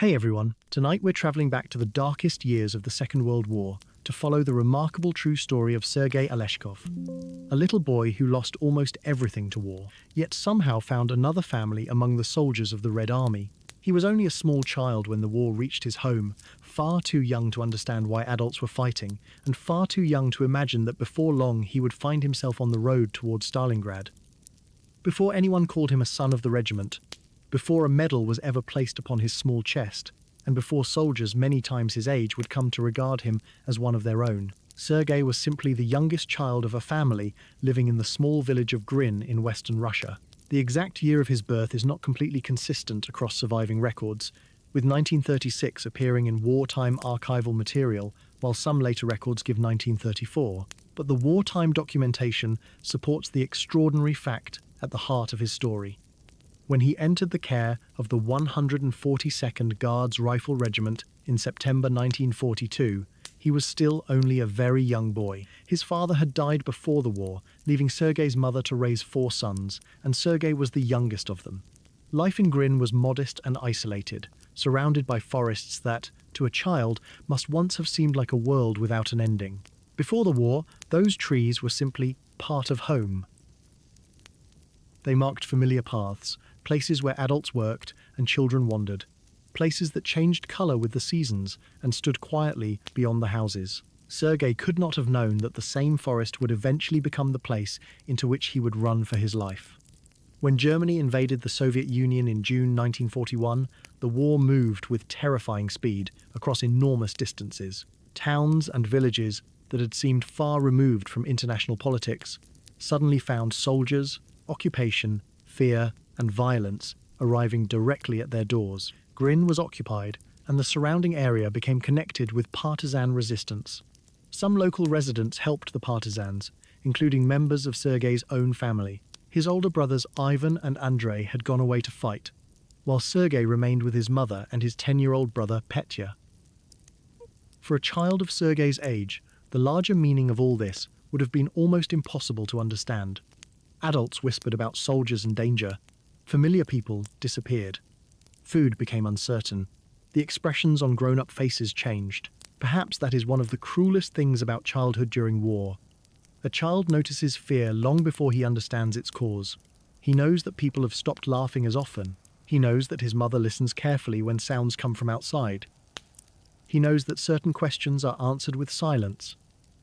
Hey everyone, tonight we're traveling back to the darkest years of the Second World War to follow the remarkable true story of Sergei Aleshkov, a little boy who lost almost everything to war, yet somehow found another family among the soldiers of the Red Army. He was only a small child when the war reached his home, far too young to understand why adults were fighting, and far too young to imagine that before long he would find himself on the road towards Stalingrad. Before anyone called him a son of the regiment, before a medal was ever placed upon his small chest, and before soldiers many times his age would come to regard him as one of their own, Sergei was simply the youngest child of a family living in the small village of Grin in western Russia. The exact year of his birth is not completely consistent across surviving records, with 1936 appearing in wartime archival material, while some later records give 1934. But the wartime documentation supports the extraordinary fact at the heart of his story. When he entered the care of the 142nd Guards Rifle Regiment in September 1942, he was still only a very young boy. His father had died before the war, leaving Sergei's mother to raise 4 sons, and Sergei was the youngest of them. Life in Grin was modest and isolated, surrounded by forests that, to a child, must once have seemed like a world without an ending. Before the war, those trees were simply part of home. They marked familiar paths, places where adults worked and children wandered, places that changed colour with the seasons and stood quietly beyond the houses. Sergei could not have known that the same forest would eventually become the place into which he would run for his life. When Germany invaded the Soviet Union in June 1941, the war moved with terrifying speed across enormous distances. Towns and villages that had seemed far removed from international politics suddenly found soldiers, occupation, fear, and violence arriving directly at their doors. Grin was occupied, and the surrounding area became connected with partisan resistance. Some local residents helped the partisans, including members of Sergei's own family. His older brothers Ivan and Andrei had gone away to fight, while Sergei remained with his mother and his 10-year-old brother Petya. For a child of Sergei's age, the larger meaning of all this would have been almost impossible to understand. Adults whispered about soldiers and danger. Familiar people disappeared. Food became uncertain. The expressions on grown-up faces changed. Perhaps that is one of the cruelest things about childhood during war. A child notices fear long before he understands its cause. He knows that people have stopped laughing as often. He knows that his mother listens carefully when sounds come from outside. He knows that certain questions are answered with silence.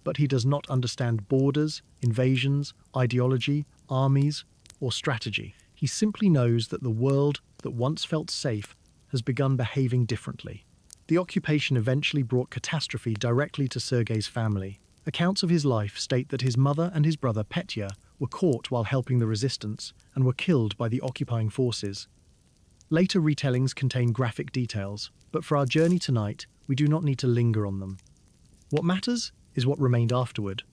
But he does not understand borders, invasions, ideology, armies, or strategy. He simply knows that the world that once felt safe has begun behaving differently. The occupation eventually brought catastrophe directly to Sergei's family. Accounts of his life state that his mother and his brother Petya were caught while helping the resistance and were killed by the occupying forces. Later retellings contain graphic details, but for our journey tonight, we do not need to linger on them. What matters is what remained afterward.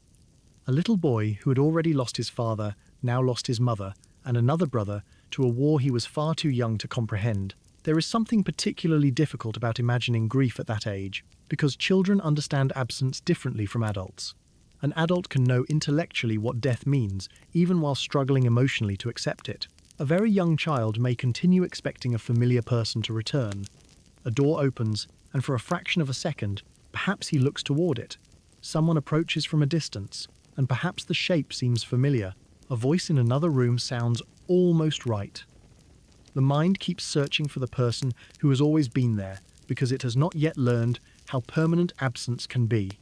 A little boy who had already lost his father now lost his mother and another brother to a war he was far too young to comprehend. There is something particularly difficult about imagining grief at that age, because children understand absence differently from adults. An adult can know intellectually what death means, even while struggling emotionally to accept it. A very young child may continue expecting a familiar person to return. A door opens, and for a fraction of a second, perhaps he looks toward it. Someone approaches from a distance, and perhaps the shape seems familiar. A voice in another room sounds almost right. The mind keeps searching for the person who has always been there, because it has not yet learned how permanent absence can be.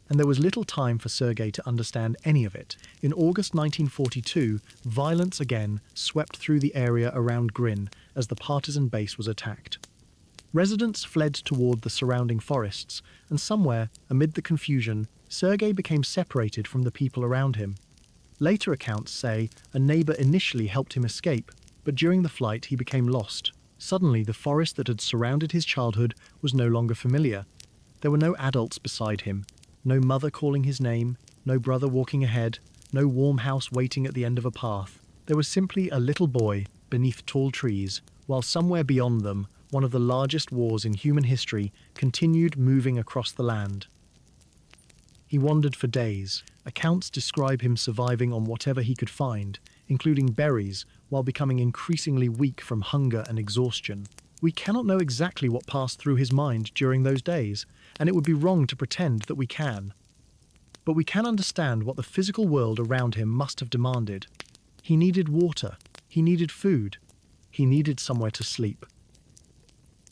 And there was little time for Sergei to understand any of it. In August 1942, violence again swept through the area around Grin as the partisan base was attacked. Residents fled toward the surrounding forests, and somewhere, amid the confusion, Sergei became separated from the people around him. Later accounts say a neighbor initially helped him escape, but during the flight he became lost. Suddenly, the forest that had surrounded his childhood was no longer familiar. There were no adults beside him, no mother calling his name, no brother walking ahead, no warm house waiting at the end of a path. There was simply a little boy beneath tall trees, while somewhere beyond them, one of the largest wars in human history continued moving across the land. He wandered for days. Accounts describe him surviving on whatever he could find, including berries, while becoming increasingly weak from hunger and exhaustion. We cannot know exactly what passed through his mind during those days, and it would be wrong to pretend that we can. But we can understand what the physical world around him must have demanded. He needed water, he needed food, he needed somewhere to sleep.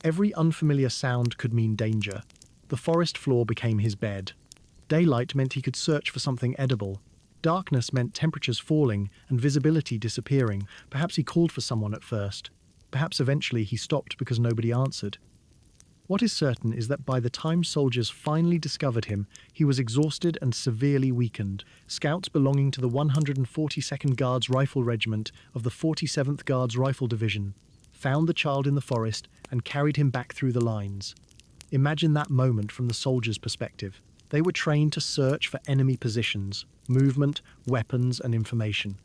Every unfamiliar sound could mean danger. The forest floor became his bed. Daylight meant he could search for something edible. Darkness meant temperatures falling and visibility disappearing. Perhaps he called for someone at first. Perhaps eventually he stopped because nobody answered. What is certain is that by the time soldiers finally discovered him, he was exhausted and severely weakened. Scouts belonging to the 142nd Guards Rifle Regiment of the 47th Guards Rifle Division found the child in the forest and carried him back through the lines. Imagine that moment from the soldiers' perspective. They were trained to search for enemy positions, movement, weapons, and information.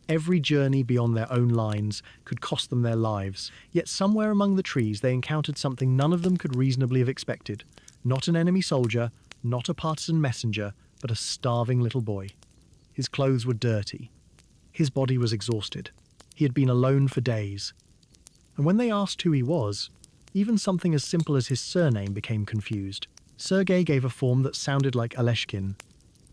Every journey beyond their own lines could cost them their lives, yet somewhere among the trees they encountered something none of them could reasonably have expected. Not an enemy soldier, not a partisan messenger, but a starving little boy. His clothes were dirty. His body was exhausted. He had been alone for days. And when they asked who he was, even something as simple as his surname became confused. Sergei gave a form that sounded like Aleshkin,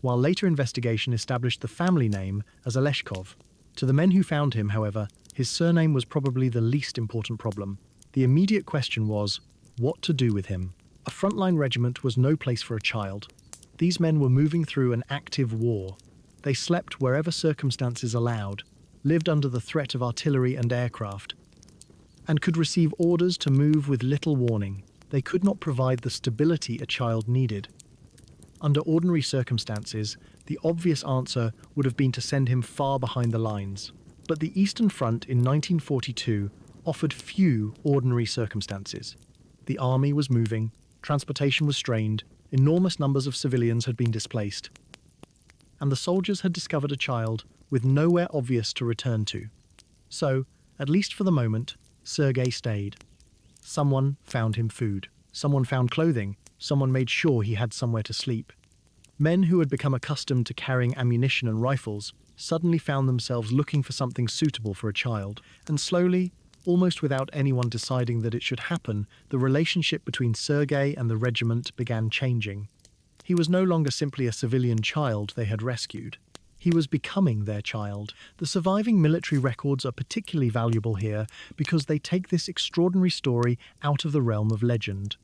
while later investigation established the family name as Aleshkov. To the men who found him, however, his surname was probably the least important problem. The immediate question was, what to do with him? A frontline regiment was no place for a child. These men were moving through an active war. They slept wherever circumstances allowed, lived under the threat of artillery and aircraft, and could receive orders to move with little warning. They could not provide the stability a child needed. Under ordinary circumstances, the obvious answer would have been to send him far behind the lines. But the Eastern Front in 1942 offered few ordinary circumstances. The army was moving, transportation was strained, enormous numbers of civilians had been displaced, and the soldiers had discovered a child with nowhere obvious to return to. So, at least for the moment, Sergei stayed. Someone found him food. Someone found clothing. Someone made sure he had somewhere to sleep. Men who had become accustomed to carrying ammunition and rifles suddenly found themselves looking for something suitable for a child. And slowly, almost without anyone deciding that it should happen, the relationship between Sergei and the regiment began changing. He was no longer simply a civilian child they had rescued. He was becoming their child. The surviving military records are particularly valuable here because they take this extraordinary story out of the realm of legend.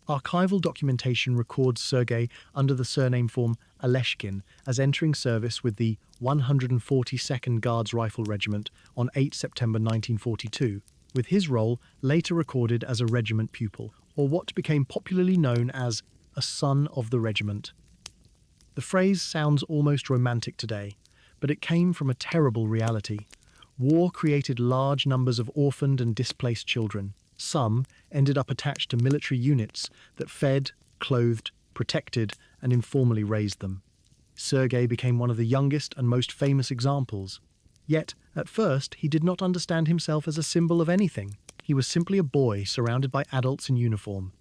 Archival documentation records Sergei under the surname form Aleshkin as entering service with the 142nd Guards Rifle Regiment on 8 September 1942, with his role later recorded as a regiment pupil, or what became popularly known as a son of the regiment. The phrase sounds almost romantic today, but it came from a terrible reality. War created large numbers of orphaned and displaced children. Some ended up attached to military units that fed, clothed, protected, and informally raised them. Sergei became one of the youngest and most famous examples. Yet, at first, he did not understand himself as a symbol of anything. He was simply a boy surrounded by adults in uniform.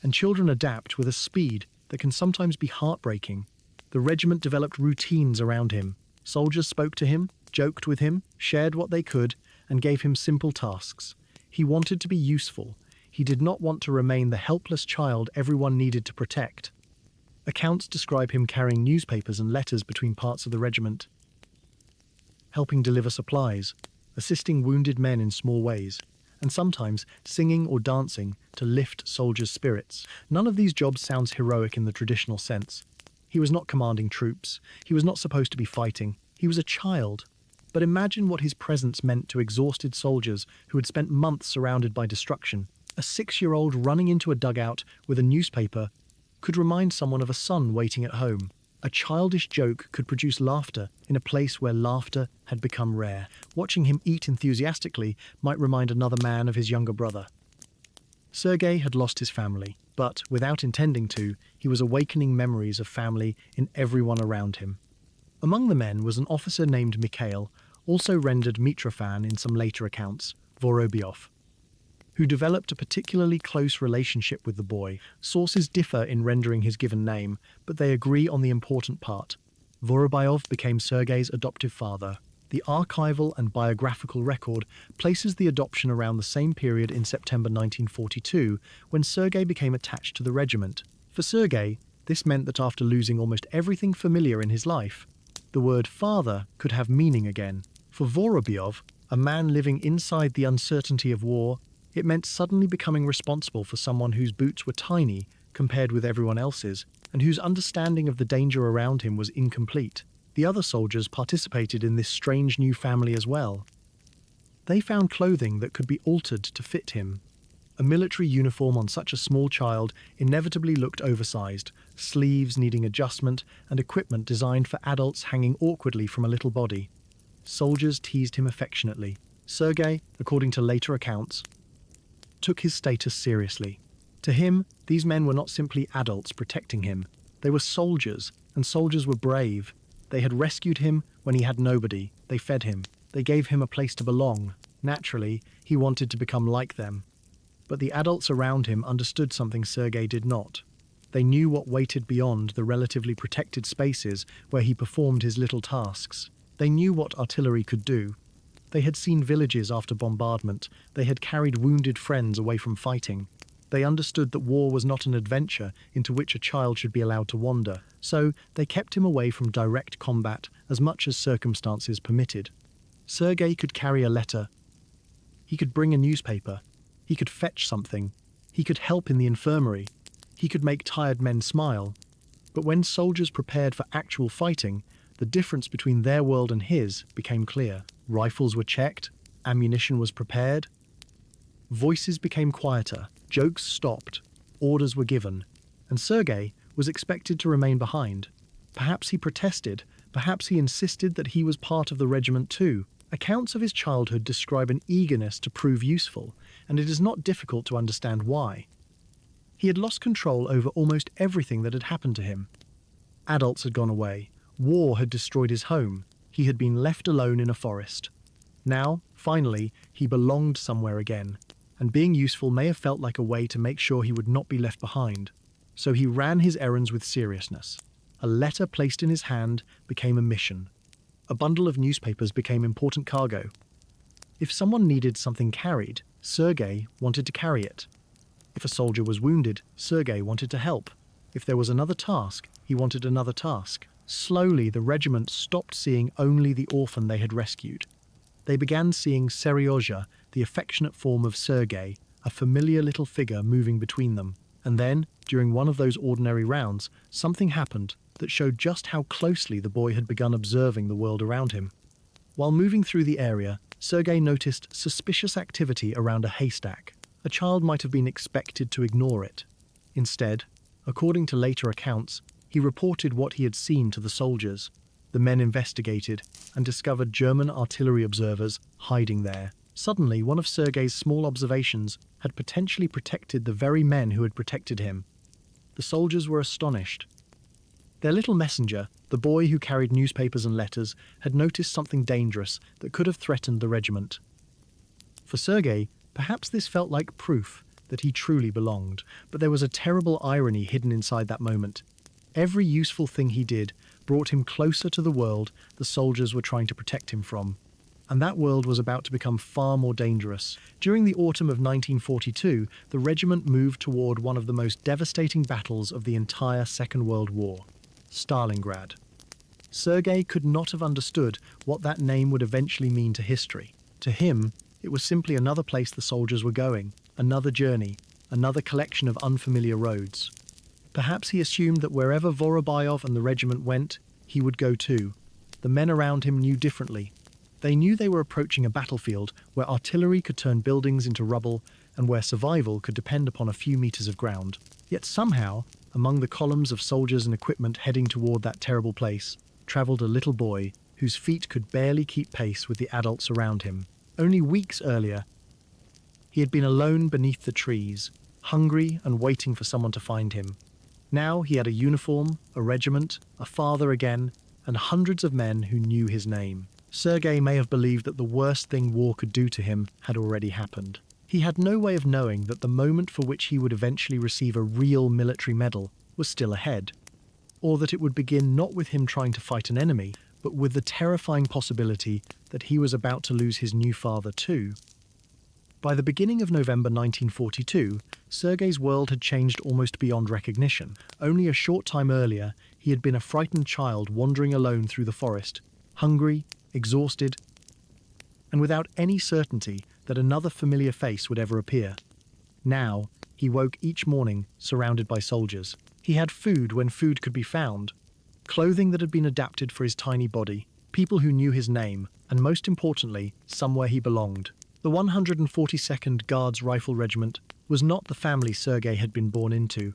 And children adapt with a speed that can sometimes be heartbreaking. The regiment developed routines around him. Soldiers spoke to him, joked with him, shared what they could, and gave him simple tasks. He wanted to be useful. He did not want to remain the helpless child everyone needed to protect. Accounts describe him carrying newspapers and letters between parts of the regiment, helping deliver supplies, assisting wounded men in small ways, and sometimes singing or dancing to lift soldiers' spirits. None of these jobs sounds heroic in the traditional sense. He was not commanding troops. He was not supposed to be fighting. He was a child. But imagine what his presence meant to exhausted soldiers who had spent months surrounded by destruction. A 6-year-old running into a dugout with a newspaper could remind someone of a son waiting at home. A childish joke could produce laughter in a place where laughter had become rare. Watching him eat enthusiastically might remind another man of his younger brother. Sergei had lost his family, but without intending to, he was awakening memories of family in everyone around him. Among the men was an officer named Mikhail, also rendered Mitrofan in some later accounts, Vorobyov, who developed a particularly close relationship with the boy. Sources differ in rendering his given name, but they agree on the important part. Vorobyov became Sergei's adoptive father. The archival and biographical record places the adoption around the same period in September 1942, when Sergei became attached to the regiment. For Sergei, this meant that after losing almost everything familiar in his life, the word father could have meaning again. For Vorobyov, a man living inside the uncertainty of war, it meant suddenly becoming responsible for someone whose boots were tiny compared with everyone else's, and whose understanding of the danger around him was incomplete. The other soldiers participated in this strange new family as well. They found clothing that could be altered to fit him. A military uniform on such a small child inevitably looked oversized, sleeves needing adjustment, and equipment designed for adults hanging awkwardly from a little body. Soldiers teased him affectionately. Sergei, according to later accounts, took his status seriously. To him, these men were not simply adults protecting him. They were soldiers, and soldiers were brave. They had rescued him when he had nobody. They fed him. They gave him a place to belong. Naturally, he wanted to become like them. But the adults around him understood something Sergei did not. They knew what waited beyond the relatively protected spaces where he performed his little tasks. They knew what artillery could do. They had seen villages after bombardment. They had carried wounded friends away from fighting. They understood that war was not an adventure into which a child should be allowed to wander, so they kept him away from direct combat as much as circumstances permitted. Sergei could carry a letter. He could bring a newspaper. He could fetch something. He could help in the infirmary. He could make tired men smile. But when soldiers prepared for actual fighting, the difference between their world and his became clear. Rifles were checked. Ammunition was prepared. Voices became quieter. Jokes stopped. Orders were given. And Sergei was expected to remain behind. Perhaps he protested. Perhaps he insisted that he was part of the regiment too. Accounts of his childhood describe an eagerness to prove useful, and it is not difficult to understand why. He had lost control over almost everything that had happened to him. Adults had gone away. War had destroyed his home. He had been left alone in a forest. Now, finally, he belonged somewhere again, and being useful may have felt like a way to make sure he would not be left behind. So he ran his errands with seriousness. A letter placed in his hand became a mission. A bundle of newspapers became important cargo. If someone needed something carried, Sergei wanted to carry it. If a soldier was wounded, Sergei wanted to help. If there was another task, he wanted another task. Slowly, the regiment stopped seeing only the orphan they had rescued. They began seeing Seryozha, the affectionate form of Sergei, a familiar little figure moving between them. And then, during one of those ordinary rounds, something happened that showed just how closely the boy had begun observing the world around him. While moving through the area, Sergei noticed suspicious activity around a haystack. A child might have been expected to ignore it. Instead, according to later accounts, he reported what he had seen to the soldiers. The men investigated and discovered German artillery observers hiding there. Suddenly, one of Sergei's small observations had potentially protected the very men who had protected him. The soldiers were astonished. Their little messenger, the boy who carried newspapers and letters, had noticed something dangerous that could have threatened the regiment. For Sergei, perhaps this felt like proof that he truly belonged, but there was a terrible irony hidden inside that moment. Every useful thing he did brought him closer to the world the soldiers were trying to protect him from. And that world was about to become far more dangerous. During the autumn of 1942, the regiment moved toward one of the most devastating battles of the entire Second World War, Stalingrad. Sergei could not have understood what that name would eventually mean to history. To him, it was simply another place the soldiers were going, another journey, another collection of unfamiliar roads. Perhaps he assumed that wherever Vorobyov and the regiment went, he would go too. The men around him knew differently. They knew they were approaching a battlefield where artillery could turn buildings into rubble and where survival could depend upon a few meters of ground. Yet somehow, among the columns of soldiers and equipment heading toward that terrible place, traveled a little boy whose feet could barely keep pace with the adults around him. Only weeks earlier, he had been alone beneath the trees, hungry and waiting for someone to find him. Now he had a uniform, a regiment, a father again, and hundreds of men who knew his name. Sergei may have believed that the worst thing war could do to him had already happened. He had no way of knowing that the moment for which he would eventually receive a real military medal was still ahead, or that it would begin not with him trying to fight an enemy, but with the terrifying possibility that he was about to lose his new father too. By the beginning of November 1942, Sergei's world had changed almost beyond recognition. Only a short time earlier, he had been a frightened child wandering alone through the forest, hungry, exhausted, and without any certainty that another familiar face would ever appear. Now, he woke each morning surrounded by soldiers. He had food when food could be found, clothing that had been adapted for his tiny body, people who knew his name, and most importantly, somewhere he belonged. The 142nd Guards Rifle Regiment was not the family Sergei had been born into,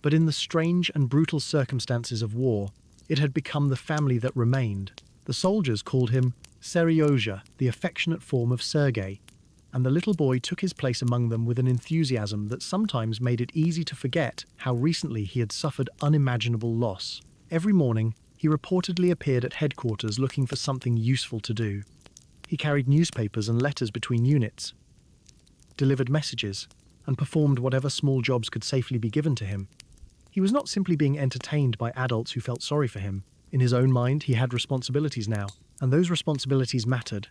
but in the strange and brutal circumstances of war, it had become the family that remained. The soldiers called him Seryoja, the affectionate form of Sergei, and the little boy took his place among them with an enthusiasm that sometimes made it easy to forget how recently he had suffered unimaginable loss. Every morning, he reportedly appeared at headquarters looking for something useful to do. He carried newspapers and letters between units, delivered messages, and performed whatever small jobs could safely be given to him. He was not simply being entertained by adults who felt sorry for him. In his own mind, he had responsibilities now, and those responsibilities mattered.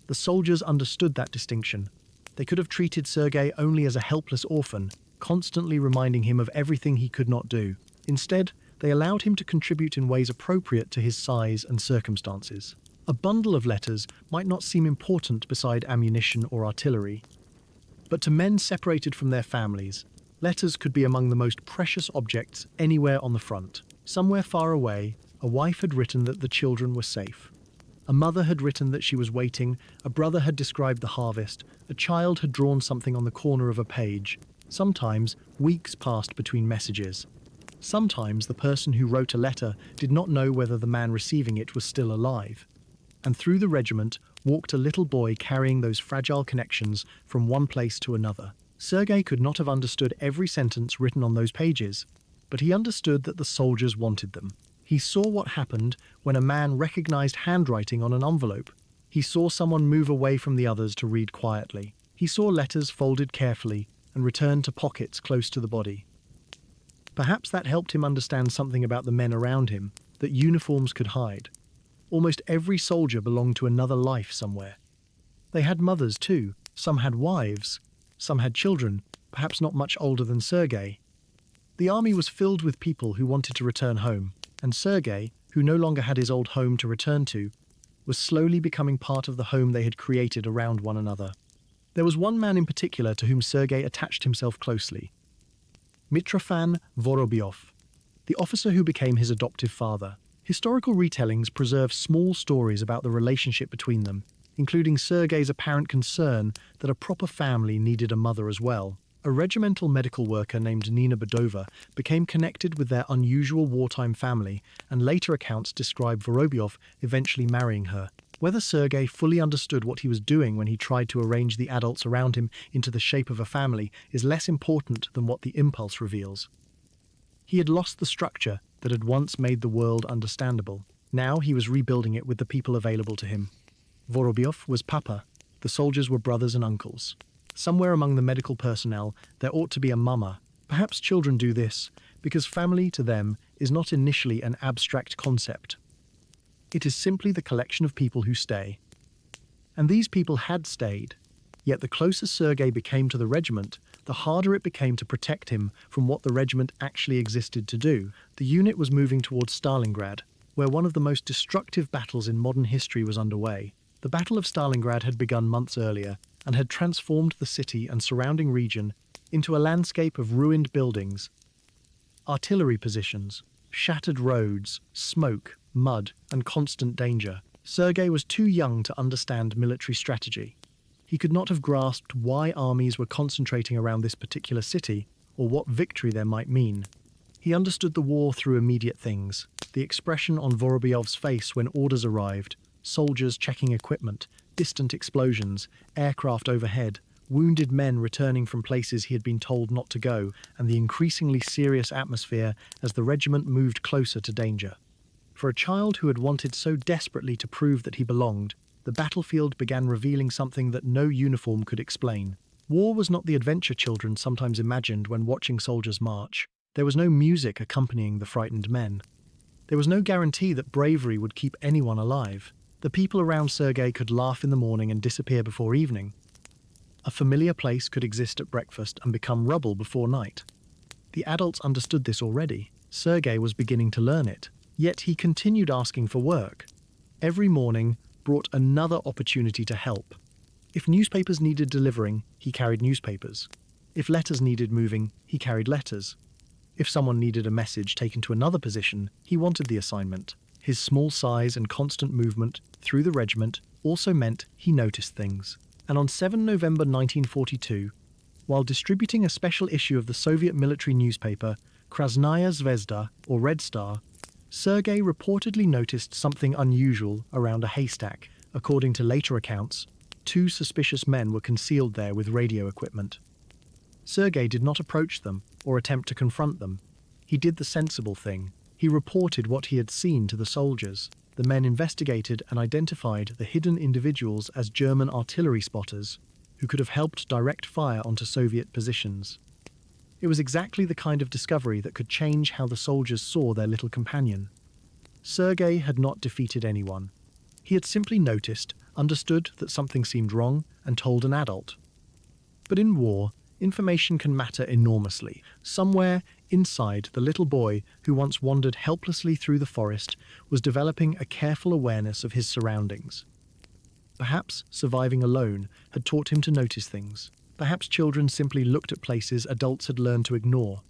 The soldiers understood that distinction. They could have treated Sergei only as a helpless orphan, constantly reminding him of everything he could not do. Instead, they allowed him to contribute in ways appropriate to his size and circumstances. A bundle of letters might not seem important beside ammunition or artillery, but to men separated from their families, letters could be among the most precious objects anywhere on the front. Somewhere far away, a wife had written that the children were safe. A mother had written that she was waiting, a brother had described the harvest, a child had drawn something on the corner of a page. Sometimes, weeks passed between messages. Sometimes the person who wrote a letter did not know whether the man receiving it was still alive. And through the regiment walked a little boy carrying those fragile connections from one place to another. Sergei could not have understood every sentence written on those pages, but he understood that the soldiers wanted them. He saw what happened when a man recognized handwriting on an envelope. He saw someone move away from the others to read quietly. He saw letters folded carefully and returned to pockets close to the body. Perhaps that helped him understand something about the men around him that uniforms could hide. Almost every soldier belonged to another life somewhere. They had mothers too. Some had wives. Some had children, perhaps not much older than Sergei. The army was filled with people who wanted to return home, and Sergei, who no longer had his old home to return to, was slowly becoming part of the home they had created around one another. There was one man in particular to whom Sergei attached himself closely. Mitrofan Vorobyov, the officer who became his adoptive father. Historical retellings preserve small stories about the relationship between them, including Sergei's apparent concern that a proper family needed a mother as well. A regimental medical worker named Nina Bedova became connected with their unusual wartime family, and later accounts describe Vorobyov eventually marrying her. Whether Sergei fully understood what he was doing when he tried to arrange the adults around him into the shape of a family is less important than what the impulse reveals. He had lost the structure that had once made the world understandable. Now he was rebuilding it with the people available to him. Vorobyov was Papa. The soldiers were brothers and uncles. Somewhere among the medical personnel, there ought to be a mama. Perhaps children do this, because family to them is not initially an abstract concept. It is simply the collection of people who stay. And these people had stayed. Yet the closer Sergei became to the regiment, the harder it became to protect him from what the regiment actually existed to do. The unit was moving towards Stalingrad, where one of the most destructive battles in modern history was underway. The Battle of Stalingrad had begun months earlier and had transformed the city and surrounding region into a landscape of ruined buildings, artillery positions, shattered roads, smoke, mud, and constant danger. Sergei was too young to understand military strategy. He could not have grasped why armies were concentrating around this particular city or what victory there might mean. He understood the war through immediate things, the expression on Vorobyov's face when orders arrived, soldiers checking equipment, distant explosions, aircraft overhead, wounded men returning from places he had been told not to go, and the increasingly serious atmosphere as the regiment moved closer to danger. For a child who had wanted so desperately to prove that he belonged, the battlefield began revealing something that no uniform could explain. War was not the adventure children sometimes imagined when watching soldiers march. There was no music accompanying the frightened men. There was no guarantee that bravery would keep anyone alive. The people around Sergei could laugh in the morning and disappear before evening. A familiar place could exist at breakfast and become rubble before night. The adults understood this already. Sergei was beginning to learn it. Yet he continued asking for work. Every morning brought another opportunity to help. If newspapers needed delivering, he carried newspapers. If letters needed moving, he carried letters. If someone needed a message taken to another position, he wanted the assignment. His small size and constant movement through the regiment also meant he noticed things. And on 7 November 1942, while distributing a special issue of the Soviet military newspaper Krasnaya Zvezda, or Red Star, Sergei reportedly noticed something unusual around a haystack. According to later accounts, 2 suspicious men were concealed there with radio equipment. Sergei did not approach them or attempt to confront them. He did the sensible thing. He reported what he had seen to the soldiers. The men investigated and identified the hidden individuals as German artillery spotters who could have helped direct fire onto Soviet positions. It was exactly the kind of discovery that could change how the soldiers saw their little companion. Sergei had not defeated anyone. He had simply noticed, understood that something seemed wrong, and told an adult. But in war, information can matter enormously. Somewhere inside, the little boy who once wandered helplessly through the forest was developing a careful awareness of his surroundings. Perhaps surviving alone had taught him to notice things. Perhaps children simply looked at places adults had learned to ignore.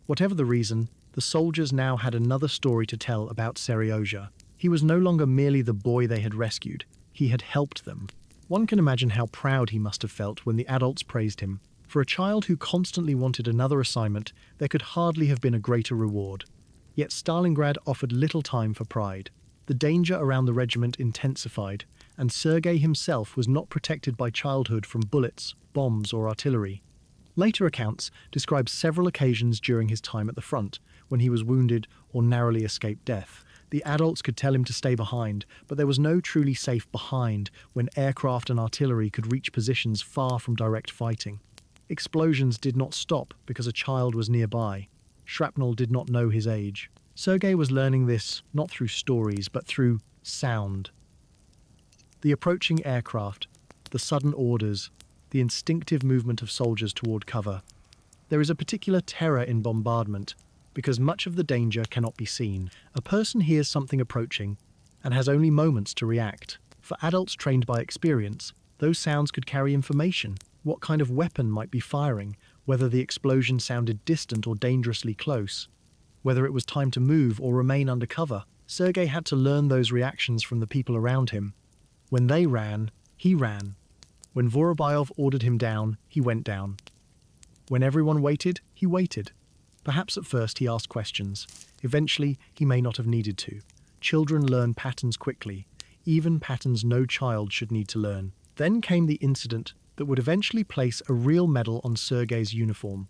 Whatever the reason, the soldiers now had another story to tell about Seryoja. He was no longer merely the boy they had rescued. He had helped them. One can imagine how proud he must have felt when the adults praised him. For a child who constantly wanted another assignment, there could hardly have been a greater reward. Yet Stalingrad offered little time for pride. The danger around the regiment intensified, and Sergei himself was not protected by childhood from bullets, bombs, or artillery. Later accounts describe several occasions during his time at the front when he was wounded or narrowly escaped death. The adults could tell him to stay behind, but there was no truly safe behind when aircraft and artillery could reach positions far from direct fighting. Explosions did not stop because a child was nearby. Shrapnel did not know his age. Sergei was learning this not through stories, but through sound. The approaching aircraft, the sudden orders, the instinctive movement of soldiers toward cover. There is a particular terror in bombardment, because much of the danger cannot be seen. A person hears something approaching and has only moments to react. For adults trained by experience, those sounds could carry information. What kind of weapon might be firing, whether the explosion sounded distant or dangerously close, whether it was time to move or remain under cover. Sergei had to learn those reactions from the people around him. When they ran, he ran. When Vorobyov ordered him down, he went down. When everyone waited, he waited. Perhaps at first he asked questions. Eventually, he may not have needed to. Children learn patterns quickly, even patterns no child should need to learn. Then came the incident that would eventually place a real medal on Sergei's uniform.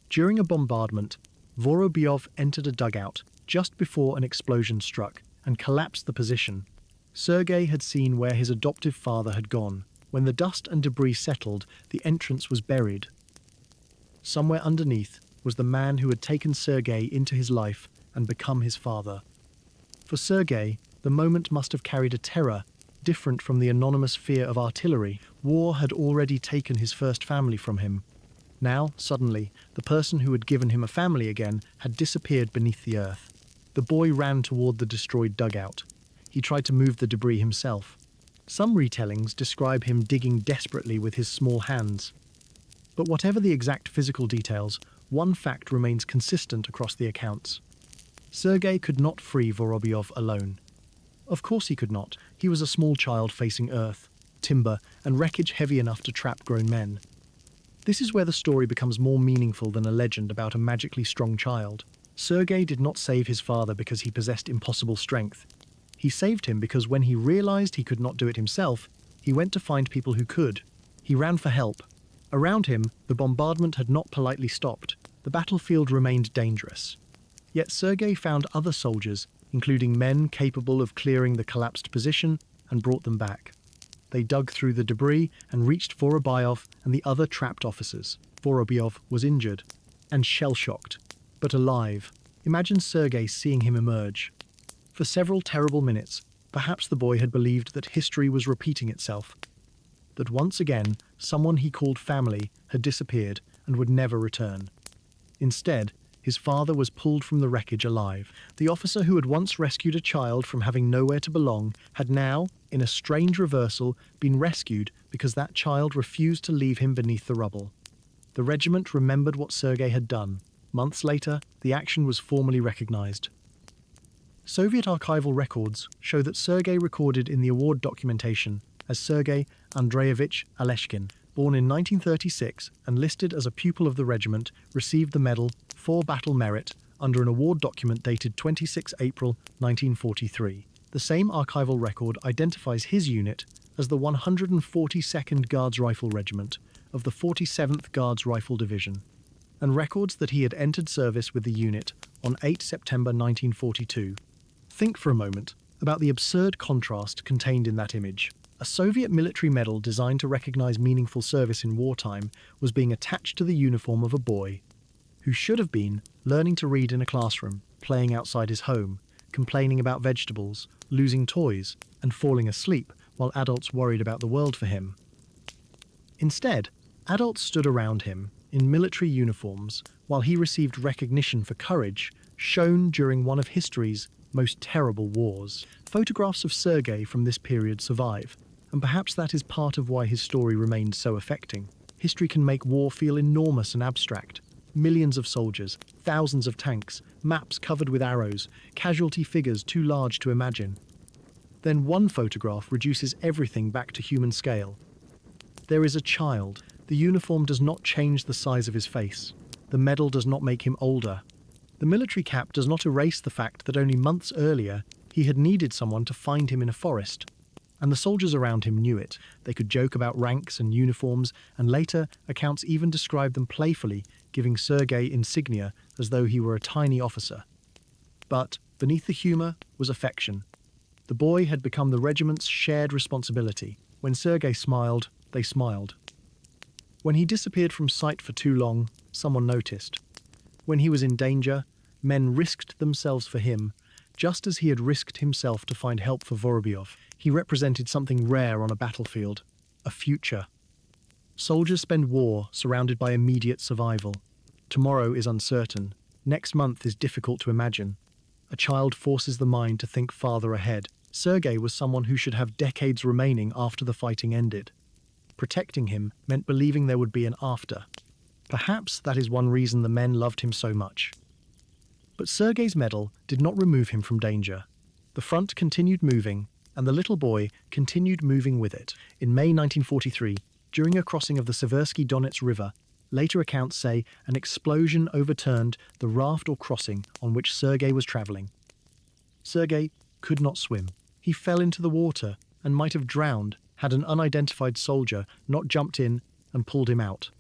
During a bombardment, Vorobyov entered a dugout just before an explosion struck and collapsed the position. Sergei had seen where his adoptive father had gone. When the dust and debris settled, the entrance was buried. Somewhere underneath was the man who had taken Sergei into his life and become his father. For Sergei, the moment must have carried a terror different from the anonymous fear of artillery. War had already taken his first family from him. Now, suddenly, the person who had given him a family again had disappeared beneath the earth. The boy ran toward the destroyed dugout. He tried to move the debris himself. Some retellings describe him digging desperately with his small hands. But whatever the exact physical details, one fact remains consistent across the accounts. Sergei could not free Vorobyov alone. Of course he could not. He was a small child facing earth, timber, and wreckage heavy enough to trap grown men. This is where the story becomes more meaningful than a legend about a magically strong child. Sergei did not save his father because he possessed impossible strength. He saved him because when he realized he could not do it himself, he went to find people who could. He ran for help. Around him, the bombardment had not politely stopped. The battlefield remained dangerous. Yet Sergei found other soldiers, including men capable of clearing the collapsed position, and brought them back. They dug through the debris and reached Vorobyov and the other trapped officers. Vorobyov was injured and shell-shocked, but alive. Imagine Sergei seeing him emerge. For several terrible minutes, Perhaps the boy had believed that history was repeating itself, that once again someone he called family had disappeared and would never return. Instead, his father was pulled from the wreckage alive. The officer who had once rescued a child from having nowhere to belong had now, in a strange reversal, been rescued because that child refused to leave him beneath the rubble. The regiment remembered what Sergei had done. Months later, the action was formally recognized. Soviet archival records show that Sergei recorded in the award documentation as Sergei Andreevich Aleshkin, born in 1936 and listed as a pupil of the regiment, received the medal for battle merit under an award document dated 26 April 1943. The same archival record identifies his unit as the 142nd Guards Rifle Regiment of the 47th Guards Rifle Division, and records that he had entered service with the unit on 8 September 1942. Think for a moment about the absurd contrast contained in that image. A Soviet military medal designed to recognize meaningful service in wartime was being attached to the uniform of a boy who should have been learning to read in a classroom, playing outside his home, complaining about vegetables, losing toys, and falling asleep while adults worried about the world for him. Instead, adults stood around him in military uniforms while he received recognition for courage shown during one of history's most terrible wars. Photographs of Sergei from this period survive, and perhaps that is part of why his story remained so affecting. History can make war feel enormous and abstract. Millions of soldiers, thousands of tanks, maps covered with arrows, casualty figures too large to imagine. Then one photograph reduces everything back to human scale. There is a child. The uniform does not change the size of his face. The medal does not make him older. The military cap does not erase the fact that only months earlier he had needed someone to find him in a forest. And the soldiers around him knew it. They could joke about ranks and uniforms, and later accounts even described them playfully, giving Sergei insignia as though he were a tiny officer. But beneath the humor was affection. The boy had become the regiment's shared responsibility. When Sergei smiled, they smiled. When he disappeared from sight for too long, someone noticed. When he was in danger, men risked themselves for him, just as he had risked himself to find help for Vorobyov. He represented something rare on a battlefield, a future. Soldiers spend war surrounded by immediate survival. Tomorrow is uncertain. Next month is difficult to imagine. A child forces the mind to think farther ahead. Sergei was someone who should have decades remaining after the fighting ended. Protecting him meant believing there would be an after. Perhaps that is one reason the men loved him so much. But Sergei's medal did not remove him from danger. The front continued moving, and the little boy continued moving with it. In May 1943, during a crossing of the Seversky Donets River, later accounts say an explosion overturned the raft or crossing on which Sergei was traveling. Sergei could not swim. He fell into the water and might have drowned had an unidentified soldier not jumped in and pulled him out.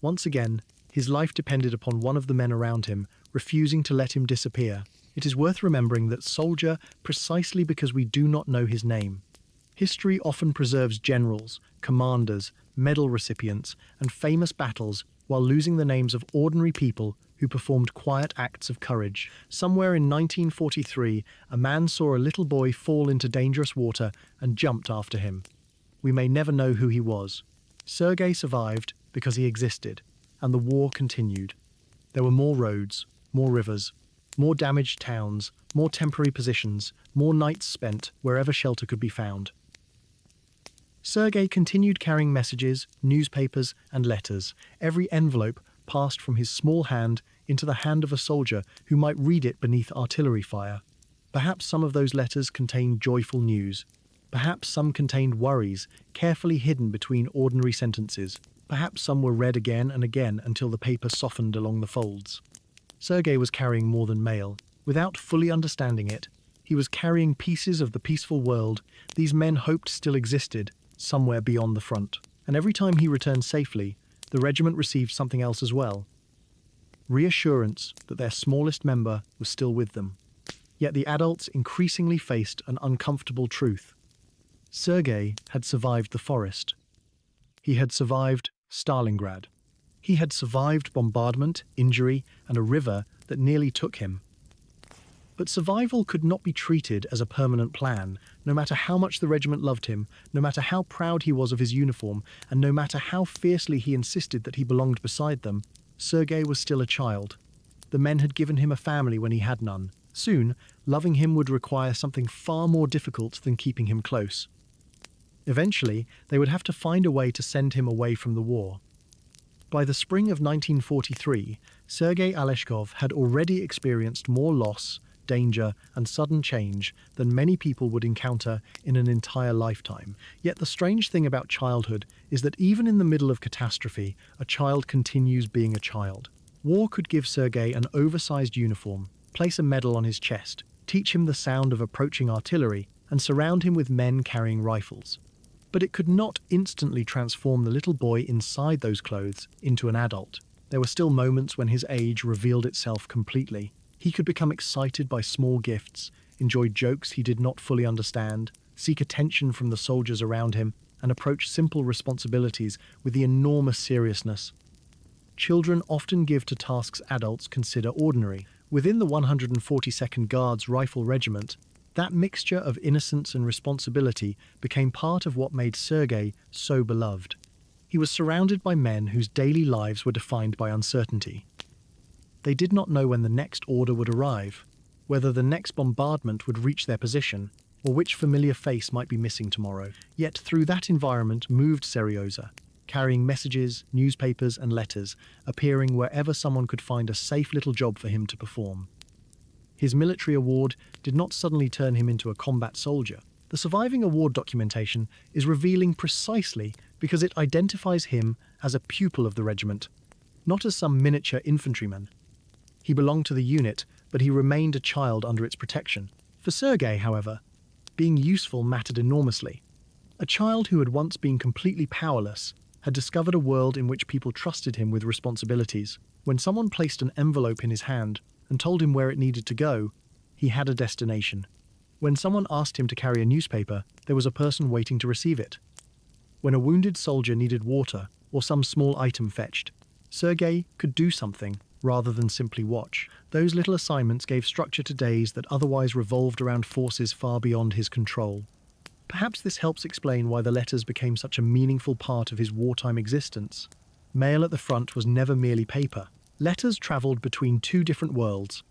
Once again, his life depended upon one of the men around him refusing to let him disappear. It is worth remembering that soldier precisely because we do not know his name. History often preserves generals, commanders, medal recipients, and famous battles while losing the names of ordinary people who performed quiet acts of courage. Somewhere in 1943, a man saw a little boy fall into dangerous water and jumped after him. We may never know who he was. Sergei survived because he existed, and the war continued. There were more roads, more rivers, more damaged towns, more temporary positions, more nights spent wherever shelter could be found. Sergei continued carrying messages, newspapers, and letters. Every envelope passed from his small hand into the hand of a soldier who might read it beneath artillery fire. Perhaps some of those letters contained joyful news. Perhaps some contained worries, carefully hidden between ordinary sentences. Perhaps some were read again and again until the paper softened along the folds. Sergei was carrying more than mail. Without fully understanding it, he was carrying pieces of the peaceful world these men hoped still existed somewhere beyond the front. And every time he returned safely, the regiment received something else as well. Reassurance that their smallest member was still with them. Yet the adults increasingly faced an uncomfortable truth. Sergei had survived the forest. He had survived Stalingrad. He had survived bombardment, injury, and a river that nearly took him. But survival could not be treated as a permanent plan, no matter how much the regiment loved him, no matter how proud he was of his uniform, and no matter how fiercely he insisted that he belonged beside them. Sergei was still a child. The men had given him a family when he had none. Soon, loving him would require something far more difficult than keeping him close. Eventually, they would have to find a way to send him away from the war. By the spring of 1943, Sergei Aleshkov had already experienced more loss, danger, and sudden change than many people would encounter in an entire lifetime. Yet the strange thing about childhood is that even in the middle of catastrophe, a child continues being a child. War could give Sergei an oversized uniform, place a medal on his chest, teach him the sound of approaching artillery, and surround him with men carrying rifles. But it could not instantly transform the little boy inside those clothes into an adult. There were still moments when his age revealed itself completely. He could become excited by small gifts, enjoy jokes he did not fully understand, seek attention from the soldiers around him, and approach simple responsibilities with the enormous seriousness. Children often give to tasks adults consider ordinary. Within the 142nd Guards Rifle Regiment, that mixture of innocence and responsibility became part of what made Sergei so beloved. He was surrounded by men whose daily lives were defined by uncertainty. They did not know when the next order would arrive, whether the next bombardment would reach their position, or which familiar face might be missing tomorrow. Yet through that environment moved Serioza, carrying messages, newspapers, and letters, appearing wherever someone could find a safe little job for him to perform. His military award did not suddenly turn him into a combat soldier. The surviving award documentation is revealing precisely because it identifies him as a pupil of the regiment, not as some miniature infantryman. He belonged to the unit, but he remained a child under its protection. For Sergei, however, being useful mattered enormously. A child who had once been completely powerless had discovered a world in which people trusted him with responsibilities. When someone placed an envelope in his hand and told him where it needed to go, he had a destination. When someone asked him to carry a newspaper, there was a person waiting to receive it. When a wounded soldier needed water or some small item fetched, Sergei could do something rather than simply watch. Those little assignments gave structure to days that otherwise revolved around forces far beyond his control. Perhaps this helps explain why the letters became such a meaningful part of his wartime existence. Mail at the front was never merely paper. Letters travelled between two different worlds.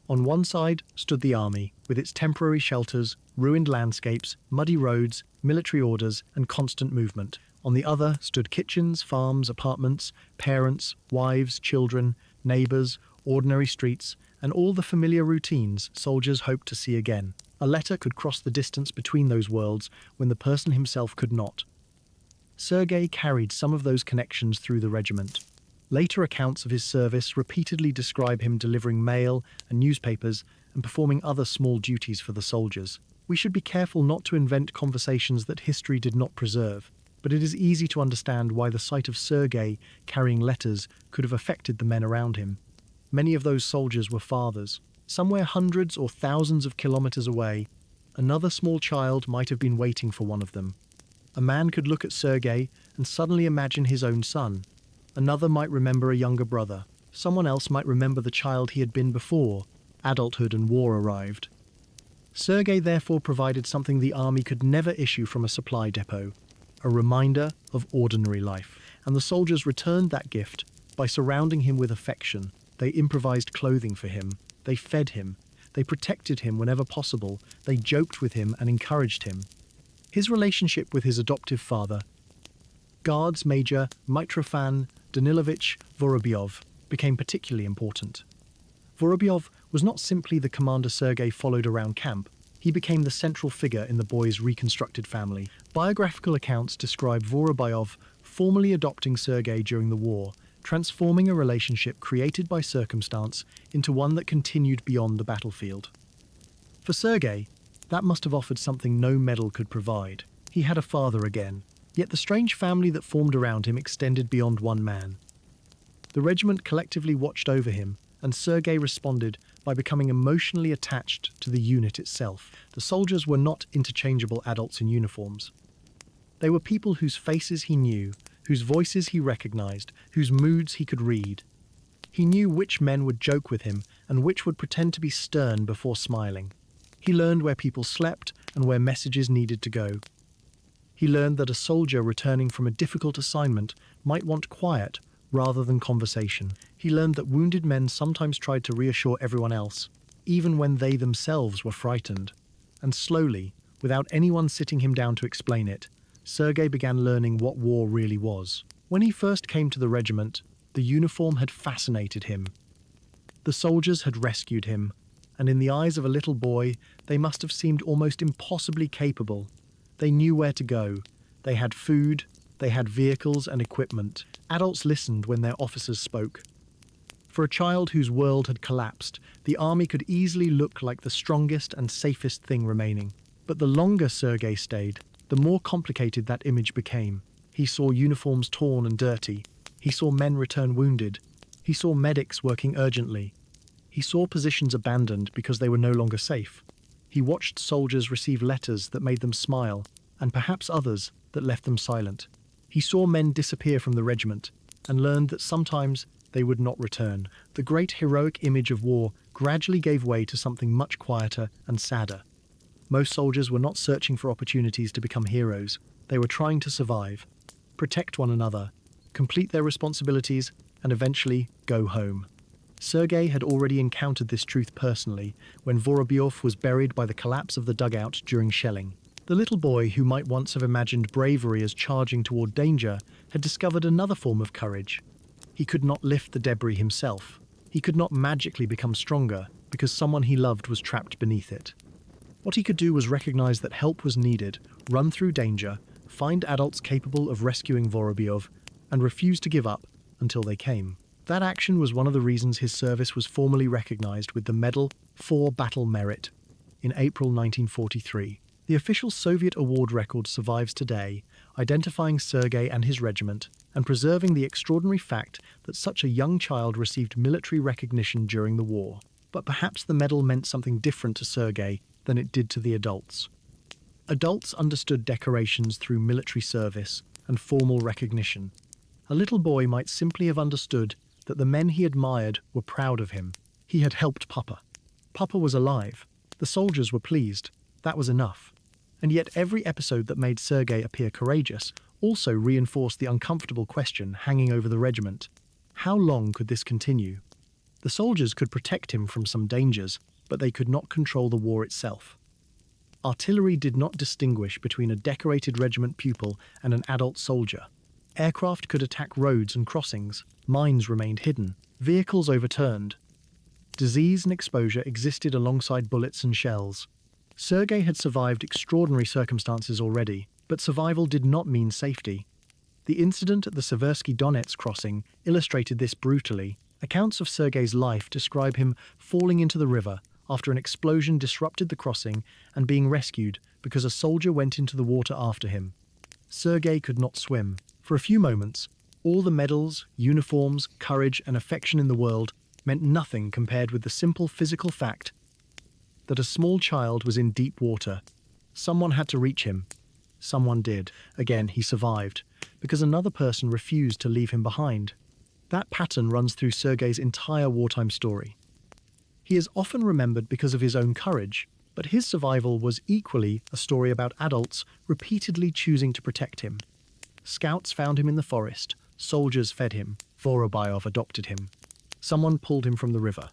On one side stood the army, with its temporary shelters, ruined landscapes, muddy roads, military orders, and constant movement. On the other stood kitchens, farms, apartments, parents, wives, children, neighbours, ordinary streets, and all the familiar routines soldiers hoped to see again. A letter could cross the distance between those worlds when the person himself could not. Sergei carried some of those connections through the regiment. Later accounts of his service repeatedly describe him delivering mail and newspapers and performing other small duties for the soldiers. We should be careful not to invent conversations that history did not preserve, but it is easy to understand why the sight of Sergei carrying letters could have affected the men around him. Many of those soldiers were fathers. Somewhere hundreds or thousands of kilometers away, another small child might have been waiting for one of them. A man could look at Sergei and suddenly imagine his own son. Another might remember a younger brother. Someone else might remember the child he had been before adulthood and war arrived. Sergei therefore provided something the army could never issue from a supply depot, a reminder of ordinary life. And the soldiers returned that gift by surrounding him with affection. They improvised clothing for him. They fed him. They protected him whenever possible. They joked with him and encouraged him. His relationship with his adoptive father, Guards Major Mitrofan Danilovich Vorobyov, became particularly important. Vorobyov was not simply the commander Sergei followed around camp. He became the central figure in the boy's reconstructed family. Biographical accounts describe Vorobyov formally adopting Sergei during the war, transforming a relationship created by circumstance into one that continued beyond the battlefield. For Sergei, that must have offered something no medal could provide. He had a father again, yet the strange family that formed around him extended beyond one man. The regiment collectively watched over him, and Sergei responded by becoming emotionally attached to the unit itself. The soldiers were not interchangeable adults in uniforms. They were people whose faces he knew, whose voices he recognized, whose moods he could read. He knew which men would joke with him and which would pretend to be stern before smiling. He learned where people slept and where messages needed to go. He learned that a soldier returning from a difficult assignment might want quiet rather than conversation. He learned that wounded men sometimes tried to reassure everyone else, even when they themselves were frightened. And slowly, without anyone sitting him down to explain it, Sergei began learning what war really was. When he first came to the regiment, the uniform had fascinated him. The soldiers had rescued him, and in the eyes of a little boy, they must have seemed almost impossibly capable. They knew where to go. They had food, they had vehicles and equipment. Adults listened when their officers spoke. For a child whose world had collapsed, the army could easily look like the strongest and safest thing remaining. But the longer Sergei stayed, the more complicated that image became. He saw uniforms torn and dirty. He saw men return wounded. He saw medics working urgently. He saw positions abandoned because they were no longer safe. He watched soldiers receive letters that made them smile, and perhaps others that left them silent. He saw men disappear from the regiment, and learned that sometimes they would not return. The great heroic image of war gradually gave way to something much quieter and sadder. Most soldiers were not searching for opportunities to become heroes. They were trying to survive, protect one another, complete their responsibilities, and eventually go home. Sergei had already encountered this truth personally when Vorobyov was buried by the collapse of the dugout during shelling. The little boy, who might once have imagined bravery as charging toward danger, had discovered another form of courage. He could not lift the debris himself. He could not magically become stronger because someone he loved was trapped beneath it. What he could do was recognize that help was needed, run through danger, find adults capable of rescuing Vorobyov, and refuse to give up until they came. That action was one of the reasons his service was formally recognized with the Medal for Battle Merit in April 1943. The official Soviet award record survives today, identifying Sergei and his regiment, and preserving the extraordinary fact that such a young child received military recognition during the war. But perhaps the medal meant something different to Sergei than it did to the adults. Adults understood decorations through military service and formal recognition. A little boy might simply have understood that the men he admired were proud of him. He had helped Papa. Papa was alive. The soldiers were pleased. That was enough. And yet every episode that made Sergei appear courageous also reinforced the uncomfortable question hanging over the regiment. How long could this continue? The soldiers could protect him from some dangers, but they could not control the war itself. Artillery did not distinguish between a decorated regiment pupil and an adult soldier. Aircraft could attack roads and crossings. Mines remained hidden. Vehicles overturned. Disease and exposure existed alongside bullets and shells. Sergei had survived extraordinary circumstances already, but survival did not mean safety. The incident at the Seversky Donets crossing illustrated this brutally. Accounts of Sergei's life describe him falling into the river after an explosion disrupted the crossing and being rescued because a soldier went into the water after him. Sergei could not swim. For a few moments, all the medals, uniforms, courage, and affection in the world meant nothing compared with the simple physical fact that a small child was in deep water. Someone had to reach him. Someone did. Again, he survived, because another person refused to leave him behind. That pattern runs through Sergei's entire wartime story. He is often remembered because of his own courage, but his survival was equally a story about adults repeatedly choosing to protect him. Scouts found him in the forest. Soldiers fed him. Vorobyov adopted him. Someone pulled him from the river.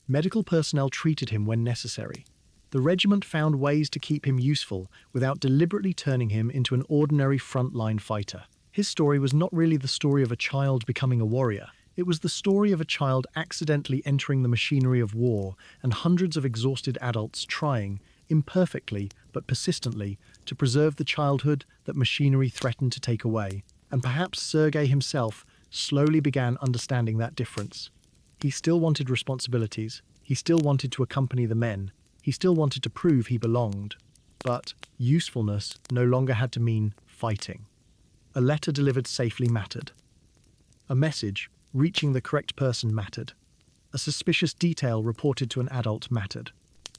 Medical personnel treated him when necessary. The regiment found ways to keep him useful without deliberately turning him into an ordinary frontline fighter. His story was not really the story of a child becoming a warrior. It was the story of a child accidentally entering the machinery of war and hundreds of exhausted adults trying, imperfectly but persistently, to preserve the childhood that machinery threatened to take away. And perhaps Sergei himself slowly began understanding that difference. He still wanted responsibilities. He still wanted to accompany the men. He still wanted to prove he belonged. But usefulness no longer had to mean fighting. A letter delivered safely mattered. A message reaching the correct person mattered. A suspicious detail reported to an adult mattered.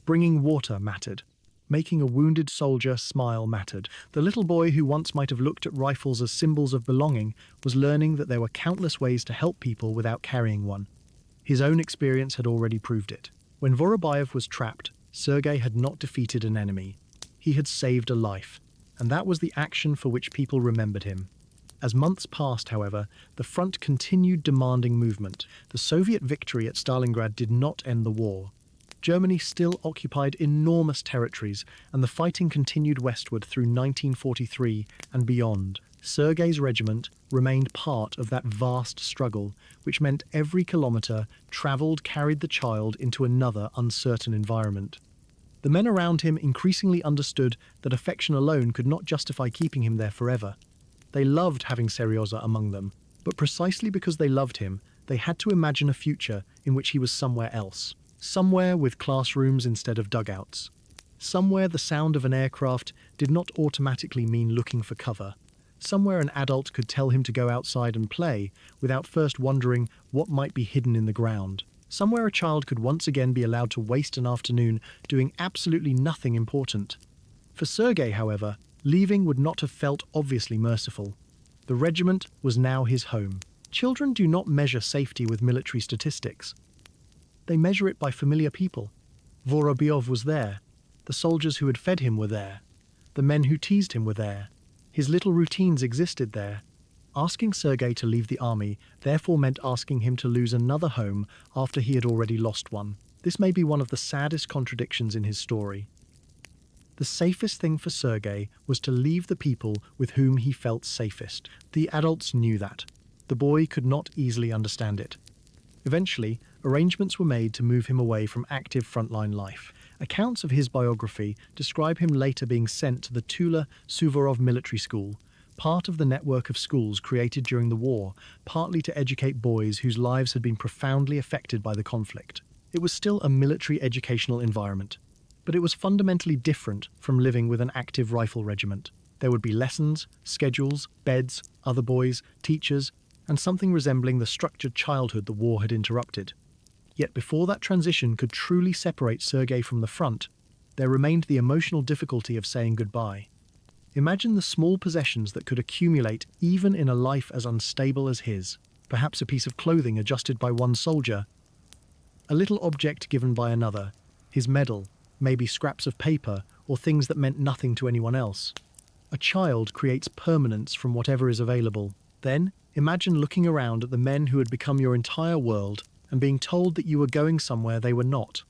Bringing water mattered. Making a wounded soldier smile mattered. The little boy who once might have looked at rifles as symbols of belonging was learning that there were countless ways to help people without carrying one. His own experience had already proved it. When Vorobayev was trapped, Sergei had not defeated an enemy. He had saved a life, and that was the action for which people remembered him. As months passed, however, the front continued demanding movement. The Soviet victory at Stalingrad did not end the war. Germany still occupied enormous territories, and the fighting continued westward through 1943 and beyond. Sergei's regiment remained part of that vast struggle, which meant every kilometre travelled carried the child into another uncertain environment. The men around him increasingly understood that affection alone could not justify keeping him there forever. They loved having Seryoza among them, but precisely because they loved him, they had to imagine a future in which he was somewhere else. Somewhere with classrooms instead of dugouts. Somewhere the sound of an aircraft did not automatically mean looking for cover. Somewhere an adult could tell him to go outside and play without first wondering what might be hidden in the ground. Somewhere a child could once again be allowed to waste an afternoon doing absolutely nothing important. For Sergei, however, leaving would not have felt obviously merciful. The regiment was now his home. Children do not measure safety with military statistics. They measure it by familiar people. Vorobyov was there. The soldiers who had fed him were there. The men who teased him were there. His little routines existed there. Asking Sergei to leave the army therefore meant asking him to lose another home after he had already lost one. This may be one of the saddest contradictions in his story. The safest thing for Sergei was to leave the people with whom he felt safest. The adults knew that. The boy could not easily understand it. Eventually, arrangements were made to move him away from active frontline life. Accounts of his biography describe him later being sent to the Tula Suvorov Military School, part of the network of schools created during the war, partly to educate boys whose lives had been profoundly affected by the conflict. It was still a military educational environment, but it was fundamentally different from living with an active rifle regiment. There would be lessons, schedules, beds, other boys, teachers, and something resembling the structured childhood the war had interrupted. Yet before that transition could truly separate Sergei from the front, there remained the emotional difficulty of saying goodbye. Imagine the small possessions that could accumulate even in a life as unstable as his. Perhaps a piece of clothing adjusted by one soldier, a little object given by another, his medal, maybe scraps of paper or things that meant nothing to anyone else. A child creates permanence from whatever is available. Then, imagine looking around at the men who had become your entire world and being told that you were going somewhere they were not.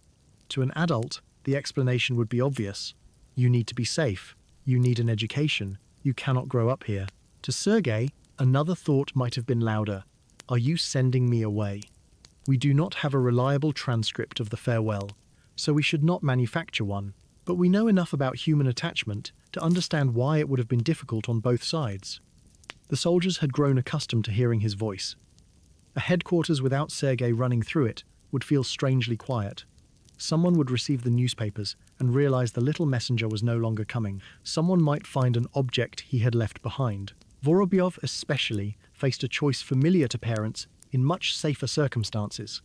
To an adult, the explanation would be obvious. You need to be safe. You need an education. You cannot grow up here. To Sergei, another thought might have been louder. Are you sending me away? We do not have a reliable transcript of the farewell, so we should not manufacture one. But we know enough about human attachment to understand why it would have been difficult on both sides. The soldiers had grown accustomed to hearing his voice. A headquarters without Sergei running through it would feel strangely quiet. Someone would receive the newspapers and realize the little messenger was no longer coming. Someone might find an object he had left behind. Vorobyov especially faced a choice familiar to parents in much safer circumstances.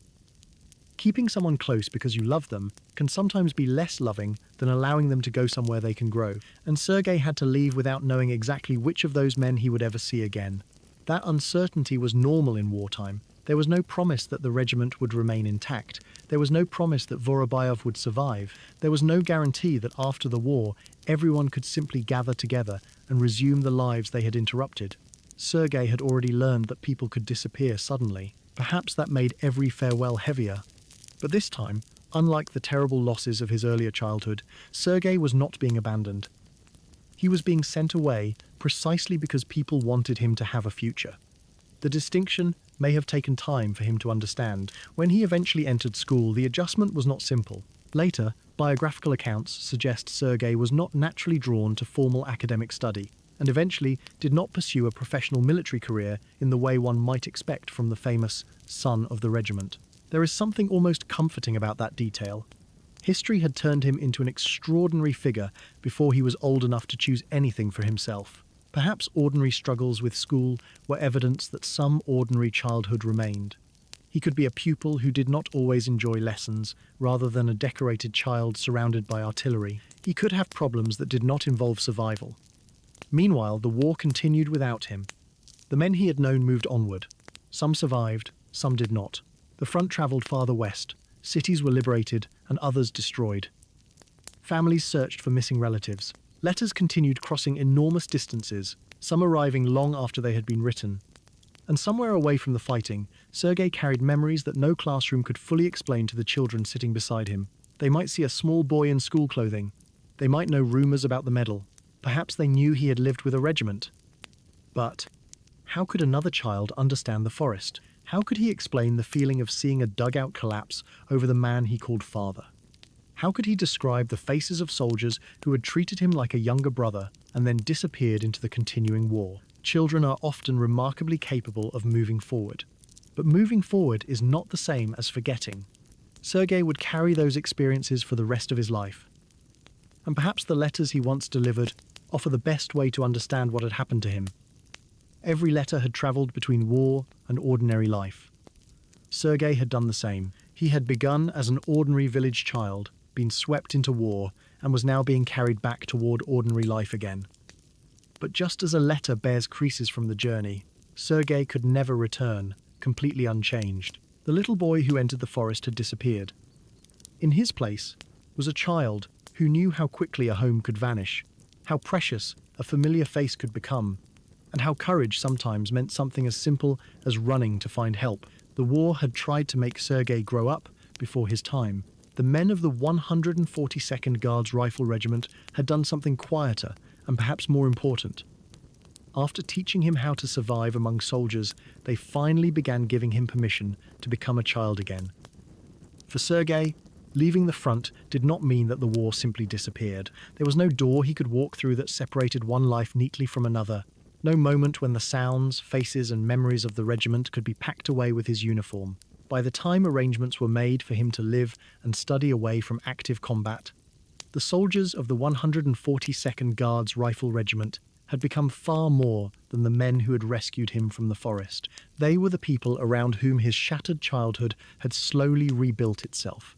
Keeping someone close because you love them can sometimes be less loving than allowing them to go somewhere they can grow. And Sergei had to leave without knowing exactly which of those men he would ever see again. That uncertainty was normal in wartime. There was no promise that the regiment would remain intact. There was no promise that Vorobyov would survive. There was no guarantee that after the war, everyone could simply gather together and resume the lives they had interrupted. Sergei had already learned that people could disappear suddenly. Perhaps that made every farewell heavier. But this time, unlike the terrible losses of his earlier childhood, Sergei was not being abandoned. He was being sent away precisely because people wanted him to have a future. The distinction may have taken time for him to understand. When he eventually entered school, the adjustment was not simple. Later, biographical accounts suggest Sergei was not naturally drawn to formal academic study, and eventually did not pursue a professional military career in the way one might expect from the famous son of the regiment. There is something almost comforting about that detail. History had turned him into an extraordinary figure before he was old enough to choose anything for himself. Perhaps ordinary struggles with school were evidence that some ordinary childhood remained. He could be a pupil who did not always enjoy lessons, rather than a decorated child surrounded by artillery. He could have problems that did not involve survival. Meanwhile, the war continued without him. The men he had known moved onward. Some survived, some did not. The front traveled farther west. Cities were liberated and others destroyed. Families searched for missing relatives. Letters continued crossing enormous distances, some arriving long after they had been written. And somewhere away from the fighting, Sergei carried memories that no classroom could fully explain to the children sitting beside him. They might see a small boy in school clothing. They might know rumors about the medal. Perhaps they knew he had lived with a regiment. But how could another child understand the forest? How could he explain the feeling of seeing a dugout collapse over the man he called father? How could he describe the faces of soldiers who had treated him like a younger brother and then disappeared into the continuing war? Children are often remarkably capable of moving forward. But moving forward is not the same as forgetting. Sergei would carry those experiences for the rest of his life. And perhaps the letters he once delivered offer the best way to understand what had happened to him. Every letter had traveled between war and ordinary life. Sergei had done the same. He had begun as an ordinary village child, been swept into war, and was now being carried back toward ordinary life again. But just as a letter bears creases from the journey, Sergei could never return, completely unchanged. The little boy who entered the forest had disappeared. In his place was a child who knew how quickly a home could vanish, how precious a familiar face could become, and how courage sometimes meant something as simple as running to find help. The war had tried to make Sergei grow up before his time. The men of the 142nd Guards Rifle Regiment had done something quieter and perhaps more important. After teaching him how to survive among soldiers, they finally began giving him permission to become a child again. For Sergei, leaving the front did not mean that the war simply disappeared. There was no door he could walk through that separated one life neatly from another. No moment when the sounds, faces, and memories of the regiment could be packed away with his uniform. By the time arrangements were made for him to live and study away from active combat, the soldiers of the 142nd Guards Rifle Regiment had become far more than the men who had rescued him from the forest. They were the people around whom his shattered childhood had slowly rebuilt itself.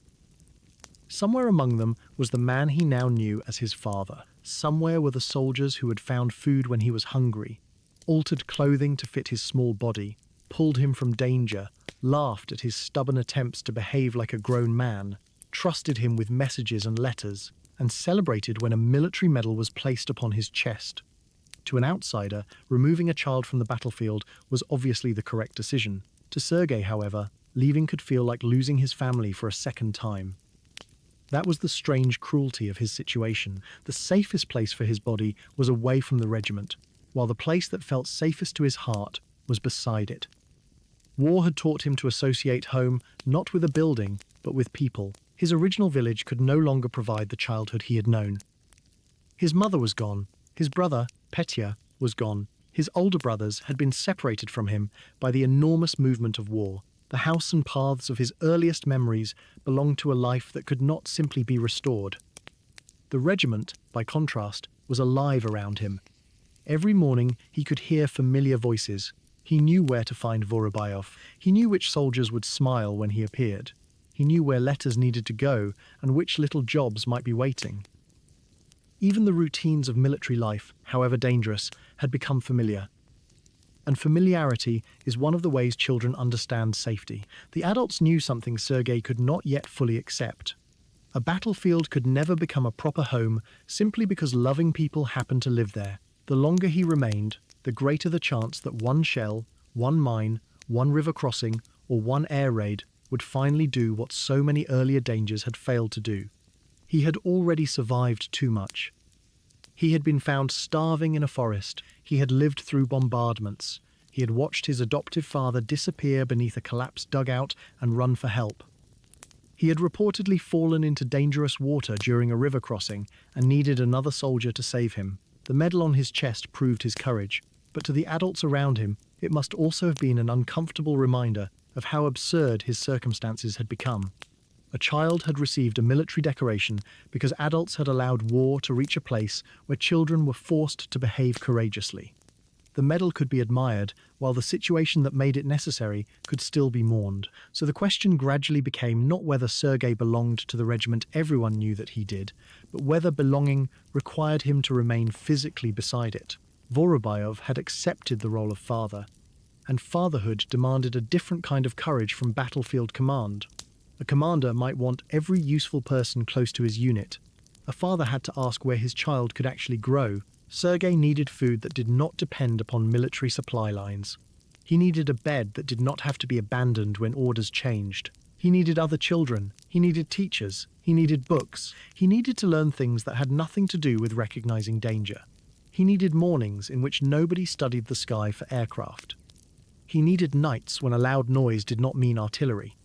Somewhere among them was the man he now knew as his father. Somewhere were the soldiers who had found food when he was hungry, altered clothing to fit his small body, pulled him from danger, laughed at his stubborn attempts to behave like a grown man, trusted him with messages and letters, and celebrated when a military medal was placed upon his chest. To an outsider, removing a child from the battlefield was obviously the correct decision. To Sergei, however, leaving could feel like losing his family for a second time. That was the strange cruelty of his situation. The safest place for his body was away from the regiment, while the place that felt safest to his heart was beside it. War had taught him to associate home not with a building, but with people. His original village could no longer provide the childhood he had known. His mother was gone. His brother, Petya, was gone. His older brothers had been separated from him by the enormous movement of war. The house and paths of his earliest memories belonged to a life that could not simply be restored. The regiment, by contrast, was alive around him. Every morning he could hear familiar voices. He knew where to find Vorobyov. He knew which soldiers would smile when he appeared. He knew where letters needed to go and which little jobs might be waiting. Even the routines of military life, however dangerous, had become familiar. And familiarity is one of the ways children understand safety. The adults knew something Sergei could not yet fully accept. A battlefield could never become a proper home simply because loving people happened to live there. The longer he remained, the greater the chance that one shell, one mine, one river crossing, or one air raid would finally do what so many earlier dangers had failed to do. He had already survived too much. He had been found starving in a forest. He had lived through bombardments. He had watched his adoptive father disappear beneath a collapsed dugout and run for help. He had reportedly fallen into dangerous water during a river crossing and needed another soldier to save him. The medal on his chest proved his courage, but to the adults around him, it must also have been an uncomfortable reminder of how absurd his circumstances had become. A child had received a military decoration because adults had allowed war to reach a place where children were forced to behave courageously. The medal could be admired, while the situation that made it necessary could still be mourned. So the question gradually became not whether Sergei belonged to the regiment everyone knew that he did, but whether belonging required him to remain physically beside it. Vorobyov had accepted the role of father, and fatherhood demanded a different kind of courage from battlefield command. A commander might want every useful person close to his unit. A father had to ask where his child could actually grow. Sergei needed food that did not depend upon military supply lines. He needed a bed that did not have to be abandoned when orders changed. He needed other children. He needed teachers. He needed books. He needed to learn things that had nothing to do with recognizing danger. He needed mornings in which nobody studied the sky for aircraft. He needed nights when a loud noise did not mean artillery.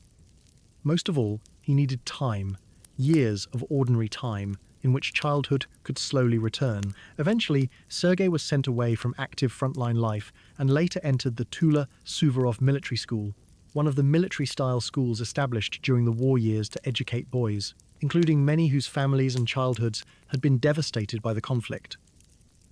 Most of all, he needed time, years of ordinary time, in which childhood could slowly return. Eventually, Sergei was sent away from active frontline life and later entered the Tula Suvorov Military School, one of the military-style schools established during the war years to educate boys, including many whose families and childhoods had been devastated by the conflict.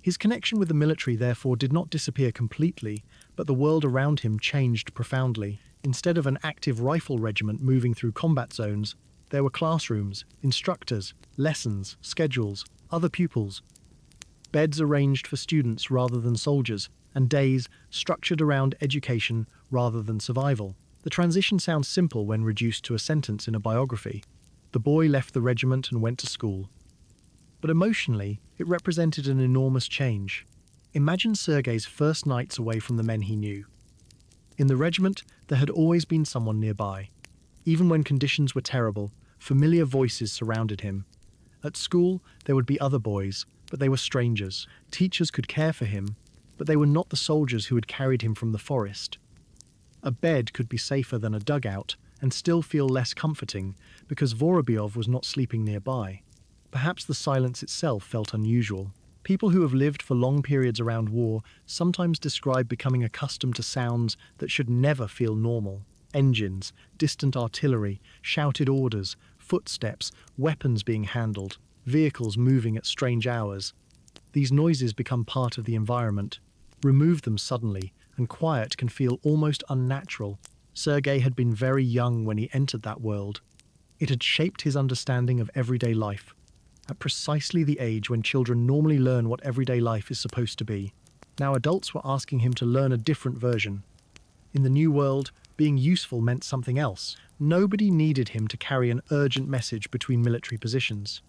His connection with the military therefore did not disappear completely, but the world around him changed profoundly. Instead of an active rifle regiment moving through combat zones, there were classrooms, instructors, lessons, schedules, other pupils, beds arranged for students rather than soldiers, and days structured around education rather than survival. The transition sounds simple when reduced to a sentence in a biography. The boy left the regiment and went to school. But emotionally, it represented an enormous change. Imagine Sergei's first nights away from the men he knew. In the regiment, there had always been someone nearby. Even when conditions were terrible, familiar voices surrounded him. At school, there would be other boys, but they were strangers. Teachers could care for him, but they were not the soldiers who had carried him from the forest. A bed could be safer than a dugout and still feel less comforting because Vorobyov was not sleeping nearby. Perhaps the silence itself felt unusual. People who have lived for long periods around war sometimes describe becoming accustomed to sounds that should never feel normal. Engines, distant artillery, shouted orders, footsteps, weapons being handled, vehicles moving at strange hours. These noises become part of the environment. Remove them suddenly, and quiet can feel almost unnatural. Sergei had been very young when he entered that world. It had shaped his understanding of everyday life, at precisely the age when children normally learn what everyday life is supposed to be. Now adults were asking him to learn a different version. In the new world, being useful meant something else. Nobody needed him to carry an urgent message between military positions.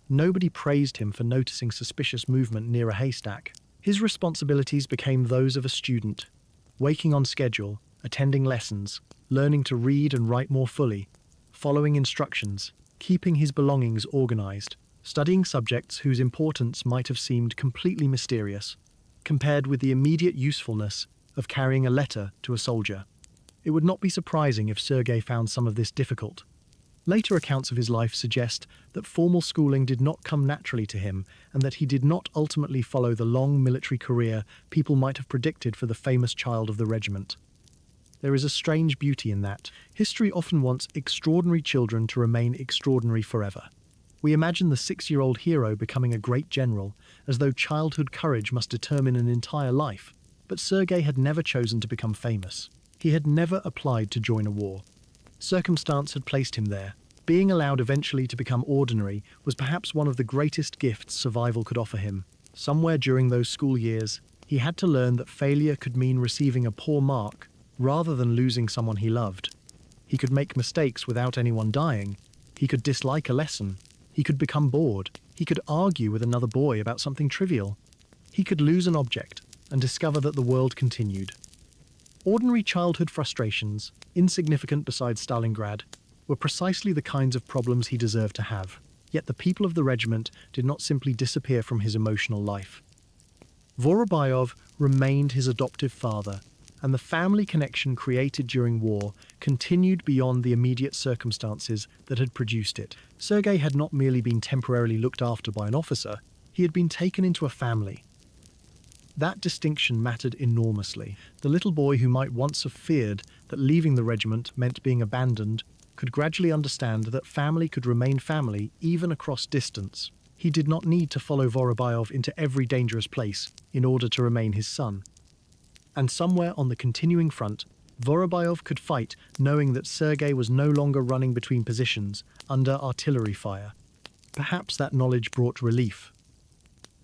Nobody praised him for noticing suspicious movement near a haystack. His responsibilities became those of a student, waking on schedule, attending lessons, learning to read and write more fully, following instructions, keeping his belongings organized, studying subjects whose importance might have seemed completely mysterious, compared with the immediate usefulness of carrying a letter to a soldier. It would not be surprising if Sergei found some of this difficult. Later accounts of his life suggest that formal schooling did not come naturally to him and that he did not ultimately follow the long military career people might have predicted for the famous child of the regiment. There is a strange beauty in that. History often wants extraordinary children to remain extraordinary forever. We imagine the 6-year-old hero becoming a great general, as though childhood courage must determine an entire life. But Sergei had never chosen to become famous. He had never applied to join a war. Circumstance had placed him there. Being allowed eventually to become ordinary was perhaps one of the greatest gifts survival could offer him. Somewhere during those school years, he had to learn that failure could mean receiving a poor mark rather than losing someone he loved. He could make mistakes without anyone dying. He could dislike a lesson. He could become bored. He could argue with another boy about something trivial. He could lose an object and discover that the world continued. Ordinary childhood frustrations, insignificant beside Stalingrad, were precisely the kinds of problems he deserved to have. Yet the people of the regiment did not simply disappear from his emotional life. Vorobyov remained his adoptive father, and the family connection created during war continued beyond the immediate circumstances that had produced it. Sergei had not merely been temporarily looked after by an officer, he had been taken into a family. That distinction mattered enormously. The little boy who might once have feared that leaving the regiment meant being abandoned could gradually understand that family could remain family even across distance. He did not need to follow Vorobyov into every dangerous place in order to remain his son. And somewhere on the continuing front, Vorobyov could fight, knowing that Sergei was no longer running between positions, under artillery fire. Perhaps that knowledge brought relief,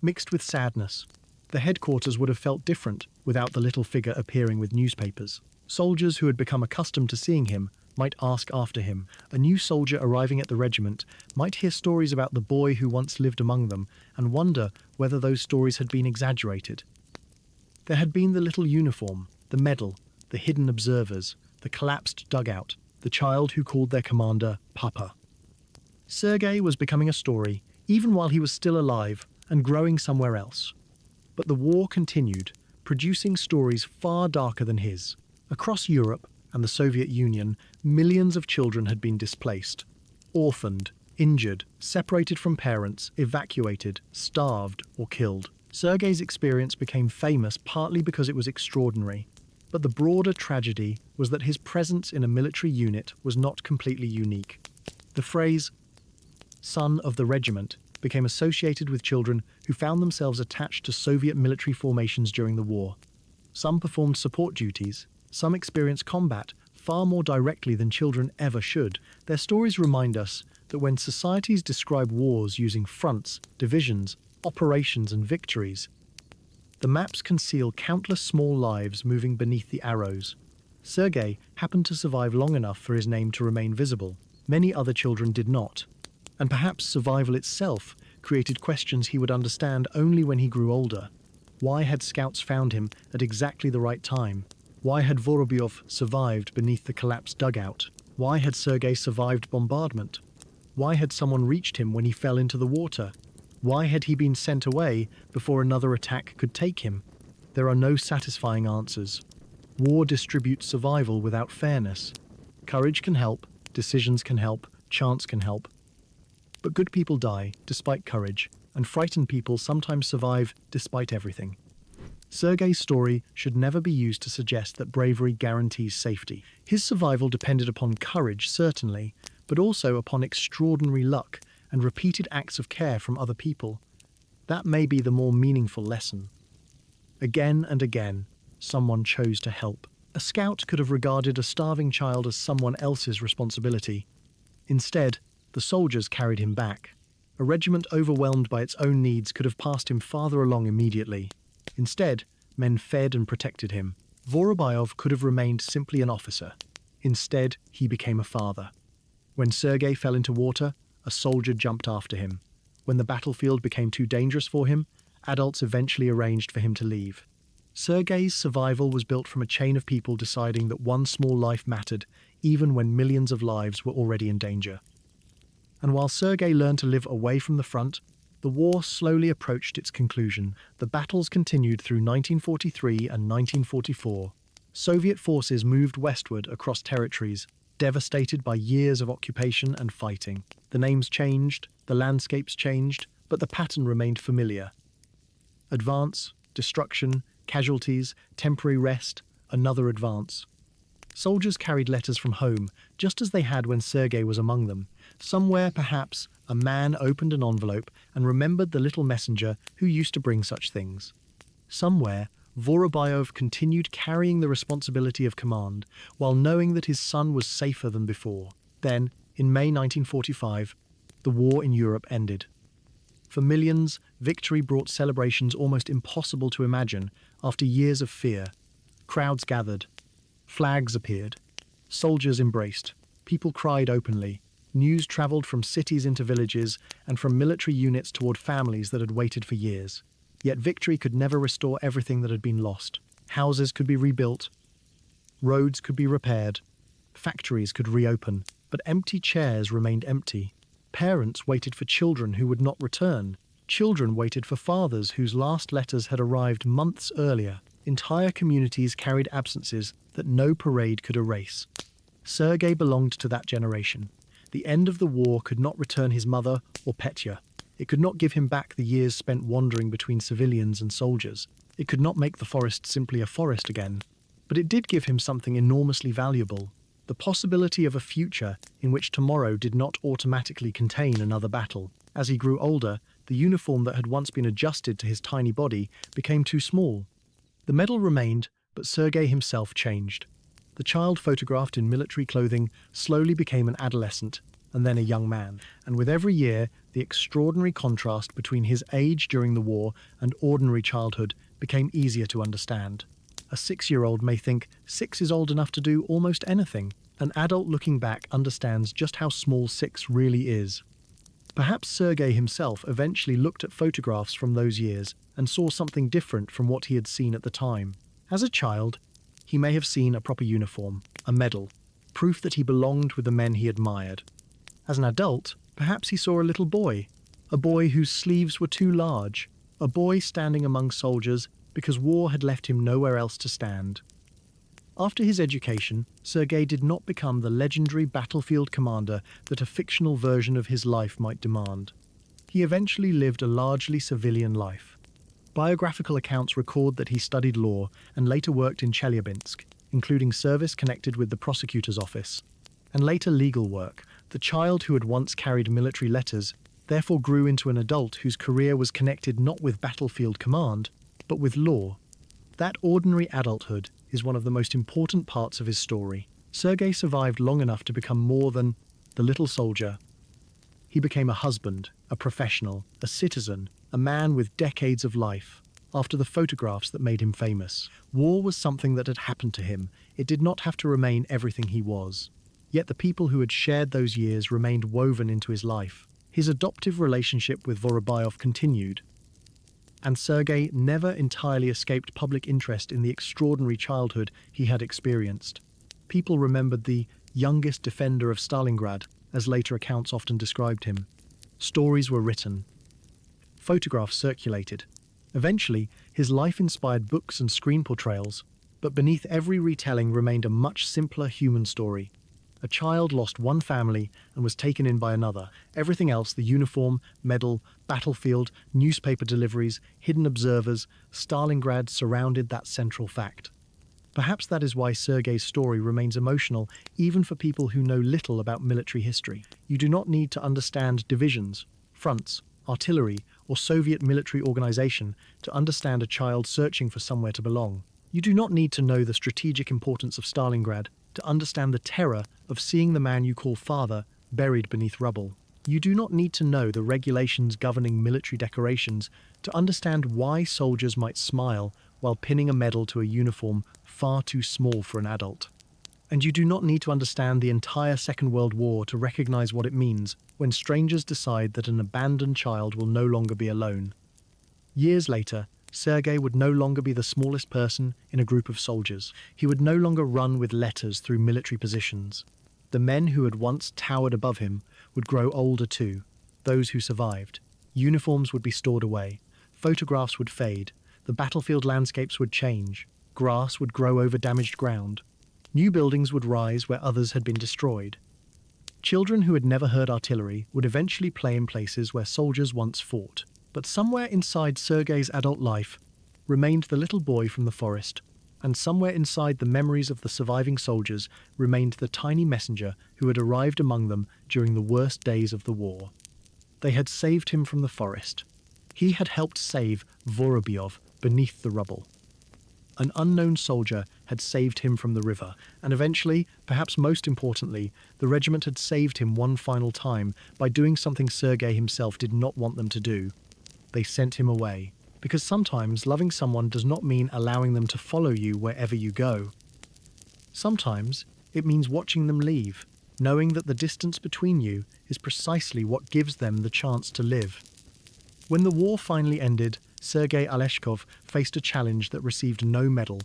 mixed with sadness. The headquarters would have felt different without the little figure appearing with newspapers. Soldiers who had become accustomed to seeing him might ask after him. A new soldier arriving at the regiment might hear stories about the boy who once lived among them and wonder whether those stories had been exaggerated. There had been the little uniform, the medal, the hidden observers, the collapsed dugout, the child who called their commander Papa. Sergei was becoming a story, even while he was still alive and growing somewhere else. But the war continued, producing stories far darker than his. Across Europe and the Soviet Union, millions of children had been displaced, orphaned, injured, separated from parents, evacuated, starved, or killed. Sergei's experience became famous partly because it was extraordinary, but the broader tragedy was that his presence in a military unit was not completely unique. The phrase, "son of the regiment," became associated with children who found themselves attached to Soviet military formations during the war. Some performed support duties, some experienced combat far more directly than children ever should. Their stories remind us that when societies describe wars using fronts, divisions, operations, and victories, the maps conceal countless small lives moving beneath the arrows. Sergei happened to survive long enough for his name to remain visible. Many other children did not. And perhaps survival itself created questions he would understand only when he grew older. Why had scouts found him at exactly the right time? Why had Vorobyov survived beneath the collapsed dugout? Why had Sergei survived bombardment? Why had someone reached him when he fell into the water? Why had he been sent away before another attack could take him? There are no satisfying answers. War distributes survival without fairness. Courage can help, decisions can help, chance can help. But good people die despite courage, and frightened people sometimes survive despite everything. Sergei's story should never be used to suggest that bravery guarantees safety. His survival depended upon courage, certainly, but also upon extraordinary luck and repeated acts of care from other people. That may be the more meaningful lesson. Again and again, someone chose to help. A scout could have regarded a starving child as someone else's responsibility. Instead, the soldiers carried him back. A regiment overwhelmed by its own needs could have passed him farther along immediately. Instead, men fed and protected him. Vorobyov could have remained simply an officer. Instead, he became a father. When Sergei fell into water, a soldier jumped after him. When the battlefield became too dangerous for him, adults eventually arranged for him to leave. Sergei's survival was built from a chain of people deciding that one small life mattered, even when millions of lives were already in danger. And while Sergei learned to live away from the front, the war slowly approached its conclusion. The battles continued through 1943 and 1944. Soviet forces moved westward across territories, devastated by years of occupation and fighting. The names changed, the landscapes changed, but the pattern remained familiar. Advance, destruction, casualties, temporary rest, another advance. Soldiers carried letters from home, just as they had when Sergei was among them. Somewhere, perhaps, a man opened an envelope and remembered the little messenger who used to bring such things. Somewhere, Vorobyov continued carrying the responsibility of command, while knowing that his son was safer than before. Then, in May 1945, the war in Europe ended. For millions, victory brought celebrations almost impossible to imagine after years of fear. Crowds gathered. Flags appeared. Soldiers embraced. People cried openly. News traveled from cities into villages and from military units toward families that had waited for years. Yet victory could never restore everything that had been lost. Houses could be rebuilt. Roads could be repaired. Factories could reopen. But empty chairs remained empty. Parents waited for children who would not return. Children waited for fathers whose last letters had arrived months earlier. Entire communities carried absences that no parade could erase. Sergei belonged to that generation. The end of the war could not return his mother or Petya. It could not give him back the years spent wandering between civilians and soldiers. It could not make the forest simply a forest again. But it did give him something enormously valuable: the possibility of a future in which tomorrow did not automatically contain another battle. As he grew older, the uniform that had once been adjusted to his tiny body became too small. The medal remained, But Sergei himself changed. The child photographed in military clothing slowly became an adolescent and then a young man, and with every year, the extraordinary contrast between his age during the war and ordinary childhood became easier to understand. A 6-year-old may think 6 is old enough to do almost anything. An adult looking back understands just how small 6 really is. Perhaps Sergei himself eventually looked at photographs from those years and saw something different from what he had seen at the time. As a child, he may have seen a proper uniform, a medal, proof that he belonged with the men he admired. As an adult, perhaps he saw a boy whose sleeves were too large, a boy standing among soldiers because war had left him nowhere else to stand. After his education, Sergei did not become the legendary battlefield commander that a fictional version of his life might demand. He eventually lived a largely civilian life. Biographical accounts record that he studied law and later worked in Chelyabinsk, including service connected with the prosecutor's office, and later legal work. The child who had once carried military letters therefore grew into an adult whose career was connected not with battlefield command, but with law. That ordinary adulthood is one of the most important parts of his story. Sergei survived long enough to become more than the little soldier. He became a husband, a professional, a citizen, a man with decades of life, after the photographs that made him famous. War was something that had happened to him. It did not have to remain everything he was. Yet the people who had shared those years remained woven into his life. His adoptive relationship with Vorobyov continued, and Sergei never entirely escaped public interest in the extraordinary childhood he had experienced. People remembered the youngest defender of Stalingrad, as later accounts often described him. Stories were written. Photographs circulated. Eventually, his life inspired books and screen portrayals, but beneath every retelling remained a much simpler human story. A child lost one family and was taken in by another. Everything else, the uniform, medal, battlefield, newspaper deliveries, hidden observers, Stalingrad surrounded that central fact. Perhaps that is why Sergei's story remains emotional even for people who know little about military history. You do not need to understand divisions, fronts, artillery, or Soviet military organization to understand a child searching for somewhere to belong. You do not need to know the strategic importance of Stalingrad to understand the terror of seeing the man you call father buried beneath rubble. You do not need to know the regulations governing military decorations to understand why soldiers might smile while pinning a medal to a uniform far too small for an adult. And you do not need to understand the entire Second World War to recognize what it means when strangers decide that an abandoned child will no longer be alone. Years later, Sergei would no longer be the smallest person in a group of soldiers. He would no longer run with letters through military positions. The men who had once towered above him would grow older too, those who survived. Uniforms would be stored away. Photographs would fade. The battlefield landscapes would change. Grass would grow over damaged ground. New buildings would rise where others had been destroyed. Children who had never heard artillery would eventually play in places where soldiers once fought. But somewhere inside Sergei's adult life remained the little boy from the forest, and somewhere inside the memories of the surviving soldiers remained the tiny messenger who had arrived among them during the worst days of the war. They had saved him from the forest. He had helped save Vorobyov beneath the rubble. An unknown soldier had saved him from the river, and eventually, perhaps most importantly, the regiment had saved him one final time by doing something Sergei himself did not want them to do. They sent him away, because sometimes loving someone does not mean allowing them to follow you wherever you go. Sometimes it means watching them leave, knowing that the distance between you is precisely what gives them the chance to live. When the war finally ended, Sergei Aleshkov faced a challenge that received no medal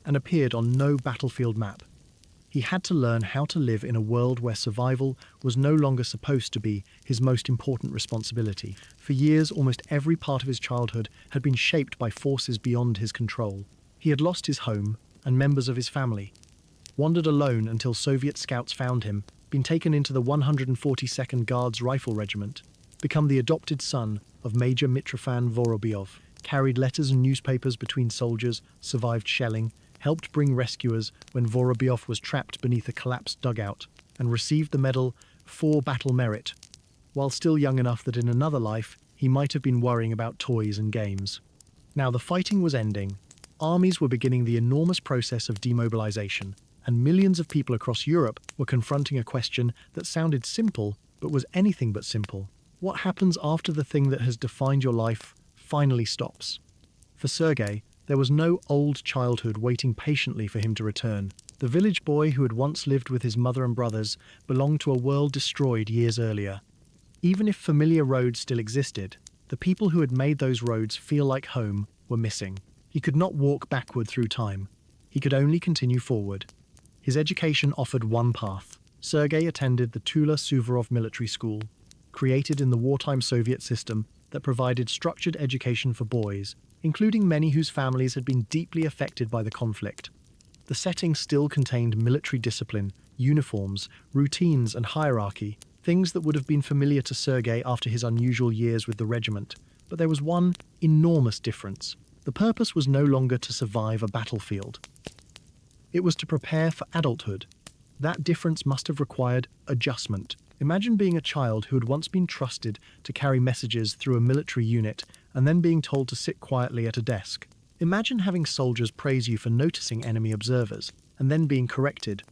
and appeared on no battlefield map. He had to learn how to live in a world where survival was no longer supposed to be his most important responsibility. For years, almost every part of his childhood had been shaped by forces beyond his control. He had lost his home and members of his family, wandered alone until Soviet scouts found him, been taken into the 142nd Guards Rifle Regiment, become the adopted son of Major Mitrofan Vorobyov, carried letters and newspapers between soldiers, survived shelling, helped bring rescuers when Vorobyov was trapped beneath a collapsed dugout, and received the medal for battle merit, while still young enough that in another life he might have been worrying about toys and games. Now the fighting was ending. armies were beginning the enormous process of demobilization, and millions of people across Europe were confronting a question that sounded simple, but was anything but simple. What happens after the thing that has defined your life finally stops? For Sergei, there was no old childhood waiting patiently for him to return. The village boy who had once lived with his mother and brothers belonged to a world destroyed years earlier. Even if familiar roads still existed, the people who had made those roads feel like home were missing. He could not walk backward through time. He could only continue forward. His education offered one path. Sergei attended the Tula Suvorov Military School, created in the wartime Soviet system that provided structured education for boys, including many whose families had been deeply affected by the conflict. The setting still contained military discipline, uniforms, routines, and hierarchy, things that would have been familiar to Sergei after his unusual years with the regiment. But there was one enormous difference. The purpose was no longer to survive a battlefield. It was to prepare for adulthood. That difference must have required adjustment. Imagine being a child who had once been trusted to carry messages through a military unit and then being told to sit quietly at a desk. Imagine having soldiers praise you for noticing enemy observers and then being corrected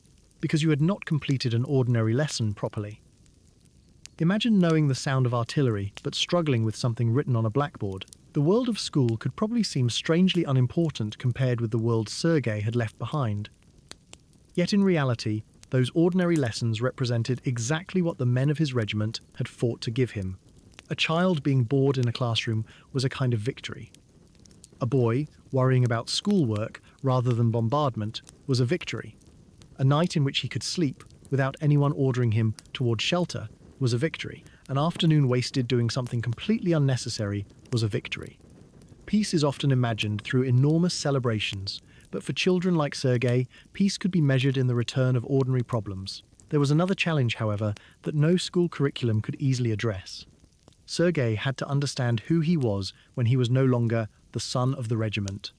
because you had not completed an ordinary lesson properly. Imagine knowing the sound of artillery but struggling with something written on a blackboard. The world of school could probably seem strangely unimportant compared with the world Sergei had left behind. Yet in reality, those ordinary lessons represented exactly what the men of his regiment had fought to give him. A child being bored in a classroom was a kind of victory. A boy worrying about schoolwork rather than bombardment was a victory. A night in which he could sleep without anyone ordering him toward shelter was a victory. An afternoon wasted doing something completely unnecessary was a victory. Peace is often imagined through enormous celebrations, but for children like Sergei, peace could be measured in the return of ordinary problems. There was another challenge, however, that no school curriculum could easily address. Sergei had to understand who he was when he was no longer the son of the regiment.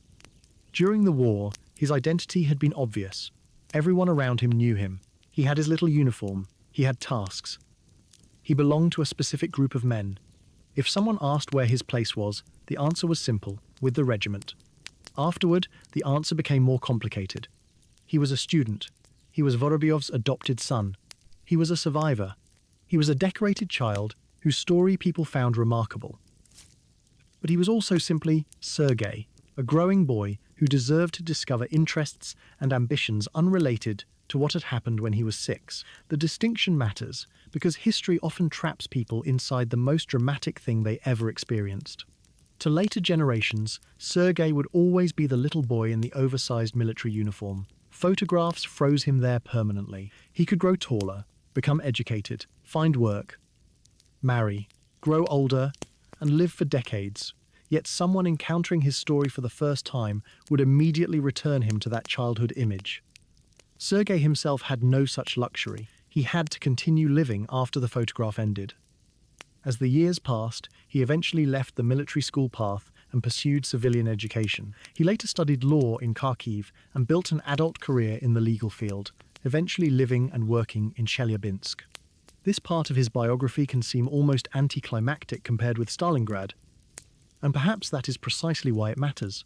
During the war, his identity had been obvious. Everyone around him knew him. He had his little uniform. He had tasks. He belonged to a specific group of men. If someone asked where his place was, the answer was simple: with the regiment. Afterward, the answer became more complicated. He was a student. He was Vorobyov's adopted son. He was a survivor. He was a decorated child whose story people found remarkable. But he was also simply Sergei, a growing boy who deserved to discover interests and ambitions unrelated to what had happened when he was 6. The distinction matters because history often traps people inside the most dramatic thing they ever experienced. To later generations, Sergei would always be the little boy in the oversized military uniform. Photographs froze him there permanently. He could grow taller, become educated, find work, marry, grow older, and live for decades. Yet someone encountering his story for the first time would immediately return him to that childhood image. Sergei himself had no such luxury. He had to continue living after the photograph ended. As the years passed, he eventually left the military school path and pursued civilian education. He later studied law in Kharkiv and built an adult career in the legal field, eventually living and working in Chelyabinsk. This part of his biography can seem almost anticlimactic compared with Stalingrad, and perhaps that is precisely why it matters.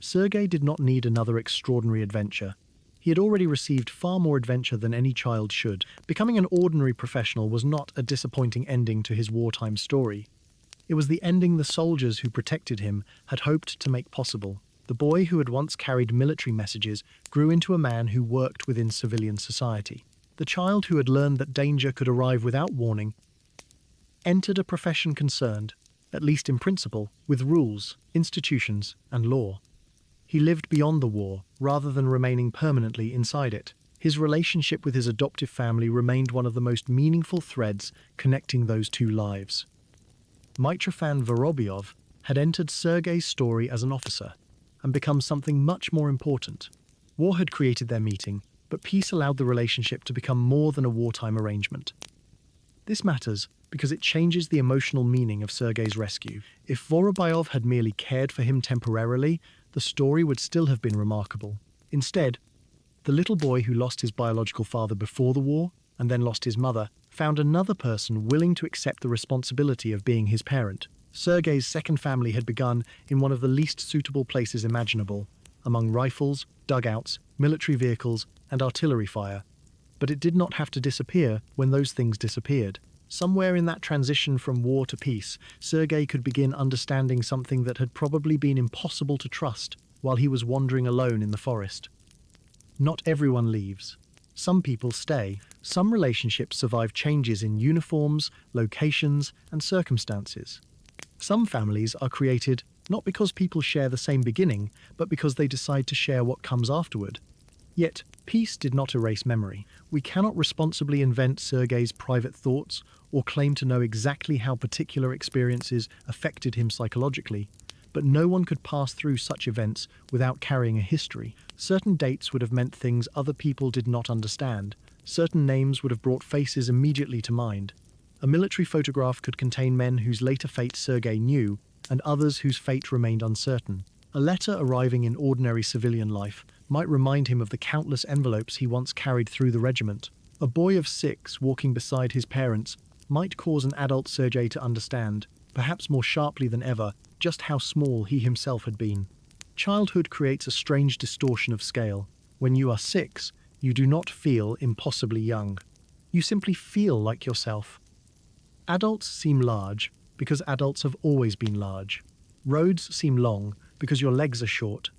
Sergei did not need another extraordinary adventure. He had already received far more adventure than any child should. Becoming an ordinary professional was not a disappointing ending to his wartime story. It was the ending the soldiers who protected him had hoped to make possible. The boy who had once carried military messages grew into a man who worked within civilian society. The child who had learned that danger could arrive without warning entered a profession concerned, at least in principle, with rules, institutions, and law. He lived beyond the war, rather than remaining permanently inside it. His relationship with his adoptive family remained one of the most meaningful threads connecting those two lives. Mitrofan Vorobyov had entered Sergei's story as an officer and become something much more important. War had created their meeting, but peace allowed the relationship to become more than a wartime arrangement. This matters because it changes the emotional meaning of Sergei's rescue. If Vorobyov had merely cared for him temporarily, the story would still have been remarkable. Instead, the little boy who lost his biological father before the war and then lost his mother found another person willing to accept the responsibility of being his parent. Sergei's second family had begun in one of the least suitable places imaginable, among rifles, dugouts, military vehicles, and artillery fire. But it did not have to disappear when those things disappeared. Somewhere in that transition from war to peace, Sergei could begin understanding something that had probably been impossible to trust while he was wandering alone in the forest. Not everyone leaves. Some people stay. Some relationships survive changes in uniforms, locations, and circumstances. Some families are created not because people share the same beginning, but because they decide to share what comes afterward. Yet, peace did not erase memory. We cannot responsibly invent Sergei's private thoughts or claim to know exactly how particular experiences affected him psychologically, but no one could pass through such events without carrying a history. Certain dates would have meant things other people did not understand. Certain names would have brought faces immediately to mind. A military photograph could contain men whose later fate Sergei knew, and others whose fate remained uncertain. A letter arriving in ordinary civilian life might remind him of the countless envelopes he once carried through the regiment. A boy of 6 walking beside his parents might cause an adult Sergei to understand, perhaps more sharply than ever, just how small he himself had been. Childhood creates a strange distortion of scale. When you are 6, you do not feel impossibly young. You simply feel like yourself. Adults seem large because adults have always been large. Roads seem long because your legs are short.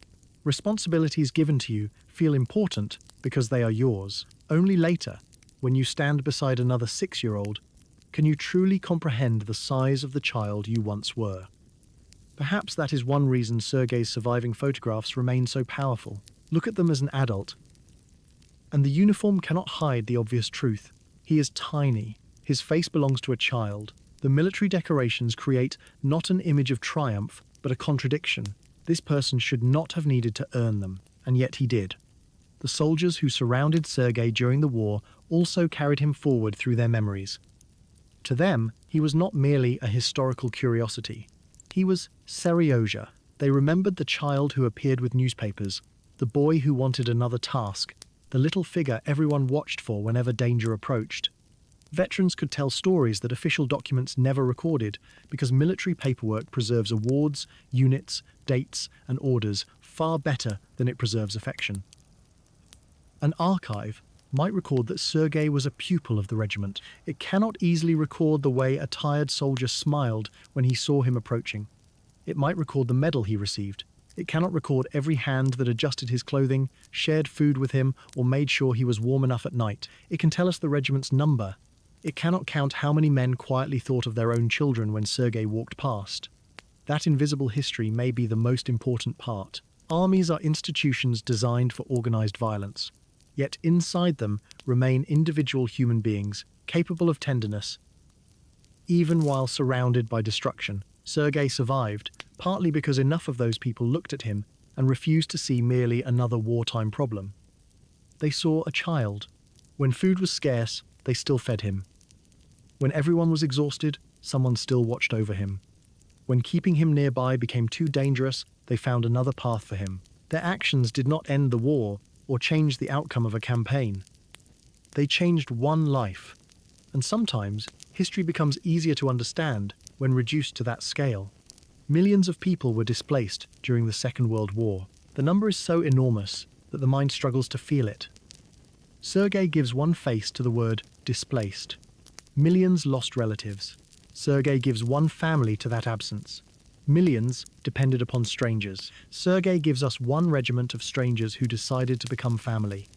Responsibilities given to you feel important because they are yours. Only later, when you stand beside another 6-year-old, can you truly comprehend the size of the child you once were. Perhaps that is one reason Sergei's surviving photographs remain so powerful. Look at them as an adult. And the uniform cannot hide the obvious truth. He is tiny. His face belongs to a child. The military decorations create not an image of triumph, but a contradiction. This person should not have needed to earn them, and yet he did. The soldiers who surrounded Sergei during the war also carried him forward through their memories. To them, he was not merely a historical curiosity. He was Serioja. They remembered the child who appeared with newspapers, the boy who wanted another task, the little figure everyone watched for whenever danger approached. Veterans could tell stories that official documents never recorded because military paperwork preserves awards, units, dates, and orders far better than it preserves affection. An archive might record that Sergei was a pupil of the regiment. It cannot easily record the way a tired soldier smiled when he saw him approaching. It might record the medal he received. It cannot record every hand that adjusted his clothing, shared food with him, or made sure he was warm enough at night. It can tell us the regiment's number. It cannot count how many men quietly thought of their own children when Sergei walked past. That invisible history may be the most important part. Armies are institutions designed for organized violence. Yet inside them remain individual human beings, capable of tenderness. Even while surrounded by destruction, Sergei survived, partly because enough of those people looked at him and refused to see merely another wartime problem. They saw a child. When food was scarce, they still fed him. When everyone was exhausted, someone still watched over him. When keeping him nearby became too dangerous, they found another path for him. Their actions did not end the war or change the outcome of a campaign. They changed one life. And sometimes, history becomes easier to understand when reduced to that scale. Millions of people were displaced during the Second World War. The number is so enormous that the mind struggles to feel it. Sergei gives one face to the word displaced. Millions lost relatives. Sergei gives one family to that absence. Millions depended upon strangers. Sergei gives us one regiment of strangers who decided to become family.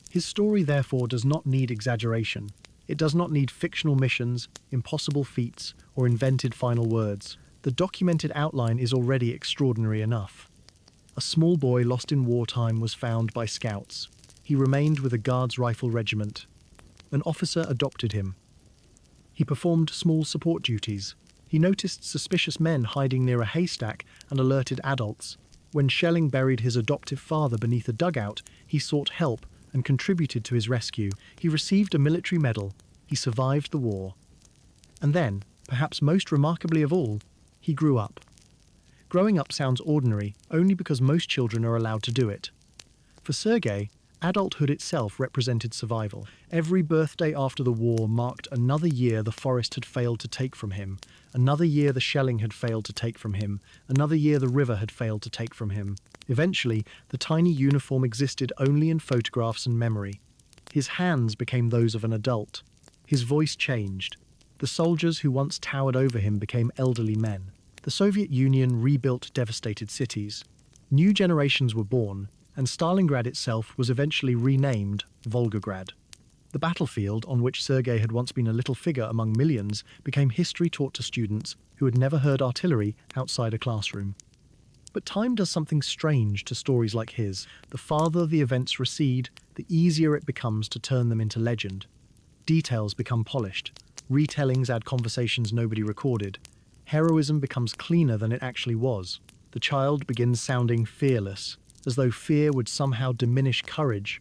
His story, therefore, does not need exaggeration. It does not need fictional missions, impossible feats, or invented final words. The documented outline is already extraordinary enough. A small boy lost in wartime was found by scouts. He remained with a Guards Rifle Regiment. An officer adopted him. He performed small support duties. He noticed suspicious men hiding near a haystack and alerted adults. When shelling buried his adoptive father beneath a dugout, he sought help and contributed to his rescue. He received a military medal. He survived the war. And then, perhaps most remarkably of all, he grew up. Growing up sounds ordinary only because most children are allowed to do it. For Sergei, Adulthood itself represented survival. Every birthday after the war marked another year the forest had failed to take from him, another year the shelling had failed to take from him, another year the river had failed to take from him. Eventually, the tiny uniform existed only in photographs and memory. His hands became those of an adult. His voice changed. The soldiers who once towered over him became elderly men. The Soviet Union rebuilt devastated cities. New generations were born, and Stalingrad itself was eventually renamed Volgograd. The battlefield, on which Sergei had once been a little figure among millions, became history taught to students who had never heard artillery outside a classroom. But time does something strange to stories like his. The farther the events recede, the easier it becomes to turn them into legend. Details become polished. Retellings add conversations nobody recorded. Heroism becomes cleaner than it actually was. The child begins sounding fearless, as though fear would somehow diminish courage.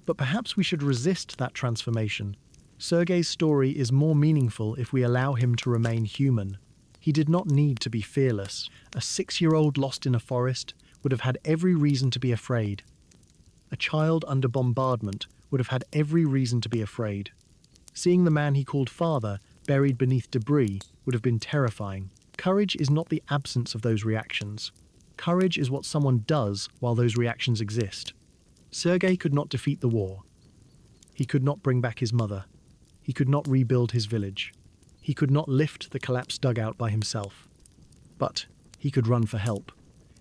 But perhaps we should resist that transformation. Sergei's story is more meaningful if we allow him to remain human. He did not need to be fearless. A 6-year-old lost in a forest would have had every reason to be afraid. A child under bombardment would have had every reason to be afraid. Seeing the man he called father buried beneath debris would have been terrifying. Courage is not the absence of those reactions. Courage is what someone does while those reactions exist. Sergei could not defeat the war. He could not bring back his mother. He could not rebuild his village. He could not lift the collapsed dugout by himself. But he could run for help.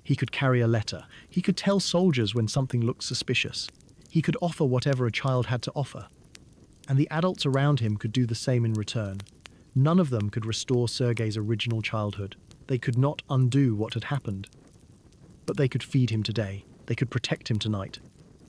He could carry a letter. He could tell soldiers when something looked suspicious. He could offer whatever a child had to offer. And the adults around him could do the same in return. None of them could restore Sergei's original childhood. They could not undo what had happened. But they could feed him today. They could protect him tonight.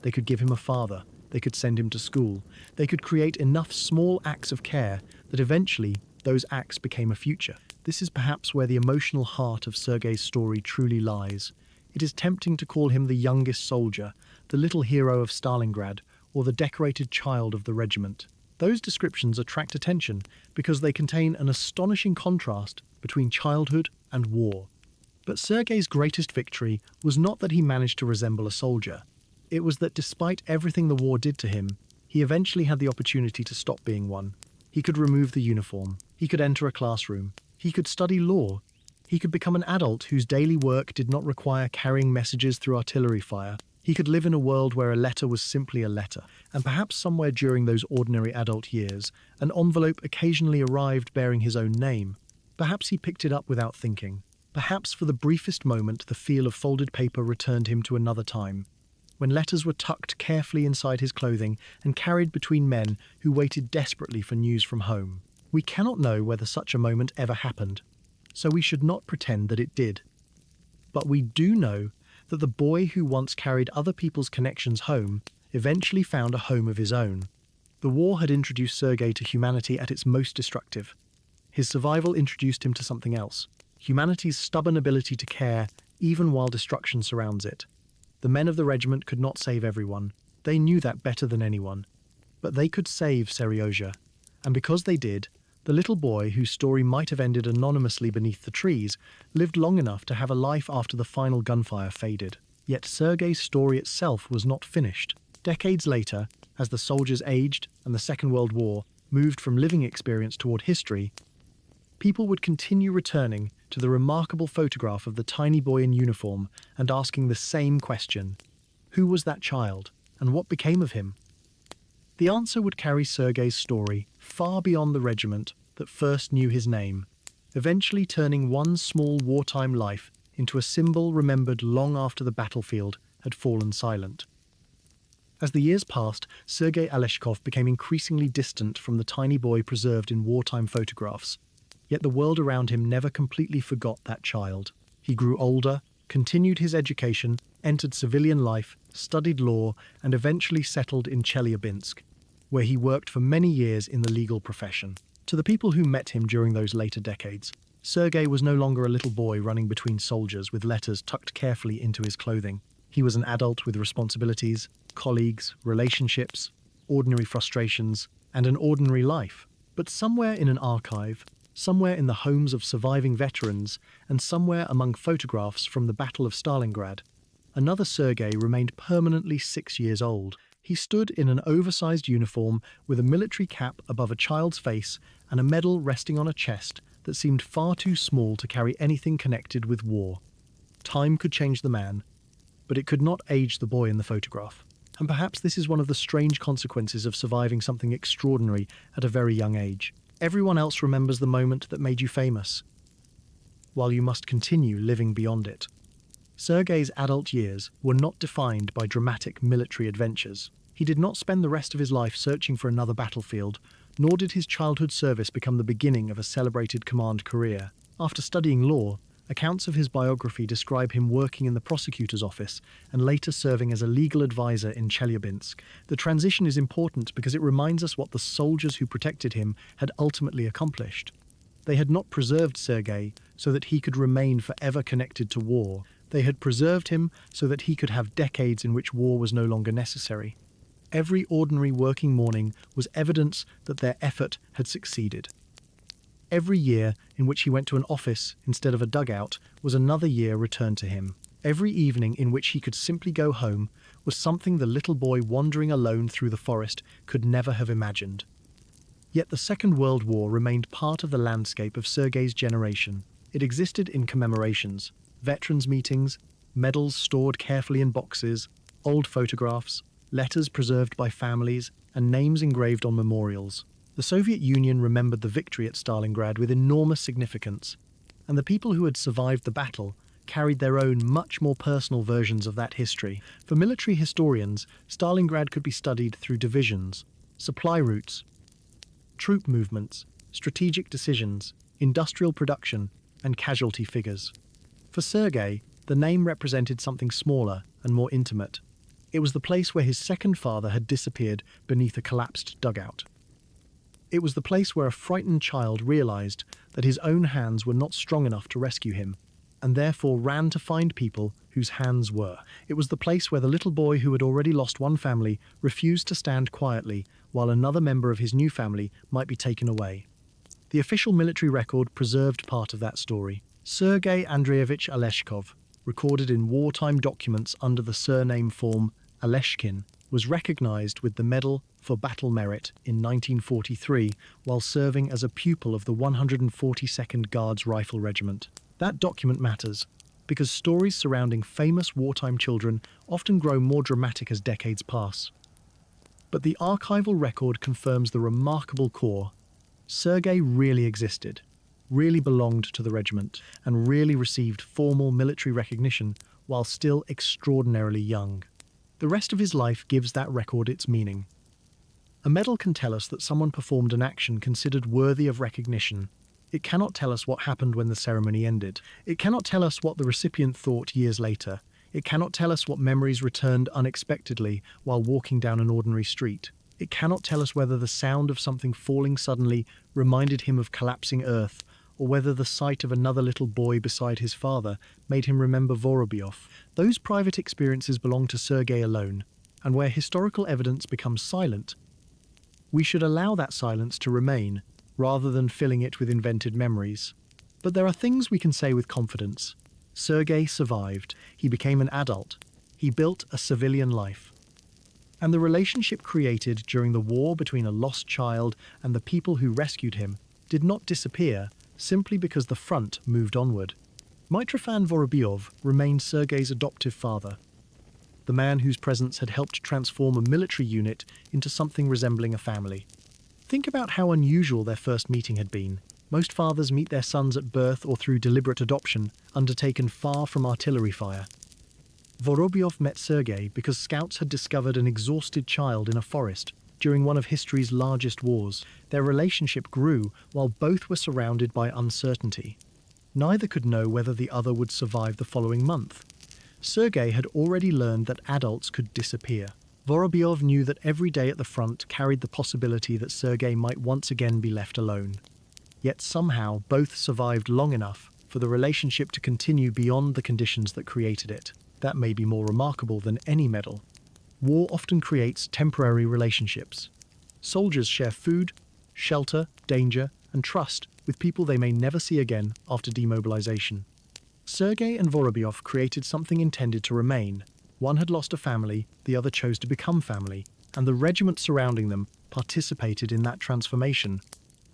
They could give him a father. They could send him to school. They could create enough small acts of care that eventually those acts became a future. This is perhaps where the emotional heart of Sergei's story truly lies. It is tempting to call him the youngest soldier, the little hero of Stalingrad, or the decorated child of the regiment. Those descriptions attract attention because they contain an astonishing contrast between childhood and war. But Sergei's greatest victory was not that he managed to resemble a soldier. It was that despite everything the war did to him, he eventually had the opportunity to stop being one. He could remove the uniform. He could enter a classroom. He could study law. He could become an adult whose daily work did not require carrying messages through artillery fire. He could live in a world where a letter was simply a letter, and perhaps somewhere during those ordinary adult years, an envelope occasionally arrived bearing his own name. Perhaps he picked it up without thinking. Perhaps for the briefest moment the feel of folded paper returned him to another time, when letters were tucked carefully inside his clothing and carried between men who waited desperately for news from home. We cannot know whether such a moment ever happened, so we should not pretend that it did. But we do know that the boy who once carried other people's connections home eventually found a home of his own. The war had introduced Sergei to humanity at its most destructive. His survival introduced him to something else, humanity's stubborn ability to care even while destruction surrounds it. The men of the regiment could not save everyone. They knew that better than anyone. But they could save Seryoja. And because they did, the little boy, whose story might have ended anonymously beneath the trees, lived long enough to have a life after the final gunfire faded. Yet Sergei's story itself was not finished. Decades later, as the soldiers aged and the Second World War moved from living experience toward history, people would continue returning to the remarkable photograph of the tiny boy in uniform and asking the same question: who was that child, and what became of him? The answer would carry Sergei's story far beyond the regiment that first knew his name, eventually turning one small wartime life into a symbol remembered long after the battlefield had fallen silent. As the years passed, Sergei Aleshkov became increasingly distant from the tiny boy preserved in wartime photographs. Yet the world around him never completely forgot that child. He grew older, continued his education, entered civilian life, studied law, and eventually settled in Chelyabinsk, where he worked for many years in the legal profession. To the people who met him during those later decades, Sergei was no longer a little boy running between soldiers with letters tucked carefully into his clothing. He was an adult with responsibilities, colleagues, relationships, ordinary frustrations, and an ordinary life. But somewhere in an archive, somewhere in the homes of surviving veterans, and somewhere among photographs from the Battle of Stalingrad, another Sergei remained permanently 6 years old. He stood in an oversized uniform with a military cap above a child's face and a medal resting on a chest that seemed far too small to carry anything connected with war. Time could change the man, but it could not age the boy in the photograph. And perhaps this is one of the strange consequences of surviving something extraordinary at a very young age. Everyone else remembers the moment that made you famous, while you must continue living beyond it. Sergei's adult years were not defined by dramatic military adventures. He did not spend the rest of his life searching for another battlefield, nor did his childhood service become the beginning of a celebrated command career. After studying law, accounts of his biography describe him working in the prosecutor's office and later serving as a legal advisor in Chelyabinsk. The transition is important because it reminds us what the soldiers who protected him had ultimately accomplished. They had not preserved Sergei so that he could remain forever connected to war. They had preserved him so that he could have decades in which war was no longer necessary. Every ordinary working morning was evidence that their effort had succeeded. Every year in which he went to an office instead of a dugout was another year returned to him. Every evening in which he could simply go home was something the little boy wandering alone through the forest could never have imagined. Yet the Second World War remained part of the landscape of Sergei's generation. It existed in commemorations, veterans' meetings, medals stored carefully in boxes, old photographs, letters preserved by families, and names engraved on memorials. The Soviet Union remembered the victory at Stalingrad with enormous significance, and the people who had survived the battle carried their own much more personal versions of that history. For military historians, Stalingrad could be studied through divisions, supply routes, troop movements, strategic decisions, industrial production, and casualty figures. For Sergei, the name represented something smaller and more intimate. It was the place where his second father had disappeared beneath a collapsed dugout. It was the place where a frightened child realized that his own hands were not strong enough to rescue him, and therefore ran to find people whose hands were. It was the place where the little boy who had already lost one family refused to stand quietly while another member of his new family might be taken away. The official military record preserved part of that story. Sergei Andreevich Aleshkov, recorded in wartime documents under the surname form Aleshkin, was recognized with the Medal for Battle Merit in 1943 while serving as a pupil of the 142nd Guards Rifle Regiment. That document matters because stories surrounding famous wartime children often grow more dramatic as decades pass. But the archival record confirms the remarkable core. Sergei really existed, really belonged to the regiment, and really received formal military recognition while still extraordinarily young. The rest of his life gives that record its meaning. A medal can tell us that someone performed an action considered worthy of recognition. It cannot tell us what happened when the ceremony ended. It cannot tell us what the recipient thought years later. It cannot tell us what memories returned unexpectedly while walking down an ordinary street. It cannot tell us whether the sound of something falling suddenly reminded him of collapsing earth, or whether the sight of another little boy beside his father made him remember Vorobyov. Those private experiences belong to Sergei alone, and where historical evidence becomes silent, we should allow that silence to remain, rather than filling it with invented memories. But there are things we can say with confidence. Sergei survived. He became an adult. He built a civilian life. And the relationship created during the war between a lost child and the people who rescued him did not disappear simply because the front moved onward. Mitrofan Vorobyov remained Sergei's adoptive father, the man whose presence had helped transform a military unit into something resembling a family. Think about how unusual their first meeting had been. Most fathers meet their sons at birth or through deliberate adoption, undertaken far from artillery fire. Vorobyov met Sergei because scouts had discovered an exhausted child in a forest during one of history's largest wars. Their relationship grew while both were surrounded by uncertainty. Neither could know whether the other would survive the following month. Sergei had already learned that adults could disappear. Vorobyov knew that every day at the front carried the possibility that Sergei might once again be left alone. Yet somehow both survived long enough for the relationship to continue beyond the conditions that created it. That may be more remarkable than any medal. War often creates temporary relationships. Soldiers share food, shelter, danger, and trust with people they may never see again after demobilization. Sergei and Vorobyov created something intended to remain. One had lost a family, the other chose to become family. and the regiment surrounding them participated in that transformation.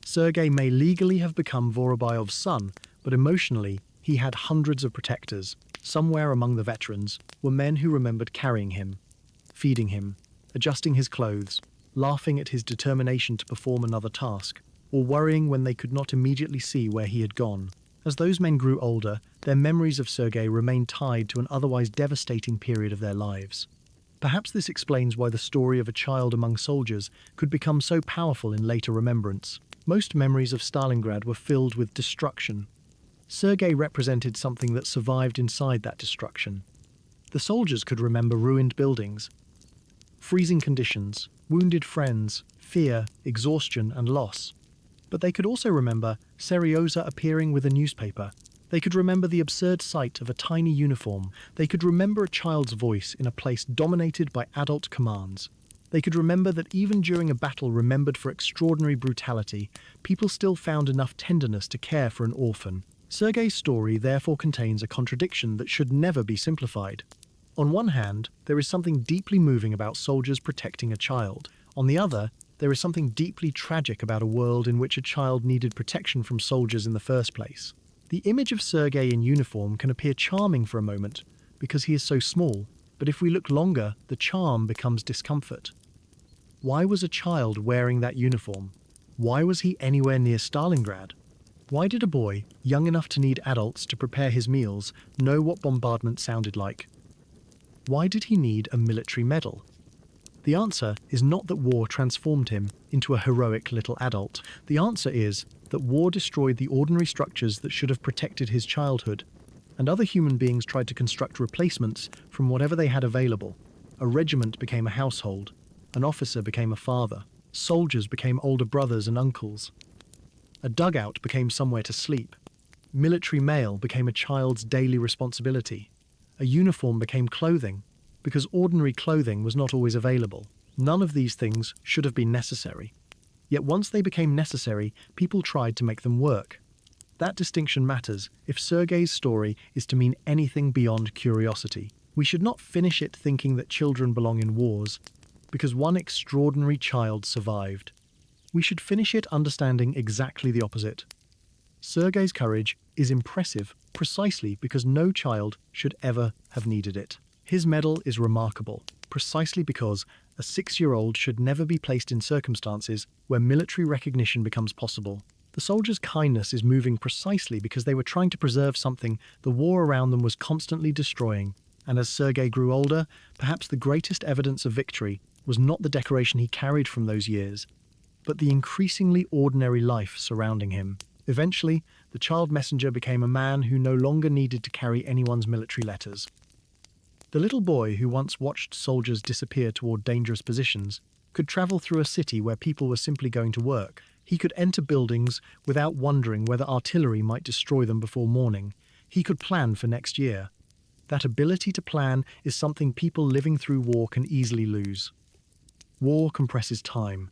Sergei may legally have become Vorobyov's son, but emotionally, he had hundreds of protectors. Somewhere among the veterans were men who remembered carrying him, feeding him, adjusting his clothes, laughing at his determination to perform another task, or worrying when they could not immediately see where he had gone. As those men grew older, their memories of Sergei remained tied to an otherwise devastating period of their lives. Perhaps this explains why the story of a child among soldiers could become so powerful in later remembrance. Most memories of Stalingrad were filled with destruction. Sergei represented something that survived inside that destruction. The soldiers could remember ruined buildings, freezing conditions, wounded friends, fear, exhaustion, and loss. But they could also remember Seryoza appearing with a newspaper. They could remember the absurd sight of a tiny uniform. They could remember a child's voice in a place dominated by adult commands. They could remember that even during a battle remembered for extraordinary brutality, people still found enough tenderness to care for an orphan. Sergei's story therefore contains a contradiction that should never be simplified. On one hand, there is something deeply moving about soldiers protecting a child. On the other, there is something deeply tragic about a world in which a child needed protection from soldiers in the first place. The image of Sergei in uniform can appear charming for a moment because he is so small, but if we look longer, the charm becomes discomfort. Why was a child wearing that uniform? Why was he anywhere near Stalingrad? Why did a boy, young enough to need adults to prepare his meals, know what bombardment sounded like? Why did he need a military medal? The answer is not that war transformed him into a heroic little adult. The answer is that war destroyed the ordinary structures that should have protected his childhood, and other human beings tried to construct replacements from whatever they had available. A regiment became a household, an officer became a father, soldiers became older brothers and uncles. A dugout became somewhere to sleep. Military mail became a child's daily responsibility. A uniform became clothing, because ordinary clothing was not always available. None of these things should have been necessary. Yet once they became necessary, people tried to make them work. That distinction matters if Sergei's story is to mean anything beyond curiosity. We should not finish it thinking that children belong in wars, because one extraordinary child survived. We should finish it understanding exactly the opposite. Sergei's courage is impressive precisely because no child should ever have needed it. His medal is remarkable precisely because a 6-year-old should never be placed in circumstances where military recognition becomes possible. The soldiers' kindness is moving precisely because they were trying to preserve something the war around them was constantly destroying. And as Sergei grew older, perhaps the greatest evidence of victory was not the decoration he carried from those years, but the increasingly ordinary life surrounding him. Eventually, the child messenger became a man who no longer needed to carry anyone's military letters. The little boy who once watched soldiers disappear toward dangerous positions could travel through a city where people were simply going to work. He could enter buildings without wondering whether artillery might destroy them before morning. He could plan for next year. That ability to plan is something people living through war can easily lose. War compresses time.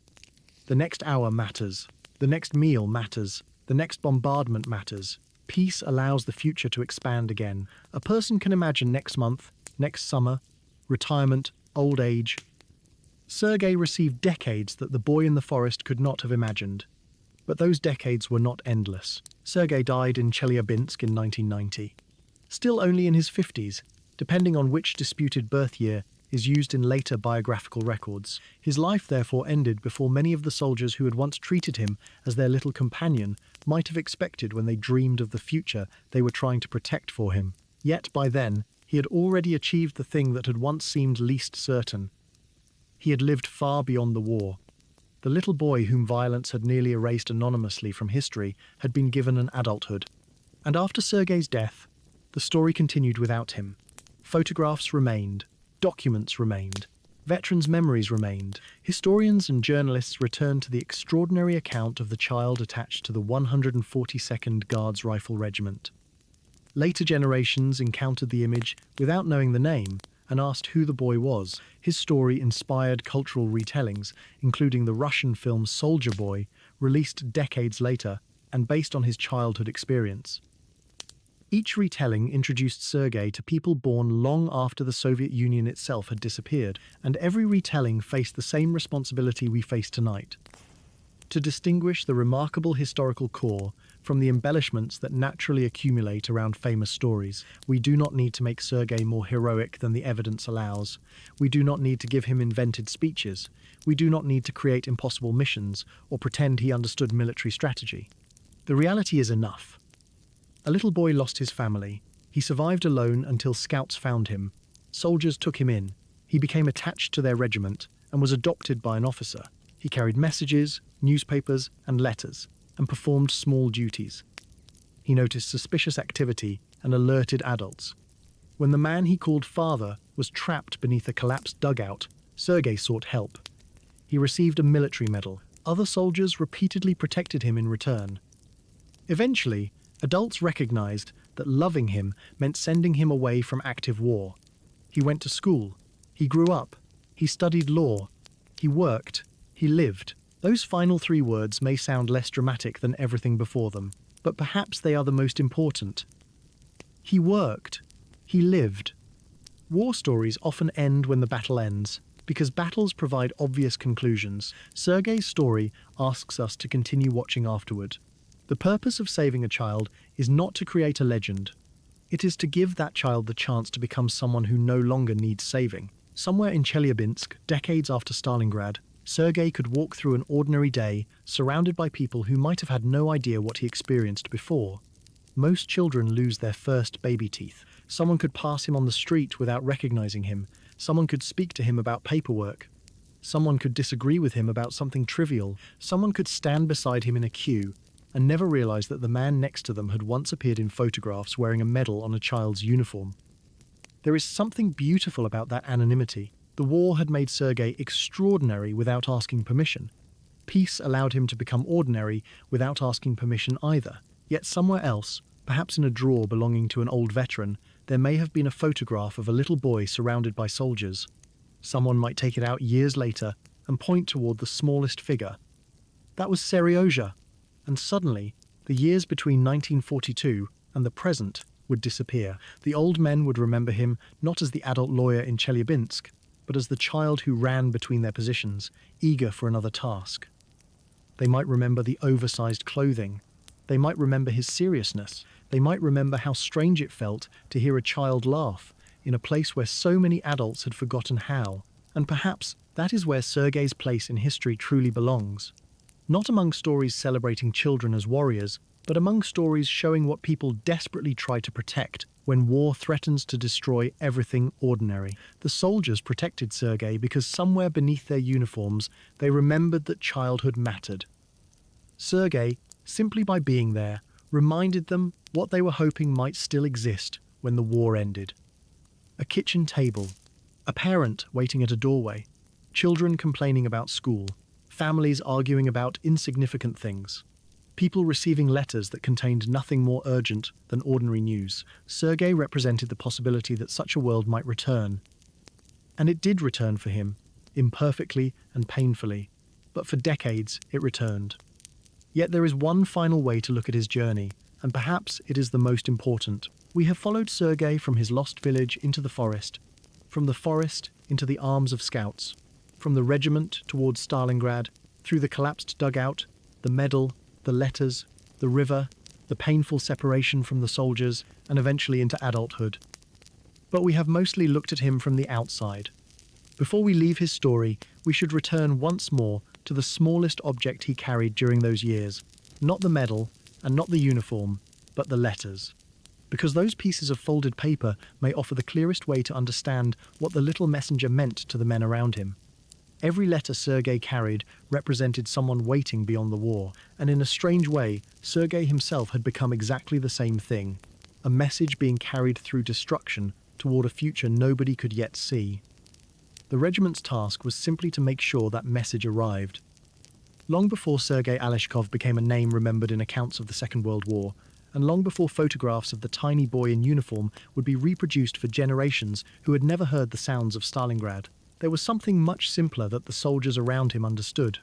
The next hour matters. The next meal matters. The next bombardment matters. Peace allows the future to expand again. A person can imagine next month, next summer, retirement, old age. Sergei received decades that the boy in the forest could not have imagined. But those decades were not endless. Sergei died in Chelyabinsk in 1990. Still only in his 50s, depending on which disputed birth year is used in later biographical records. His life therefore ended before many of the soldiers who had once treated him as their little companion might have expected when they dreamed of the future they were trying to protect for him. Yet by then, he had already achieved the thing that had once seemed least certain. He had lived far beyond the war. The little boy whom violence had nearly erased anonymously from history had been given an adulthood. And after Sergei's death, the story continued without him. Photographs remained. Documents remained. Veterans' memories remained. Historians and journalists returned to the extraordinary account of the child attached to the 142nd Guards Rifle Regiment. Later generations encountered the image without knowing the name and asked who the boy was. His story inspired cultural retellings, including the Russian film Soldier Boy, released decades later and based on his childhood experience. Each retelling introduced Sergei to people born long after the Soviet Union itself had disappeared, and every retelling faced the same responsibility we face tonight: to distinguish the remarkable historical core from the embellishments that naturally accumulate around famous stories. We do not need to make Sergei more heroic than the evidence allows. We do not need to give him invented speeches. We do not need to create impossible missions or pretend he understood military strategy. The reality is enough. A little boy lost his family. He survived alone until scouts found him. Soldiers took him in. He became attached to their regiment and was adopted by an officer. He carried messages, newspapers, and letters, and performed small duties. He noticed suspicious activity and alerted adults. When the man he called father was trapped beneath a collapsed dugout, Sergei sought help. He received a military medal. Other soldiers repeatedly protected him in return. Eventually, adults recognized that loving him meant sending him away from active war. He went to school. He grew up. He studied law. He worked. He lived. Those final three words may sound less dramatic than everything before them, but perhaps they are the most important. He worked. He lived. War stories often end when the battle ends, because battles provide obvious conclusions. Sergei's story asks us to continue watching afterward. The purpose of saving a child is not to create a legend. It is to give that child the chance to become someone who no longer needs saving. Somewhere in Chelyabinsk, decades after Stalingrad, Sergei could walk through an ordinary day, surrounded by people who might have had no idea what he experienced before. Most children lose their first baby teeth. Someone could pass him on the street without recognizing him. Someone could speak to him about paperwork. Someone could disagree with him about something trivial. Someone could stand beside him in a queue and never realize that the man next to them had once appeared in photographs wearing a medal on a child's uniform. There is something beautiful about that anonymity. The war had made Sergei extraordinary without asking permission. Peace allowed him to become ordinary without asking permission either. Yet somewhere else, perhaps in a drawer belonging to an old veteran, there may have been a photograph of a little boy surrounded by soldiers. Someone might take it out years later and point toward the smallest figure. That was Serioja, and suddenly, the years between 1942 and the present would disappear. The old men would remember him not as the adult lawyer in Chelyabinsk, but as the child who ran between their positions, eager for another task. They might remember the oversized clothing. They might remember his seriousness. They might remember how strange it felt to hear a child laugh in a place where so many adults had forgotten how. And perhaps that is where Sergei's place in history truly belongs. Not among stories celebrating children as warriors, but among stories showing what people desperately try to protect when war threatens to destroy everything ordinary. The soldiers protected Sergei because somewhere beneath their uniforms they remembered that childhood mattered. Sergei, simply by being there, reminded them what they were hoping might still exist when the war ended. A kitchen table, a parent waiting at a doorway, children complaining about school, families arguing about insignificant things. People receiving letters that contained nothing more urgent than ordinary news. Sergei represented the possibility that such a world might return. And it did return for him, imperfectly and painfully, but for decades it returned. Yet there is one final way to look at his journey, and perhaps it is the most important. We have followed Sergei from his lost village into the forest, from the forest into the arms of scouts, from the regiment towards Stalingrad, through the collapsed dugout, the medal, the letters, the river, the painful separation from the soldiers, and eventually into adulthood. But we have mostly looked at him from the outside. Before we leave his story, we should return once more to the smallest object he carried during those years, not the medal and not the uniform, but the letters. Because those pieces of folded paper may offer the clearest way to understand what the little messenger meant to the men around him. Every letter Sergei carried represented someone waiting beyond the war, and in a strange way, Sergei himself had become exactly the same thing, a message being carried through destruction toward a future nobody could yet see. The regiment's task was simply to make sure that message arrived. Long before Sergei Aleshkov became a name remembered in accounts of the Second World War, and long before photographs of the tiny boy in uniform would be reproduced for generations who had never heard the sounds of Stalingrad, there was something much simpler that the soldiers around him understood.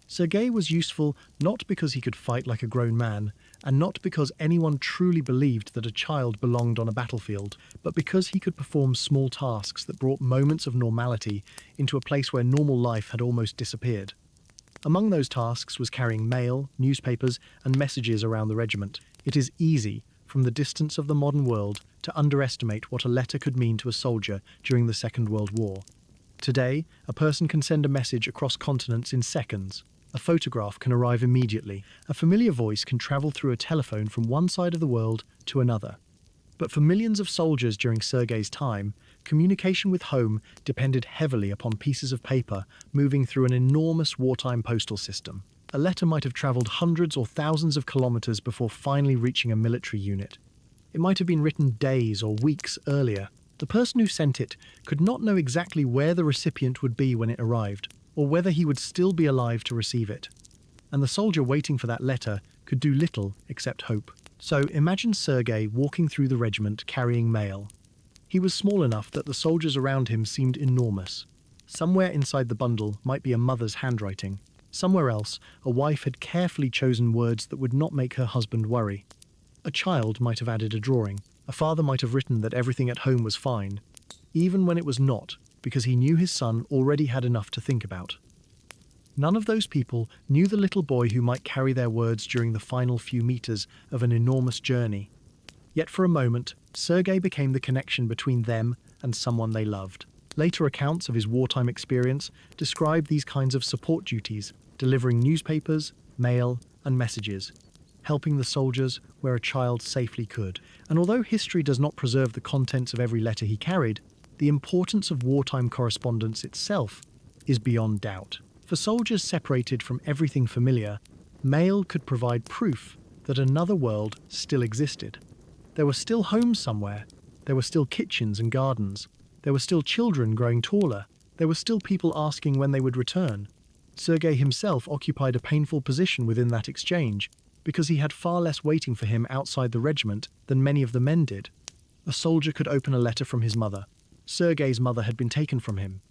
Sergei was useful not because he could fight like a grown man, and not because anyone truly believed that a child belonged on a battlefield, but because he could perform small tasks that brought moments of normality into a place where normal life had almost disappeared. Among those tasks was carrying mail, newspapers, and messages around the regiment. It is easy, from the distance of the modern world, to underestimate what a letter could mean to a soldier during the Second World War. Today, a person can send a message across continents in seconds. A photograph can arrive immediately. A familiar voice can travel through a telephone from one side of the world to another. But for millions of soldiers during Sergei's time, communication with home depended heavily upon pieces of paper moving through an enormous wartime postal system. A letter might have traveled hundreds or thousands of kilometers before finally reaching a military unit. It might have been written days or weeks earlier. The person who sent it could not know exactly where the recipient would be when it arrived, or whether he would still be alive to receive it. And the soldier waiting for that letter could do little except hope. So imagine Sergei walking through the regiment carrying mail. He was small enough that the soldiers around him seemed enormous. Somewhere inside the bundle might be a mother's handwriting. Somewhere else, a wife had carefully chosen words that would not make her husband worry. A child might have added a drawing. A father might have written that everything at home was fine, even when it was not, because he knew his son already had enough to think about. None of those people knew the little boy who might carry their words during the final few meters of an enormous journey. Yet for a moment, Sergei became the connection between them and someone they loved. Later accounts of his wartime experience describe these kinds of support duties, delivering newspapers, mail, and messages, helping the soldiers where a child safely could. And although history does not preserve the contents of every letter he carried, the importance of wartime correspondence itself is beyond doubt. For soldiers separated from everything familiar, mail could provide proof that another world still existed. There were still homes somewhere. There were still kitchens and gardens. There were still children growing taller. There were still people asking when they would return. Sergei himself occupied a painful position within that exchange, because he had far less waiting for him outside the regiment than many of the men did. A soldier could open a letter from his mother. Sergei's mother had been taken from him.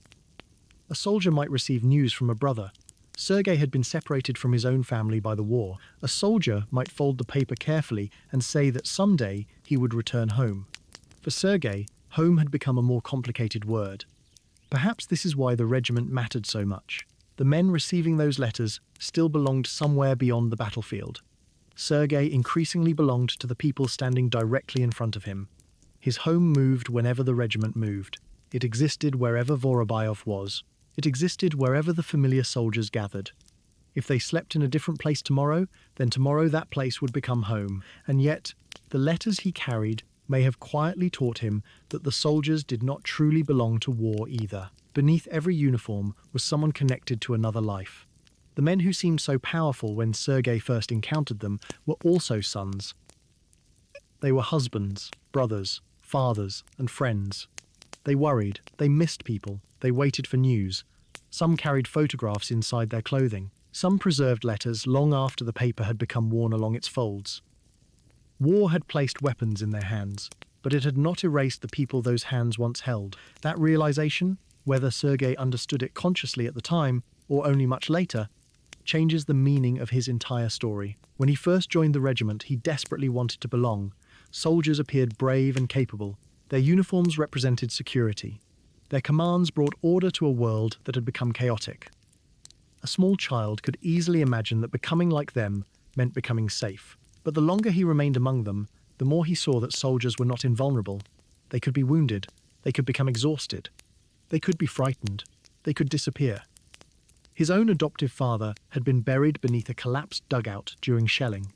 A soldier might receive news from a brother. Sergei had been separated from his own family by the war. A soldier might fold the paper carefully and say that someday he would return home. For Sergei, home had become a more complicated word. Perhaps this is why the regiment mattered so much. The men receiving those letters still belonged somewhere beyond the battlefield. Sergei increasingly belonged to the people standing directly in front of him. His home moved whenever the regiment moved. It existed wherever Vorobyov was. It existed wherever the familiar soldiers gathered. If they slept in a different place tomorrow, then tomorrow that place would become home. And yet, the letters he carried may have quietly taught him that the soldiers did not truly belong to war either. Beneath every uniform was someone connected to another life. The men who seemed so powerful when Sergei first encountered them were also sons. They were husbands, brothers, fathers, and friends. They worried, they missed people, they waited for news. Some carried photographs inside their clothing. Some preserved letters long after the paper had become worn along its folds. War had placed weapons in their hands, but it had not erased the people those hands once held. That realization, whether Sergei understood it consciously at the time or only much later, changes the meaning of his entire story. When he first joined the regiment, he desperately wanted to belong. Soldiers appeared brave and capable. Their uniforms represented security. Their commands brought order to a world that had become chaotic. A small child could easily imagine that becoming like them meant becoming safe. But the longer he remained among them, the more he saw that soldiers were not invulnerable. They could be wounded. They could become exhausted. They could be frightened. They could disappear. His own adoptive father had been buried beneath a collapsed dugout during shelling.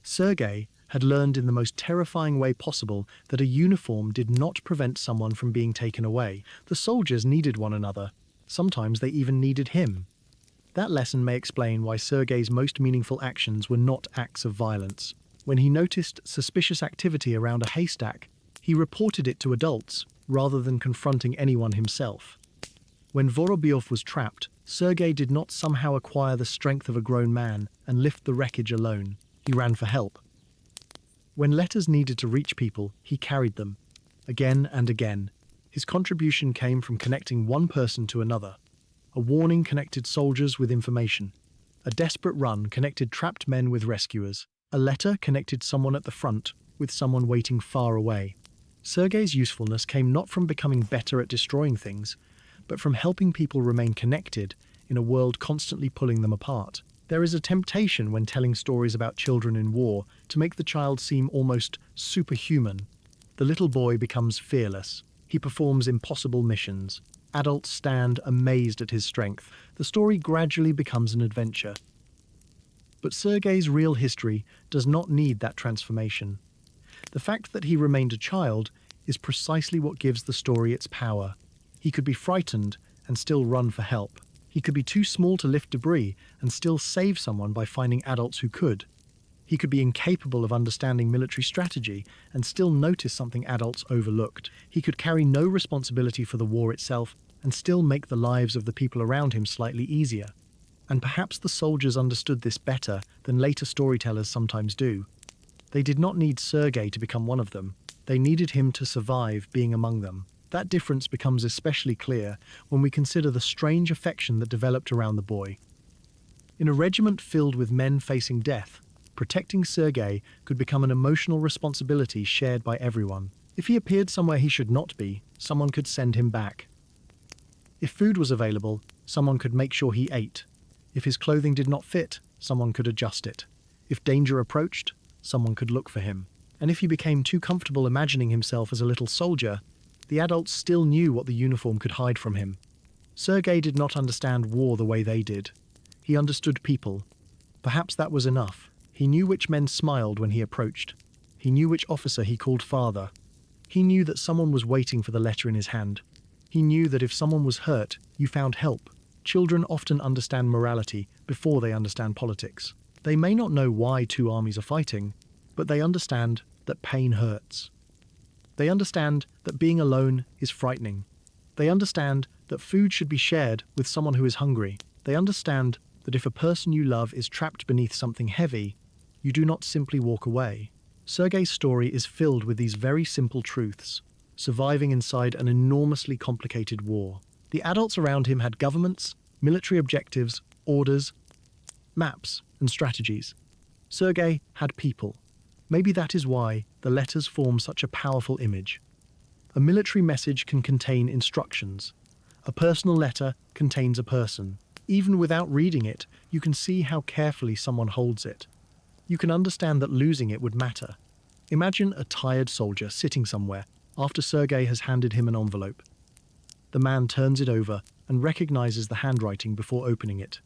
Sergei had learned in the most terrifying way possible that a uniform did not prevent someone from being taken away. The soldiers needed one another. Sometimes they even needed him. That lesson may explain why Sergei's most meaningful actions were not acts of violence. When he noticed suspicious activity around a haystack, he reported it to adults rather than confronting anyone himself. When Vorobyov was trapped, Sergei did not somehow acquire the strength of a grown man and lift the wreckage alone. He ran for help. When letters needed to reach people, he carried them, again and again. His contribution came from connecting one person to another. A warning connected soldiers with information. A desperate run connected trapped men with rescuers. A letter connected someone at the front with someone waiting far away. Sergei's usefulness came not from becoming better at destroying things, but from helping people remain connected in a world constantly pulling them apart. There is a temptation when telling stories about children in war to make the child seem almost superhuman. The little boy becomes fearless. He performs impossible missions. Adults stand amazed at his strength. The story gradually becomes an adventure. But Sergei's real history does not need that transformation. The fact that he remained a child is precisely what gives the story its power. He could be frightened and still run for help. He could be too small to lift debris and still save someone by finding adults who could. He could be incapable of understanding military strategy and still notice something adults overlooked. He could carry no responsibility for the war itself and still make the lives of the people around him slightly easier. And perhaps the soldiers understood this better than later storytellers sometimes do. They did not need Sergei to become one of them. They needed him to survive being among them. That difference becomes especially clear when we consider the strange affection that developed around the boy. In a regiment filled with men facing death, protecting Sergei could become an emotional responsibility shared by everyone. If he appeared somewhere he should not be, someone could send him back. If food was available, someone could make sure he ate. If his clothing did not fit, someone could adjust it. If danger approached, someone could look for him. And if he became too comfortable imagining himself as a little soldier, the adults still knew what the uniform could hide from him. Sergei did not understand war the way they did. He understood people. Perhaps that was enough. He knew which men smiled when he approached. He knew which officer he called father. He knew that someone was waiting for the letter in his hand. He knew that if someone was hurt, you found help. Children often understand morality before they understand politics. They may not know why two armies are fighting, but they understand that pain hurts. They understand that being alone is frightening. They understand that food should be shared with someone who is hungry. They understand that if a person you love is trapped beneath something heavy, you do not simply walk away. Sergei's story is filled with these very simple truths, surviving inside an enormously complicated war. The adults around him had governments, military objectives, orders, maps, and strategies. Sergei had people. Maybe that is why the letters form such a powerful image. A military message can contain instructions. A personal letter contains a person. Even without reading it, you can see how carefully someone holds it. You can understand that losing it would matter. Imagine a tired soldier sitting somewhere after Sergei has handed him an envelope. The man turns it over and recognizes the handwriting before opening it.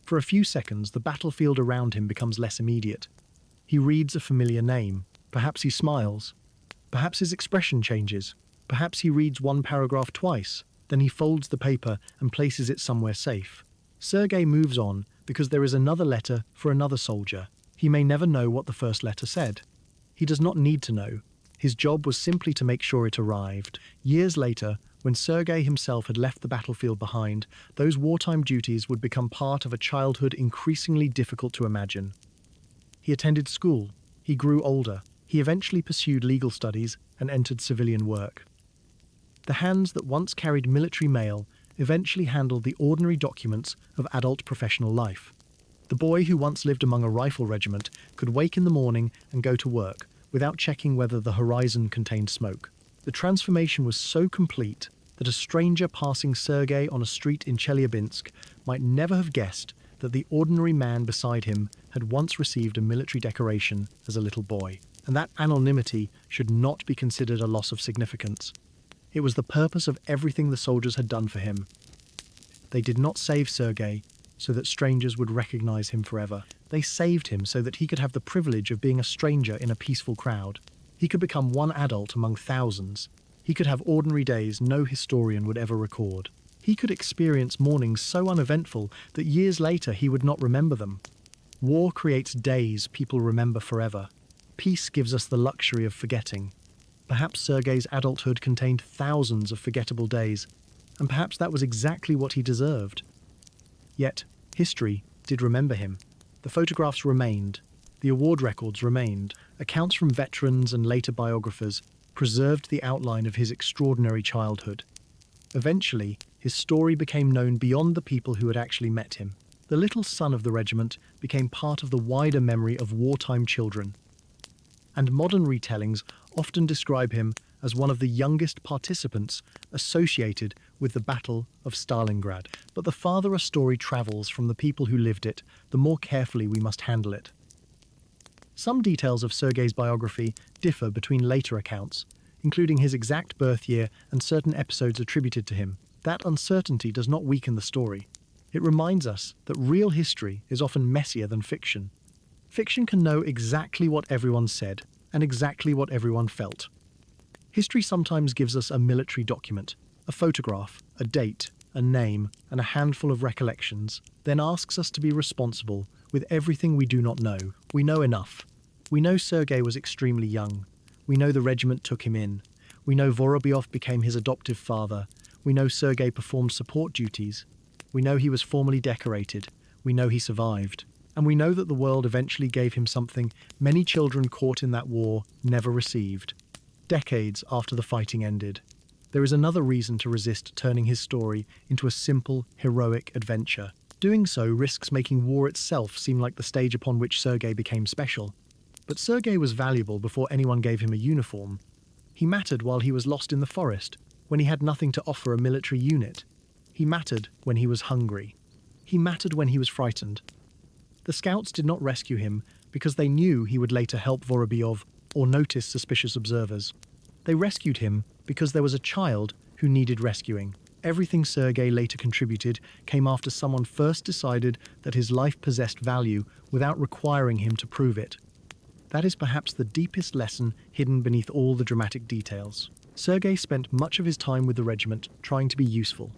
For a few seconds, the battlefield around him becomes less immediate. He reads a familiar name. Perhaps he smiles. Perhaps his expression changes. Perhaps he reads one paragraph twice. Then he folds the paper and places it somewhere safe. Sergei moves on because there is another letter for another soldier. He may never know what the first letter said. He does not need to know. His job was simply to make sure it arrived. Years later, when Sergei himself had left the battlefield behind, those wartime duties would become part of a childhood increasingly difficult to imagine. He attended school. He grew older. He eventually pursued legal studies and entered civilian work. The hands that once carried military mail eventually handled the ordinary documents of adult professional life. The boy who once lived among a rifle regiment could wake in the morning and go to work without checking whether the horizon contained smoke. The transformation was so complete that a stranger passing Sergei on a street in Chelyabinsk might never have guessed that the ordinary man beside him had once received a military decoration as a little boy. And that anonymity should not be considered a loss of significance. It was the purpose of everything the soldiers had done for him. They did not save Sergei so that strangers would recognize him forever. They saved him so that he could have the privilege of being a stranger in a peaceful crowd. He could become one adult among thousands. He could have ordinary days no historian would ever record. He could experience mornings so uneventful that years later he would not remember them. War creates days people remember forever. Peace gives us the luxury of forgetting. Perhaps Sergei's adulthood contained thousands of forgettable days, and perhaps that was exactly what he deserved. Yet, history did remember him. The photographs remained. The award records remained. Accounts from veterans and later biographers preserved the outline of his extraordinary childhood. Eventually, his story became known beyond the people who had actually met him. The little son of the regiment became part of the wider memory of wartime children, and modern retellings often describe him as one of the youngest participants associated with the Battle of Stalingrad. But the farther a story travels from the people who lived it, the more carefully we must handle it. Some details of Sergei's biography differ between later accounts, including his exact birth year and certain episodes attributed to him. That uncertainty does not weaken the story. It reminds us that real history is often messier than fiction. Fiction can know exactly what everyone said and exactly what everyone felt. History sometimes gives us a military document, a photograph, a date, a name, and a handful of recollections, then asks us to be responsible with everything we do not know. We know enough. We know Sergei was extremely young. We know the regiment took him in. We know Vorobyov became his adoptive father. We know Sergei performed support duties. We know he was formally decorated. We know he survived. And we know that the world eventually gave him something many children caught in that war never received. Decades after the fighting ended, there is another reason to resist turning his story into a simple, heroic adventure. Doing so risks making war itself seem like the stage upon which Sergei became special. But Sergei was valuable before anyone gave him a uniform. He mattered while he was lost in the forest, when he had nothing to offer a military unit. He mattered when he was hungry. He mattered when he was frightened. The scouts did not rescue him because they knew he would later help Vorobyov or notice suspicious observers. They rescued him because there was a child who needed rescuing. Everything Sergei later contributed came after someone first decided that his life possessed value without requiring him to prove it. That is perhaps the deepest lesson hidden beneath all the dramatic details. Sergei spent much of his time with the regiment trying to be useful.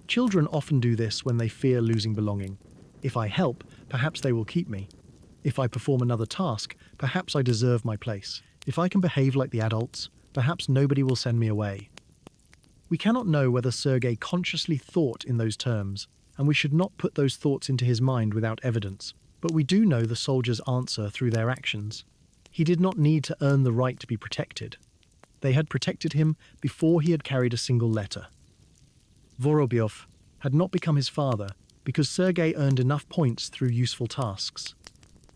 Children often do this when they fear losing belonging. If I help, perhaps they will keep me. If I perform another task, perhaps I deserve my place. If I can behave like the adults, perhaps nobody will send me away. We cannot know whether Sergei consciously thought in those terms, and we should not put those thoughts into his mind without evidence. But we do know the soldiers' answer through their actions. He did not need to earn the right to be protected. They had protected him before he had carried a single letter. Vorobyov had not become his father because Sergei earned enough points through useful tasks.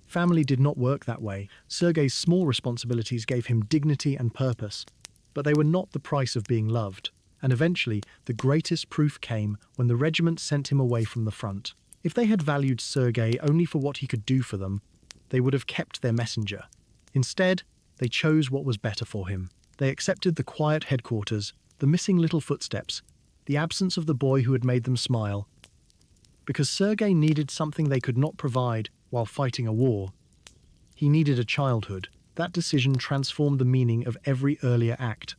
Family did not work that way. Sergei's small responsibilities gave him dignity and purpose, but they were not the price of being loved. And eventually, the greatest proof came when the regiment sent him away from the front. If they had valued Sergei only for what he could do for them, they would have kept their messenger. Instead, they chose what was better for him. They accepted the quiet headquarters, the missing little footsteps, the absence of the boy who had made them smile. Because Sergei needed something they could not provide while fighting a war. He needed a childhood. That decision transformed the meaning of every earlier act.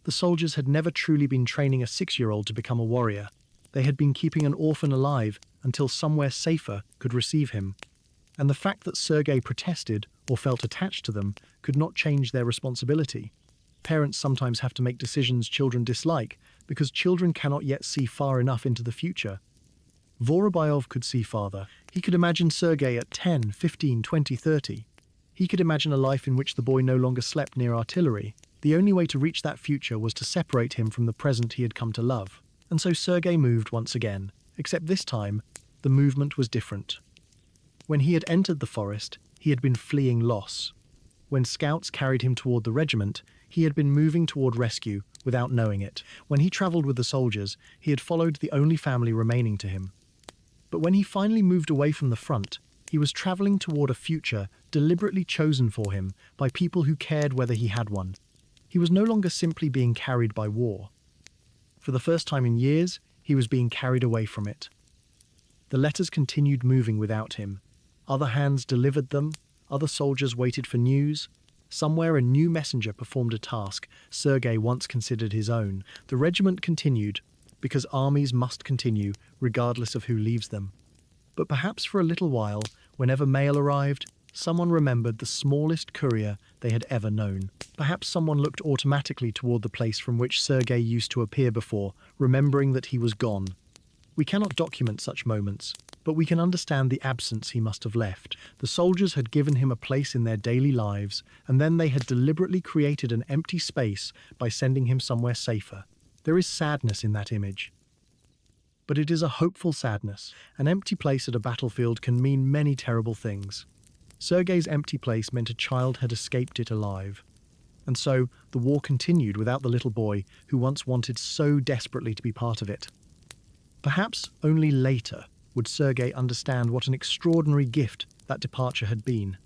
The soldiers had never truly been training a 6-year-old to become a warrior. They had been keeping an orphan alive until somewhere safer could receive him. And the fact that Sergei protested or felt attached to them could not change their responsibility. Parents sometimes have to make decisions children dislike because children cannot yet see far enough into the future. Vorobyov could see farther. He could imagine Sergei at 10, 15, 20, 30. He could imagine a life in which the boy no longer slept near artillery. The only way to reach that future was to separate him from the present he had come to love. And so Sergei moved once again, except this time, the movement was different. When he had entered the forest, he had been fleeing loss. When scouts carried him toward the regiment, he had been moving toward rescue without knowing it. When he traveled with the soldiers, he had followed the only family remaining to him. But when he finally moved away from the front, he was traveling toward a future deliberately chosen for him by people who cared whether he had one. He was no longer simply being carried by war. For the first time in years, he was being carried away from it. The letters continued moving without him. Other hands delivered them, other soldiers waited for news. Somewhere a new messenger performed a task Sergei once considered his own. The regiment continued, because armies must continue, regardless of who leaves them. But perhaps for a little while, whenever mail arrived, someone remembered the smallest courier they had ever known. Perhaps someone looked automatically toward the place from which Sergei used to appear before, remembering that he was gone. We cannot document such moments, but we can understand the absence he must have left. The soldiers had given him a place in their daily lives, and then they had deliberately created an empty space by sending him somewhere safer. There is sadness in that image. but it is a hopeful sadness. An empty place at a battlefield can mean many terrible things. Sergei's empty place meant a child had escaped it alive. And so, the war continued without the little boy who once wanted so desperately to be part of it. Perhaps only later would Sergei understand what an extraordinary gift that departure had been.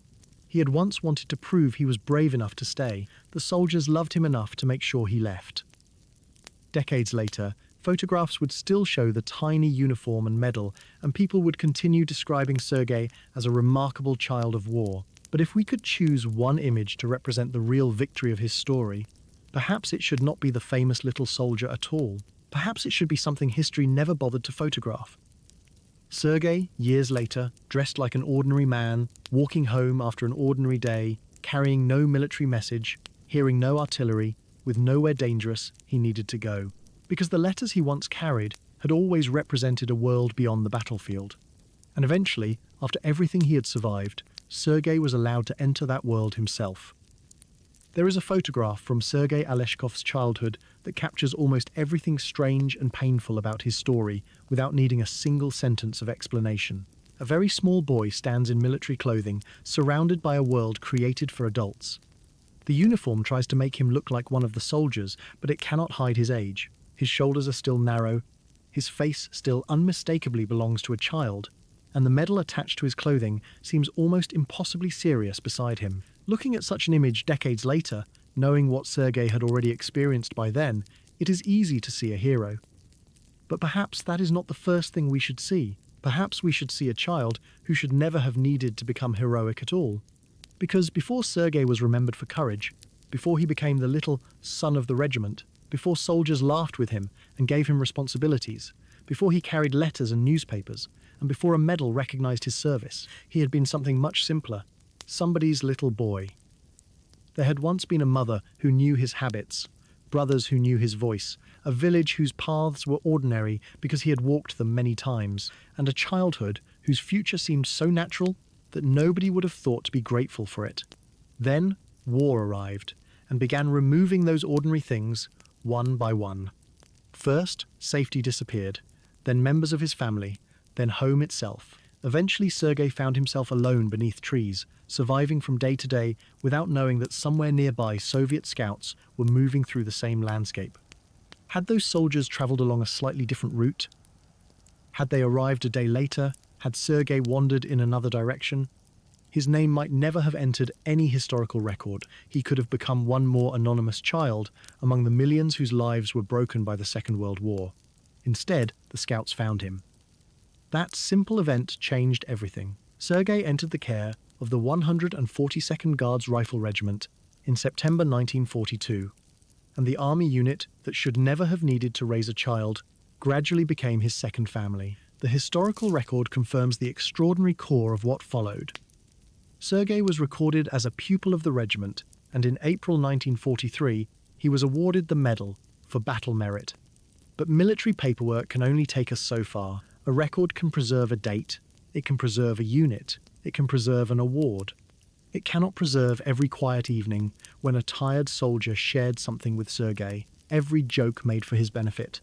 He had once wanted to prove he was brave enough to stay. The soldiers loved him enough to make sure he left. Decades later, photographs would still show the tiny uniform and medal, and people would continue describing Sergei as a remarkable child of war. But if we could choose one image to represent the real victory of his story, perhaps it should not be the famous little soldier at all. Perhaps it should be something history never bothered to photograph. Sergei, years later, dressed like an ordinary man, walking home after an ordinary day, carrying no military message, hearing no artillery, with nowhere dangerous he needed to go. Because the letters he once carried had always represented a world beyond the battlefield. And eventually, after everything he had survived, Sergei was allowed to enter that world himself. There is a photograph from Sergei Aleshkov's childhood that captures almost everything strange and painful about his story without needing a single sentence of explanation. A very small boy stands in military clothing, surrounded by a world created for adults. The uniform tries to make him look like one of the soldiers, but it cannot hide his age. His shoulders are still narrow, his face still unmistakably belongs to a child, and the medal attached to his clothing seems almost impossibly serious beside him. Looking at such an image decades later, knowing what Sergei had already experienced by then, it is easy to see a hero. But perhaps that is not the first thing we should see. Perhaps we should see a child who should never have needed to become heroic at all. Because before Sergei was remembered for courage, before he became the little son of the regiment, before soldiers laughed with him and gave him responsibilities, before he carried letters and newspapers, and before a medal recognized his service, he had been something much simpler. Somebody's little boy. There had once been a mother who knew his habits, brothers who knew his voice, a village whose paths were ordinary because he had walked them many times, and a childhood whose future seemed so natural that nobody would have thought to be grateful for it. Then war arrived and began removing those ordinary things one by one. First, safety disappeared, then members of his family, then home itself. Eventually, Sergei found himself alone beneath trees, surviving from day to day without knowing that somewhere nearby Soviet scouts were moving through the same landscape. Had those soldiers traveled along a slightly different route? Had they arrived a day later? Had Sergei wandered in another direction? His name might never have entered any historical record. He could have become one more anonymous child among the millions whose lives were broken by the Second World War. Instead, the scouts found him. That simple event changed everything. Sergei entered the care of the 142nd Guards Rifle Regiment in September 1942, and the army unit that should never have needed to raise a child gradually became his second family. The historical record confirms the extraordinary core of what followed. Sergei was recorded as a pupil of the regiment, and in April 1943, he was awarded the medal for battle merit. But military paperwork can only take us so far. A record can preserve a date, it can preserve a unit, it can preserve an award. It cannot preserve every quiet evening when a tired soldier shared something with Sergei, every joke made for his benefit.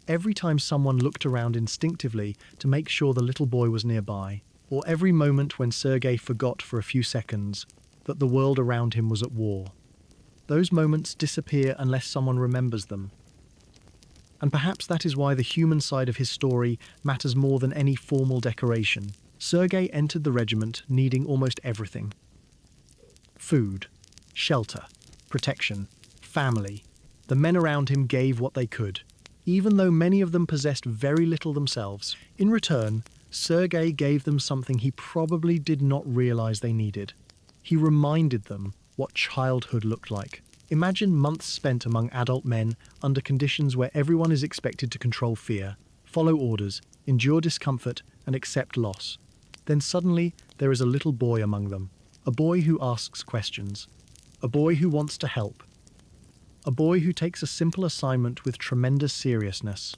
Every time someone looked around instinctively to make sure the little boy was nearby, or every moment when Sergei forgot for a few seconds that the world around him was at war. Those moments disappear unless someone remembers them. And perhaps that is why the human side of his story matters more than any formal decoration. Sergei entered the regiment needing almost everything. Food, shelter, protection, family. The men around him gave what they could, even though many of them possessed very little themselves. In return, Sergei gave them something he probably did not realize they needed. He reminded them what childhood looked like. Imagine months spent among adult men under conditions where everyone is expected to control fear, follow orders, endure discomfort, and accept loss. Then suddenly, there is a little boy among them. A boy who asks questions. A boy who wants to help. A boy who takes a simple assignment with tremendous seriousness.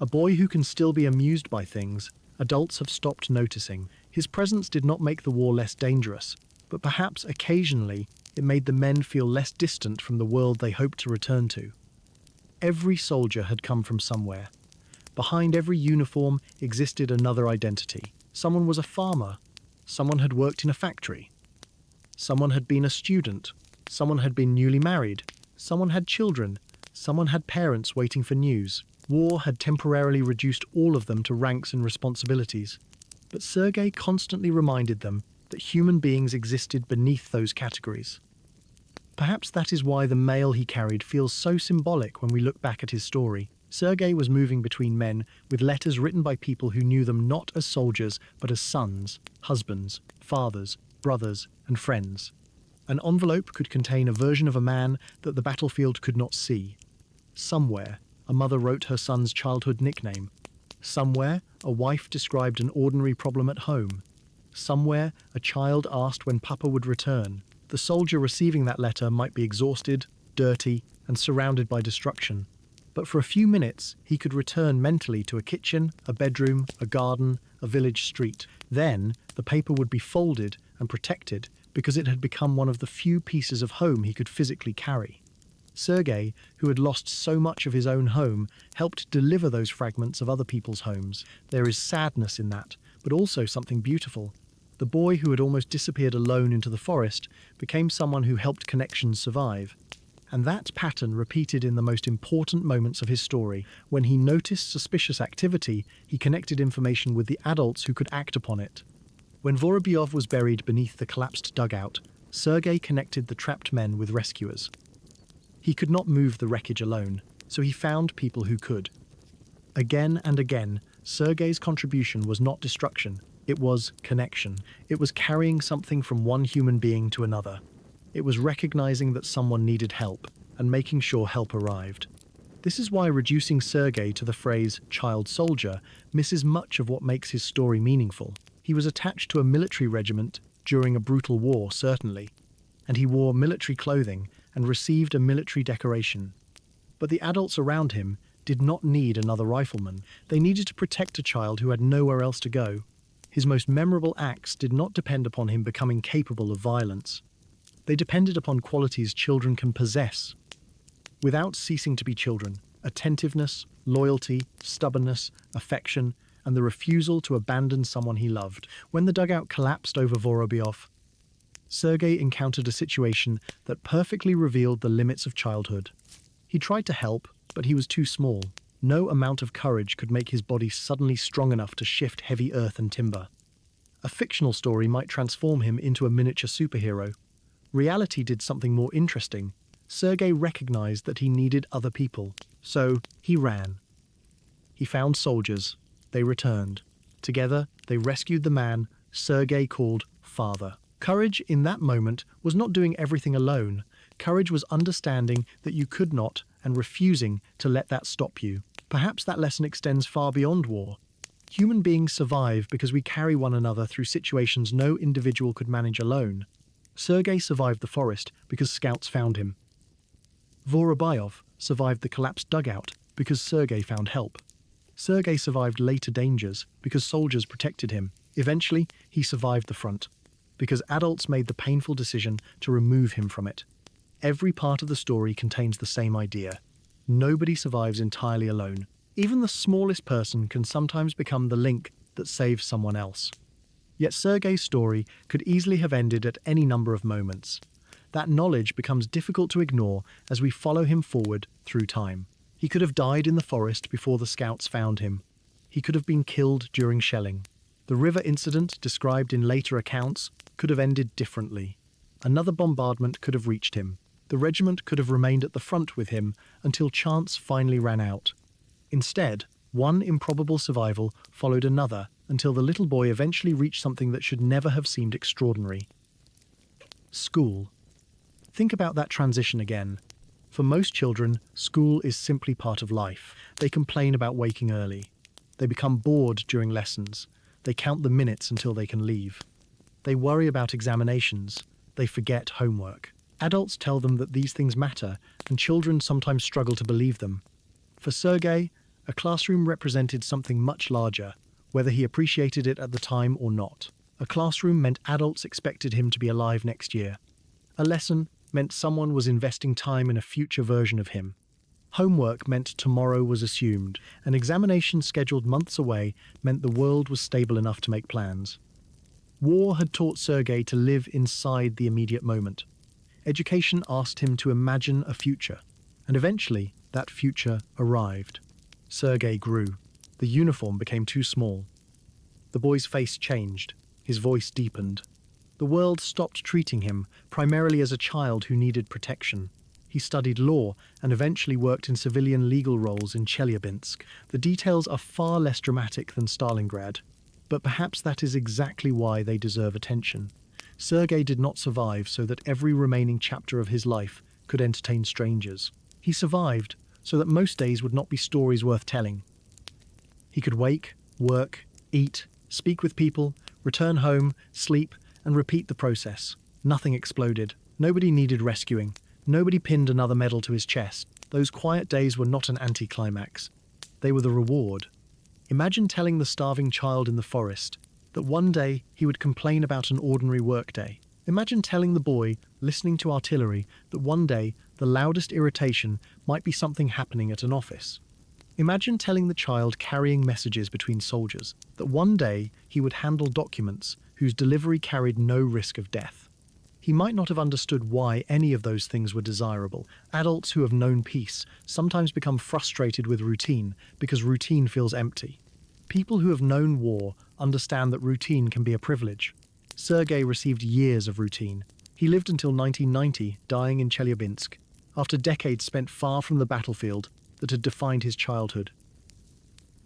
A boy who can still be amused by things adults have stopped noticing. His presence did not make the war less dangerous, but perhaps occasionally it made the men feel less distant from the world they hoped to return to. Every soldier had come from somewhere. Behind every uniform existed another identity. Someone was a farmer. Someone had worked in a factory. Someone had been a student. Someone had been newly married. Someone had children. Someone had parents waiting for news. War had temporarily reduced all of them to ranks and responsibilities. But Sergei constantly reminded them that human beings existed beneath those categories. Perhaps that is why the mail he carried feels so symbolic when we look back at his story. Sergei was moving between men with letters written by people who knew them not as soldiers but as sons, husbands, fathers, brothers, and friends. An envelope could contain a version of a man that the battlefield could not see. Somewhere, a mother wrote her son's childhood nickname. Somewhere, a wife described an ordinary problem at home. Somewhere, a child asked when Papa would return. The soldier receiving that letter might be exhausted, dirty, and surrounded by destruction. But for a few minutes, he could return mentally to a kitchen, a bedroom, a garden, a village street. Then, the paper would be folded and protected because it had become one of the few pieces of home he could physically carry. Sergei, who had lost so much of his own home, helped deliver those fragments of other people's homes. There is sadness in that, but also something beautiful. The boy who had almost disappeared alone into the forest became someone who helped connections survive. And that pattern repeated in the most important moments of his story. When he noticed suspicious activity, he connected information with the adults who could act upon it. When Vorobyov was buried beneath the collapsed dugout, Sergei connected the trapped men with rescuers. He could not move the wreckage alone, so he found people who could. Again and again, Sergei's contribution was not destruction, it was connection. It was carrying something from one human being to another. It was recognizing that someone needed help and making sure help arrived. This is why reducing Sergei to the phrase child soldier misses much of what makes his story meaningful. He was attached to a military regiment during a brutal war, certainly, and he wore military clothing and received a military decoration. But the adults around him did not need another rifleman. They needed to protect a child who had nowhere else to go. His most memorable acts did not depend upon him becoming capable of violence. They depended upon qualities children can possess. Without ceasing to be children, attentiveness, loyalty, stubbornness, affection, and the refusal to abandon someone he loved. When the dugout collapsed over Vorobyov, Sergei encountered a situation that perfectly revealed the limits of childhood. He tried to help, but he was too small. No amount of courage could make his body suddenly strong enough to shift heavy earth and timber. A fictional story might transform him into a miniature superhero. Reality did something more interesting. Sergei recognized that he needed other people, so he ran. He found soldiers. They returned. Together, they rescued the man Sergei called Father. Courage in that moment was not doing everything alone. Courage was understanding that you could not and refusing to let that stop you. Perhaps that lesson extends far beyond war. Human beings survive because we carry one another through situations no individual could manage alone. Sergei survived the forest because scouts found him. Vorobyov survived the collapsed dugout because Sergei found help. Sergei survived later dangers because soldiers protected him. Eventually, he survived the front because adults made the painful decision to remove him from it. Every part of the story contains the same idea. Nobody survives entirely alone. Even the smallest person can sometimes become the link that saves someone else. Yet Sergei's story could easily have ended at any number of moments. That knowledge becomes difficult to ignore as we follow him forward through time. He could have died in the forest before the scouts found him. He could have been killed during shelling. The river incident, described in later accounts, could have ended differently. Another bombardment could have reached him. The regiment could have remained at the front with him until chance finally ran out. Instead, one improbable survival followed another until the little boy eventually reached something that should never have seemed extraordinary. School. Think about that transition again. For most children, school is simply part of life. They complain about waking early. They become bored during lessons. They count the minutes until they can leave. They worry about examinations. They forget homework. Adults tell them that these things matter, and children sometimes struggle to believe them. For Sergei, a classroom represented something much larger, whether he appreciated it at the time or not. A classroom meant adults expected him to be alive next year. A lesson meant someone was investing time in a future version of him. Homework meant tomorrow was assumed. An examination scheduled months away meant the world was stable enough to make plans. War had taught Sergei to live inside the immediate moment. Education asked him to imagine a future, and eventually that future arrived. Sergei grew. The uniform became too small. The boy's face changed. His voice deepened. The world stopped treating him primarily as a child who needed protection. He studied law and eventually worked in civilian legal roles in Chelyabinsk. The details are far less dramatic than Stalingrad, but perhaps that is exactly why they deserve attention. Sergei did not survive so that every remaining chapter of his life could entertain strangers. He survived so that most days would not be stories worth telling. He could wake, work, eat, speak with people, return home, sleep, and repeat the process. Nothing exploded. Nobody needed rescuing. Nobody pinned another medal to his chest. Those quiet days were not an anticlimax. They were the reward. Imagine telling the starving child in the forest that one day he would complain about an ordinary workday. Imagine telling the boy, listening to artillery, that one day the loudest irritation might be something happening at an office. Imagine telling the child carrying messages between soldiers that one day he would handle documents whose delivery carried no risk of death. He might not have understood why any of those things were desirable. Adults who have known peace sometimes become frustrated with routine because routine feels empty. People who have known war understand that routine can be a privilege. Sergei received years of routine. He lived until 1990, dying in Chelyabinsk, after decades spent far from the battlefield that had defined his childhood.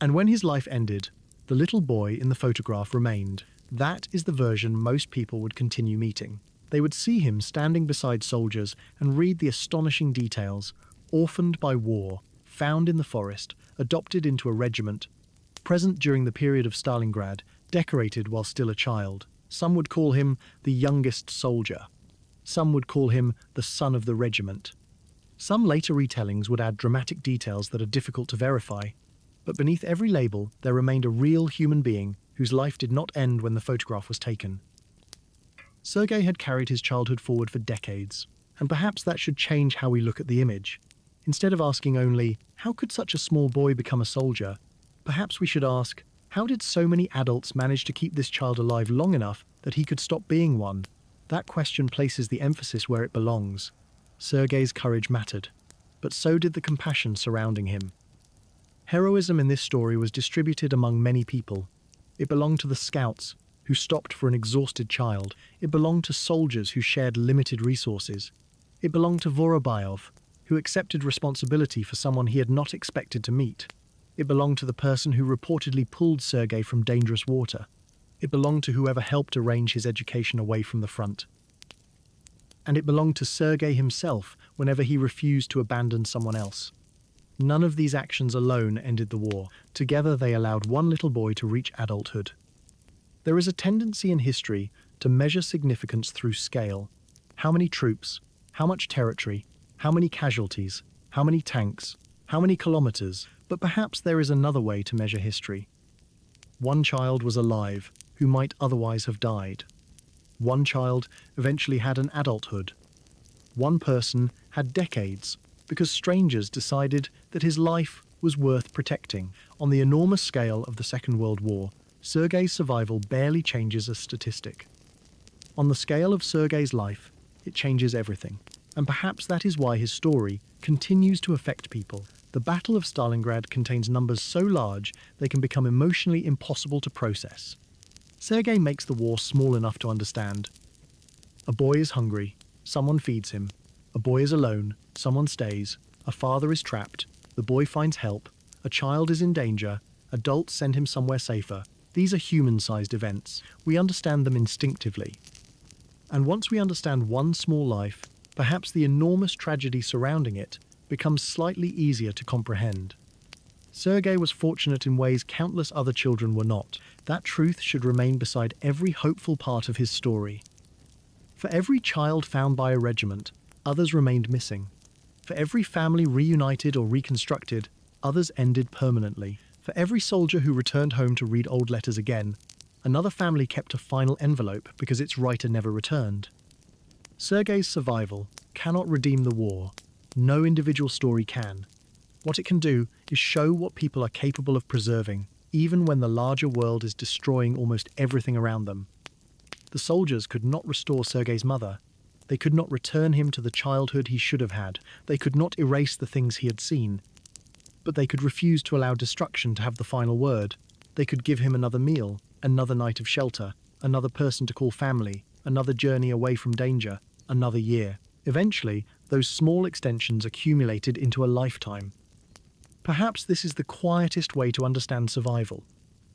And when his life ended, the little boy in the photograph remained. That is the version most people would continue meeting. They would see him standing beside soldiers and read the astonishing details: orphaned by war, found in the forest, adopted into a regiment, present during the period of Stalingrad, decorated while still a child. Some would call him the youngest soldier. Some would call him the son of the regiment. Some later retellings would add dramatic details that are difficult to verify, but beneath every label there remained a real human being whose life did not end when the photograph was taken. Sergei had carried his childhood forward for decades, and perhaps that should change how we look at the image. Instead of asking only, how could such a small boy become a soldier? Perhaps we should ask, how did so many adults manage to keep this child alive long enough that he could stop being one? That question places the emphasis where it belongs. Sergei's courage mattered, but so did the compassion surrounding him. Heroism in this story was distributed among many people. It belonged to the scouts, who stopped for an exhausted child. It belonged to soldiers who shared limited resources. It belonged to Vorobyov, who accepted responsibility for someone he had not expected to meet. It belonged to the person who reportedly pulled Sergei from dangerous water. It belonged to whoever helped arrange his education away from the front. And it belonged to Sergei himself whenever he refused to abandon someone else. None of these actions alone ended the war. Together they allowed one little boy to reach adulthood. There is a tendency in history to measure significance through scale. How many troops? How much territory? How many casualties? How many tanks? How many kilometers? But perhaps there is another way to measure history. One child was alive, who might otherwise have died. One child eventually had an adulthood. One person had decades, because strangers decided that his life was worth protecting. On the enormous scale of the Second World War, Sergei's survival barely changes a statistic. On the scale of Sergei's life, it changes everything. And perhaps that is why his story continues to affect people. The Battle of Stalingrad contains numbers so large they can become emotionally impossible to process. Sergei makes the war small enough to understand. A boy is hungry, someone feeds him. A boy is alone, someone stays. A father is trapped, the boy finds help. A child is in danger, adults send him somewhere safer. These are human-sized events. We understand them instinctively. And once we understand one small life, perhaps the enormous tragedy surrounding it becomes slightly easier to comprehend. Sergei was fortunate in ways countless other children were not. That truth should remain beside every hopeful part of his story. For every child found by a regiment, others remained missing. For every family reunited or reconstructed, others ended permanently. For every soldier who returned home to read old letters again, another family kept a final envelope because its writer never returned. Sergei's survival cannot redeem the war. No individual story can. What it can do is show what people are capable of preserving, even when the larger world is destroying almost everything around them. The soldiers could not restore Sergei's mother. They could not return him to the childhood he should have had. They could not erase the things he had seen. But they could refuse to allow destruction to have the final word. They could give him another meal, another night of shelter, another person to call family, another journey away from danger, another year. Eventually, those small extensions accumulated into a lifetime. Perhaps this is the quietest way to understand survival.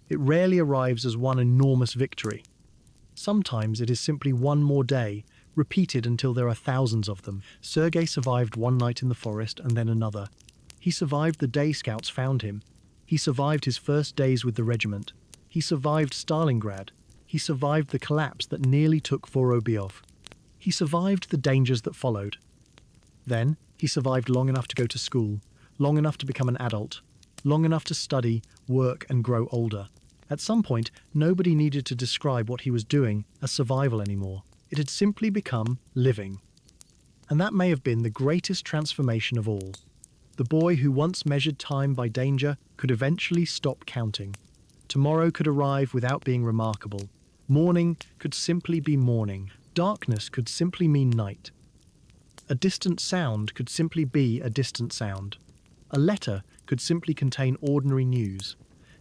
It rarely arrives as one enormous victory. Sometimes it is simply one more day, repeated until there are thousands of them. Sergei survived one night in the forest and then another. He survived the day scouts found him. He survived his first days with the regiment. He survived Stalingrad. He survived the collapse that nearly took Vorobyov. He survived the dangers that followed. Then, he survived long enough to go to school, long enough to become an adult, long enough to study, work, and grow older. At some point, nobody needed to describe what he was doing as survival anymore. It had simply become living. And that may have been the greatest transformation of all. The boy who once measured time by danger could eventually stop counting. Tomorrow could arrive without being remarkable. Morning could simply be morning. Darkness could simply mean night. A distant sound could simply be a distant sound. A letter could simply contain ordinary news.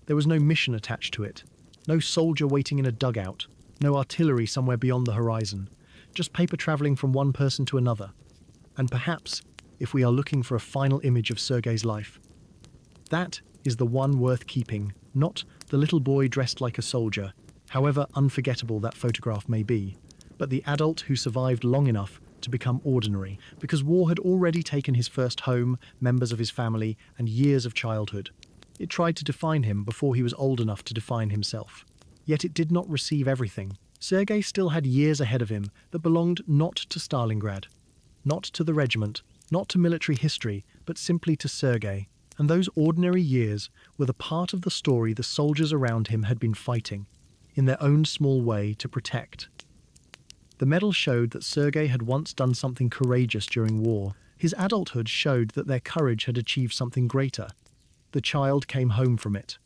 There was no mission attached to it. No soldier waiting in a dugout. No artillery somewhere beyond the horizon. Just paper traveling from one person to another. And perhaps, if we are looking for a final image of Sergei's life, that is the one worth keeping, not the little boy dressed like a soldier, however unforgettable that photograph may be, but the adult who survived long enough to become ordinary, because war had already taken his first home, members of his family, and years of childhood. It tried to define him before he was old enough to define himself. Yet it did not receive everything. Sergei still had years ahead of him that belonged not to Stalingrad, not to the regiment, not to military history, but simply to Sergei. And those ordinary years were the part of the story the soldiers around him had been fighting, in their own small way, to protect. The medal showed that Sergei had once done something courageous during war. His adulthood showed that their courage had achieved something greater. The child came home from it.